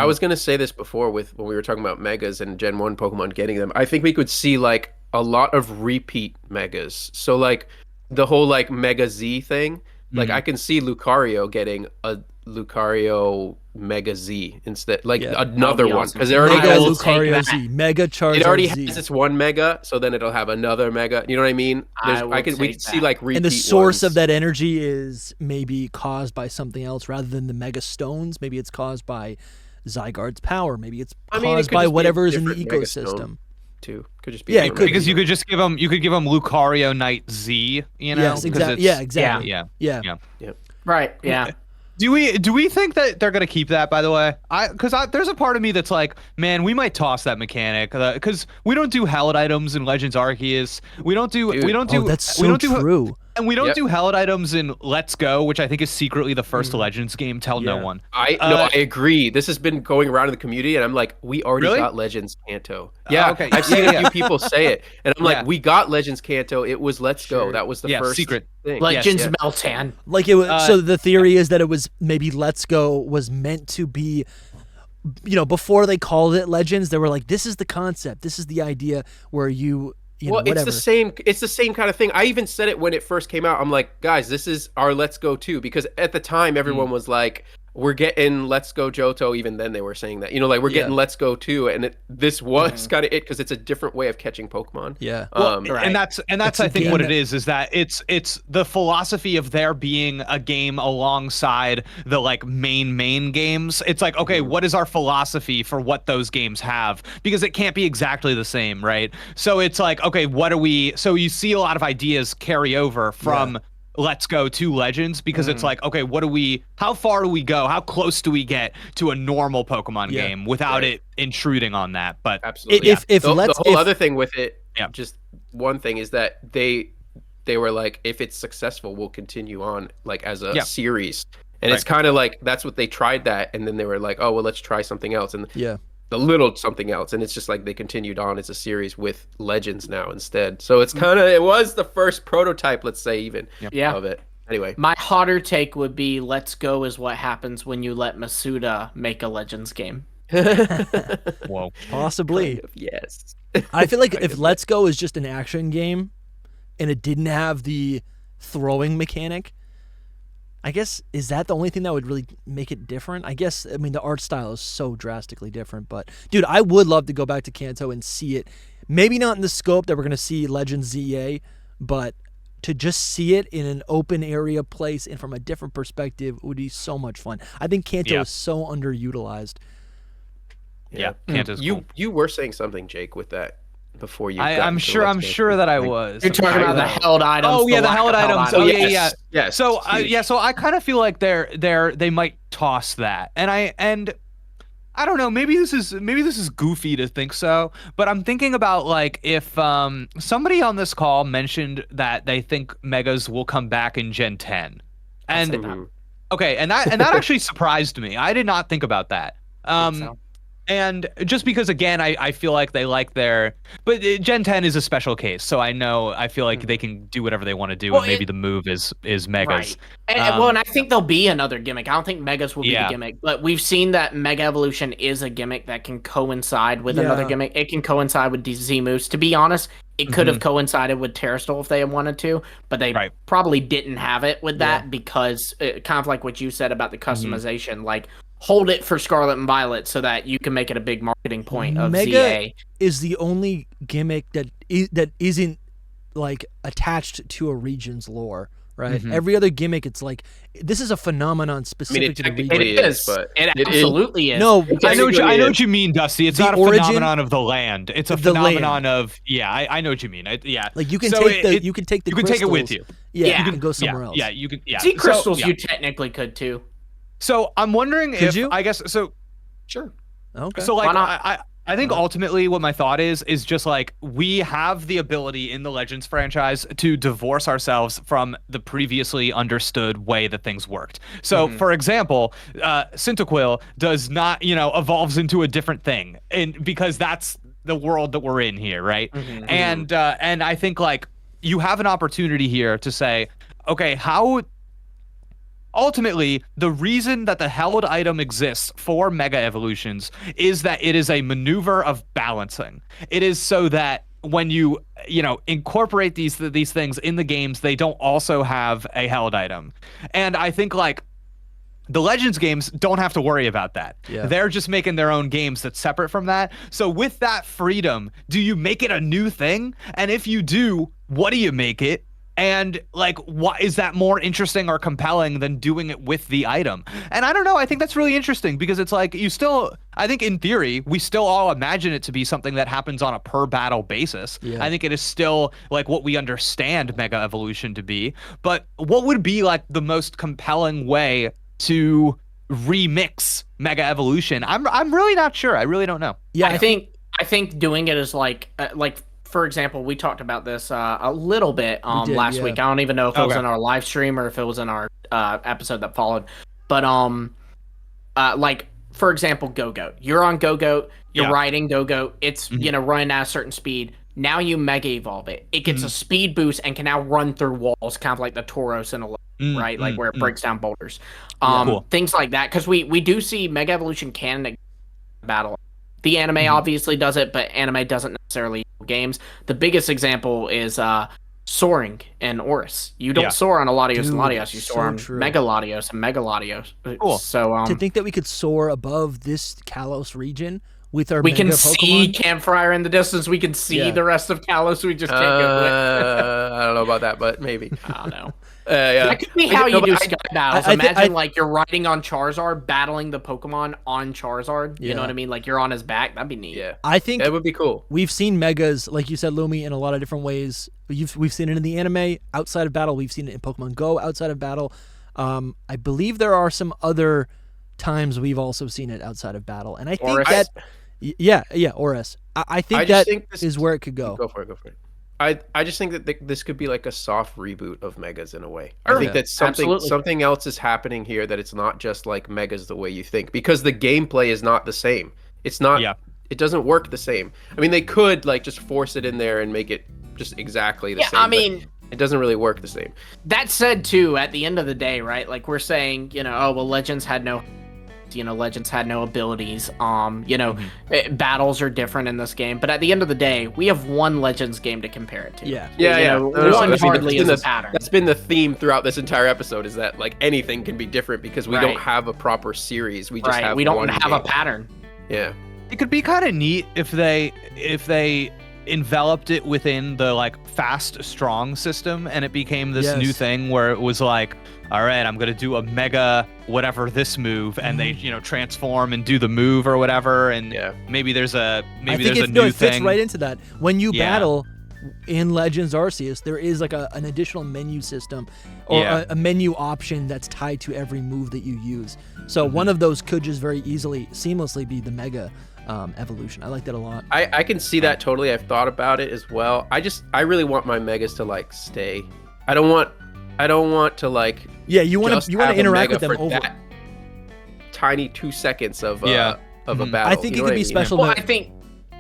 was gonna say this before when we were talking about Megas and Gen 1 Pokemon getting them. I think we could see like a lot of repeat Megas. So like the whole like Mega Z thing, like I can see Lucario getting a Lucario Mega Z instead, like another one, because there already has Lucario Z, Mega Charizard. It already has its one Mega, so then it'll have another Mega. You know what I mean? We can see like repeat. And the source of that energy is maybe caused by something else rather than the Mega Stones. Maybe it's caused by Zygarde's power. Maybe it's caused by whatever is in the ecosystem. Too could just be because you could just give him Lucario Knight Z. Yes, exactly. Yeah, exactly. Yeah. Right. Yeah. Do we think that they're gonna keep that? By the way, because there's a part of me that's like, man, we might toss that mechanic because we don't do hallowed items in Legends Arceus. We don't do. That's so true. And we don't do hallowed items in Let's Go, which I think is secretly the first Legends game. Tell no one. I agree. This has been going around in the community, and I'm like, we already got Legends Kanto. Yeah, okay. I've seen a few people say it, and I'm like, we got Legends Kanto. It was Let's Go. That was the first secret thing. Legends Meltan. Like it was. So the theory is that it was maybe Let's Go was meant to be. Before they called it Legends, they were like, this is the concept. This is the idea where you. It's the same. It's the same kind of thing. I even said it when it first came out. I'm like, guys, this is our Let's Go 2, because at the time everyone was like, we're getting Let's Go Johto. Even then they were saying that, we're getting Let's Go 2, and this was kind of it because it's a different way of catching Pokemon. Yeah. And that's I think what it is that it's the philosophy of there being a game alongside the like main games. It's like, okay, what is our philosophy for what those games have? Because it can't be exactly the same, right? So it's like, okay, so you see a lot of ideas carry over from Let's Go to Legends, because it's like, okay, how far do we go? How close do we get to a normal Pokemon game without it intruding on that? But absolutely. The whole other thing with it, just one thing is that they were like, if it's successful, we'll continue on like as a series. And it's kind of like that's what they tried that, and then they were like, oh well, let's try something else, and the little something else, and it's just like they continued on as a series with Legends now instead. So it's kind of it was the first prototype, let's say, even of it. Anyway, my hotter take would be Let's Go is what happens when you let Masuda make a Legends game. Whoa, possibly. Yes. I feel like if Let's Go is just an action game and it didn't have the throwing mechanic, I guess, is that the only thing that would really make it different? I guess, I mean, the art style is so drastically different, but dude, I would love to go back to Kanto and see it. Maybe not in the scope that we're going to see Legends ZA, but to just see it in an open area place and from a different perspective would be so much fun. I think Kanto is so underutilized. Yeah, Kanto's cool. You were saying something, Jake, with that before you. I'm sure that I was. You're talking about the held items. Oh yeah, the held items. Oh yeah. So so I kind of feel like they might toss that, and I don't know. Maybe this is goofy to think so, but I'm thinking about like if somebody on this call mentioned that they think megas will come back in Gen 10, and okay, and that actually surprised me. I did not think about that. And just because, again, I feel like they like but Gen 10 is a special case, so I feel like they can do whatever they want to do, and maybe the move is megas. Right. And I think there'll be another gimmick. I don't think megas will be the gimmick, but we've seen that Mega Evolution is a gimmick that can coincide with another gimmick. It can coincide with these Z moves. To be honest, it could have coincided with Terrastol if they had wanted to, but they probably didn't have it with that because kind of like what you said about the customization, like hold it for Scarlet and Violet so that you can make it a big marketing point of Mega ZA. Is the only gimmick that isn't like attached to a region's lore, right? Every other gimmick, it's like this is a phenomenon specific to the region. It is, but it absolutely is. No, I know what you mean, Dusty. It's not a phenomenon of the land. It's a phenomenon of I know what you mean. Like you can take it with you. Yeah, you can go somewhere else. Yeah, you can. Yeah, see crystals. You technically could too. So I'm wondering if I guess so. Sure. Okay. So like I think ultimately what my thought is just like we have the ability in the Legends franchise to divorce ourselves from the previously understood way that things worked. So for example, Cyndaquil does not, evolves into a different thing, and because that's the world that we're in here, right? And I think like you have an opportunity here to say, okay, how ultimately, the reason that the held item exists for Mega Evolutions is that it is a maneuver of balancing. It is so that when you incorporate these things in the games, they don't also have a held item. And I think like the Legends games don't have to worry about that. Yeah. They're just making their own games that's separate from that. So with that freedom, do you make it a new thing? And if you do, what do you make it? And like, what is that more interesting or compelling than doing it with the item? And I don't know. I think that's really interesting because it's like I think in theory, we still all imagine it to be something that happens on a per battle basis. Yeah. I think it is still like what we understand Mega Evolution to be. But what would be like the most compelling way to remix Mega Evolution? I'm really not sure. I really don't know. Yeah, I think doing it is like for example, we talked about this a little bit last week. I don't even know if it was in our live stream or if it was in our episode that followed. But like for example, Gogoat. You're on Gogoat. You're riding Gogoat. It's running at a certain speed. Now you Mega Evolve it. It gets a speed boost and can now run through walls, kind of like the Tauros in a right, like where it breaks down boulders. Cool. Things like that, because we do see Mega Evolution canon battle. The anime obviously does it, but anime doesn't necessarily games. The biggest example is soaring in Oris. You don't soar on a Latios and Latios. You soar on Mega Latios and Mega Latios. Cool. So to think that we could soar above this Kalos region with our we Mega can Pokemon? See Campfire in the distance. We can see the rest of Kalos. We just can't go it. I don't know about that, but maybe. I don't know. That could be how you do Sky battles. Imagine like you're riding on Charizard, battling the Pokemon on Charizard. You know what I mean? Like you're on his back. That'd be neat. Yeah, I think that would be cool. We've seen Megas, like you said, Lumi, in a lot of different ways. We've seen it in the anime outside of battle. We've seen it in Pokemon Go outside of battle. I believe there are some other times we've also seen it outside of battle, and I think Oris. Oris. I think that is where it could go. Go for it. I just think that this could be like a soft reboot of Megas in a way. Sure. I think that something else is happening here, that it's not just like Megas the way you think, because the gameplay is not the same. It's not. Yeah. It doesn't work the same. I mean, they could like just force it in there and make it just exactly the same. I mean, it doesn't really work the same. That said, too, at the end of the day, right? Like we're saying, Legends had no. Legends had no abilities. Battles are different in this game, but at the end of the day, we have one Legends game to compare it to. One hardly is a pattern. That's been the theme throughout this entire episode, is that like anything can be different because we don't have a proper series. We just have we don't have game. a pattern. Yeah, it could be kind of neat if they enveloped it within the like fast strong system, and it became this new thing where it was like, all right, I'm gonna do a mega whatever this move, and they transform and do the move or whatever, and maybe there's a new thing. It fits right into that. When you battle in Legends Arceus, there is like an additional menu system or a menu option that's tied to every move that you use. So one of those could just very easily, seamlessly be the mega evolution. I like that a lot. I can see that totally. I've thought about it as well. I really want my megas to like stay. I don't want to like. Yeah, you want to interact with them over that tiny 2 seconds of a battle. I think it could be special. Well, I think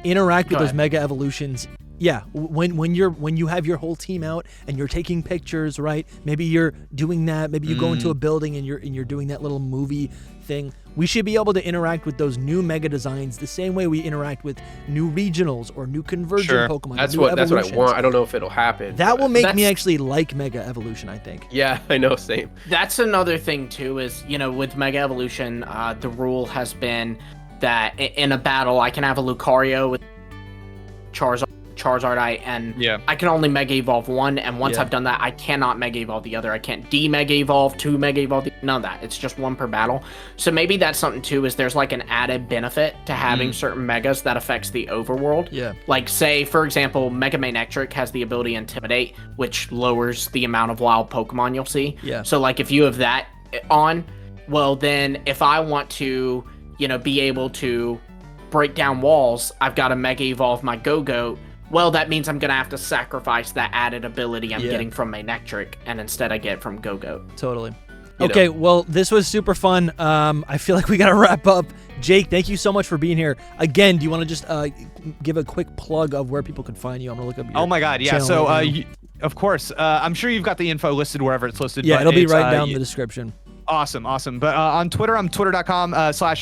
interact with those mega evolutions. Yeah, when you have your whole team out and you're taking pictures, right? Maybe you're doing that. Maybe you go into a building and you're doing that little movie thing. We should be able to interact with those new mega designs the same way we interact with new regionals or new conversion Pokemon. That's what I want. I don't know if it'll happen. That will make me actually like Mega Evolution, I think. Yeah, I know, same. That's another thing too, is with Mega Evolution, the rule has been that in a battle I can have a Lucario with Charizard I can only Mega Evolve one, and once I've done that, I cannot Mega Evolve the other. I can't Mega Evolve, 2 Mega Evolve, none of that. It's just one per battle. So maybe that's something too, is there's like an added benefit to having certain Megas that affects the overworld. Yeah. Like say, for example, Mega Manectric has the ability Intimidate, which lowers the amount of wild Pokemon you'll see. Yeah. So like if you have that on, well then if I want to, be able to break down walls, I've got to Mega Evolve my Gogoat. Well, that means I'm going to have to sacrifice that added ability I'm getting from Manectric, and instead I get it from Gogoat. Totally. Okay, well, this was super fun. I feel like we got to wrap up. Jake, thank you so much for being here. Again, do you want to just give a quick plug of where people can find you? I'm going to look up your Oh my God, yeah. So, of course, I'm sure you've got the info listed wherever it's listed. Yeah, it'll be right down in the description. Awesome. But on Twitter, I'm twitter.com I'm so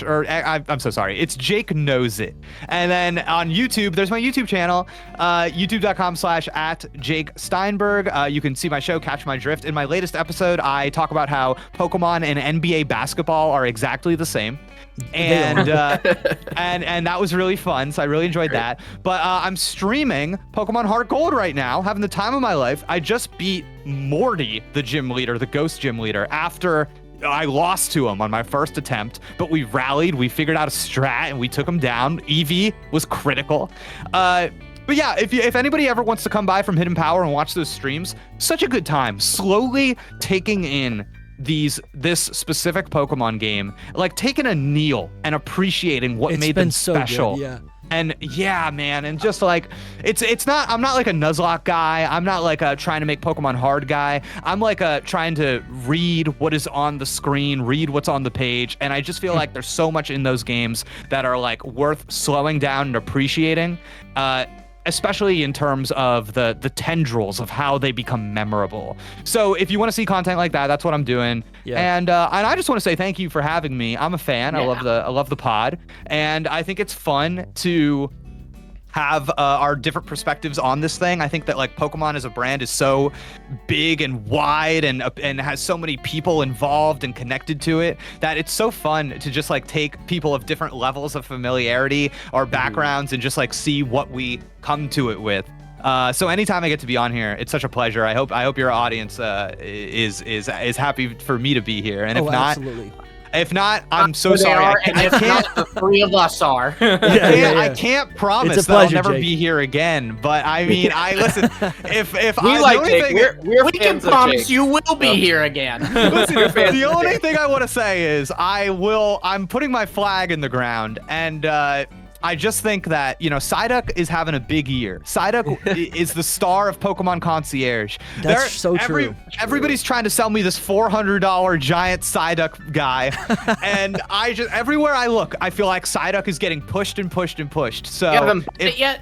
sorry. It's Jake Knows It. And then on YouTube, there's my YouTube channel, youtube.com/@JakeSteinberg. You can see my show, Catch My Drift. In my latest episode, I talk about how Pokemon and NBA basketball are exactly the same. And and that was really fun, so I really enjoyed that. But I'm streaming Pokemon Heart Gold right now, having the time of my life. I just beat Morty, the gym leader, the ghost gym leader, after I lost to him on my first attempt, but we rallied, we figured out a strat, and we took him down. Eevee was critical. But yeah, if anybody ever wants to come by from Hidden Power and watch those streams, such a good time. Slowly taking in this specific Pokemon game, like taking a kneel and appreciating what made them special. So good, And yeah, man, and just like it's not, I'm not like a Nuzlocke guy. I'm not like a trying to make Pokemon hard guy. I'm like a trying to read what is on the screen, read what's on the page, and I just feel like there's so much in those games that are like worth slowing down and appreciating. Especially in terms of the tendrils of how they become memorable. So if you want to see content like that, that's what I'm doing. Yeah. And I just want to say thank you for having me. I'm a fan. Yeah. I love the pod, and I think it's fun to have our different perspectives on this thing. I think that like Pokemon as a brand is so big and wide and has so many people involved and connected to it that it's so fun to just like take people of different levels of familiarity or backgrounds and just like see what we come to it with. So anytime I get to be on here, it's such a pleasure. I hope your audience is happy for me to be here. And absolutely. If not, I'm so sorry. I can't. The three of us are. I can't promise that I'll never be here again. But I mean, listen. If we like Jake, we can promise you will be here again. Listen, the only thing I want to say is I'm putting my flag in the ground, and I just think that, you know, Psyduck is having a big year. Psyduck is the star of Pokemon Concierge. That's so true. Everybody's trying to sell me this $400 giant Psyduck guy. And everywhere I look, I feel like Psyduck is getting pushed and pushed and pushed. So you haven't bought it yet?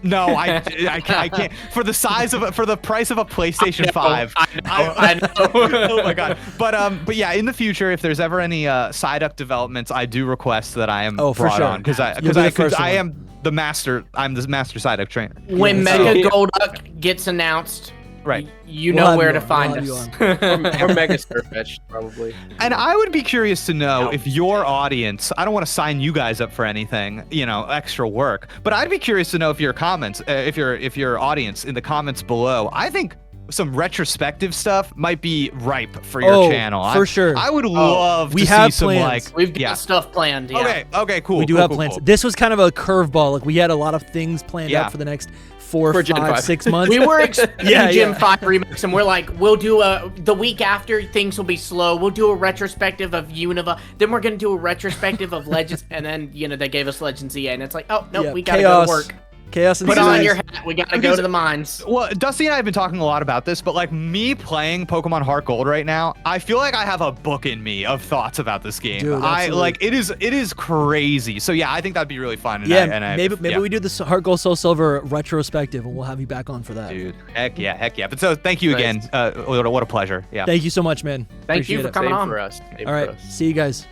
No, I can't. For the price of a PlayStation 5. I know. Oh my god. But yeah, in the future, if there's ever any Psyduck developments, I do request that I am brought on because I am the master. I'm the master Psyduck trainer. When Mega Golduck gets announced, right, you know where to find us. Or Mega Starfetch, probably. And I would be curious to know if your audience, I don't want to sign you guys up for anything, you know, extra work, but I'd be curious to know if your comments, if your audience in the comments below, I think some retrospective stuff might be ripe for your channel. For sure. I would love we to have see some plans. like we've got stuff planned. Yeah. Okay, cool. We do have plans. Cool. This was kind of a curveball. Like we had a lot of things planned out for the next 4, 5, 6 months. We were expecting Gen 5 Remix, and we're like, we'll do the week after, things will be slow. We'll do a retrospective of Unova. Then we're going to do a retrospective of Legends. And then, you know, they gave us Legends EA. And it's like, oh, no, we got to go to work. Chaos and Put on your hat. We got to go to the mines. Well, Dusty and I have been talking a lot about this, but like me playing Pokemon Heart Gold right now, I feel like I have a book in me of thoughts about this game. Dude, it is crazy. So yeah, I think that'd be really fun. And maybe we do this Heart Gold Soul Silver retrospective, and we'll have you back on for that. Dude, heck yeah. But so thank you again. What a pleasure. Yeah. Thank you so much, man. Thank you for coming on. For us. All right, see you guys.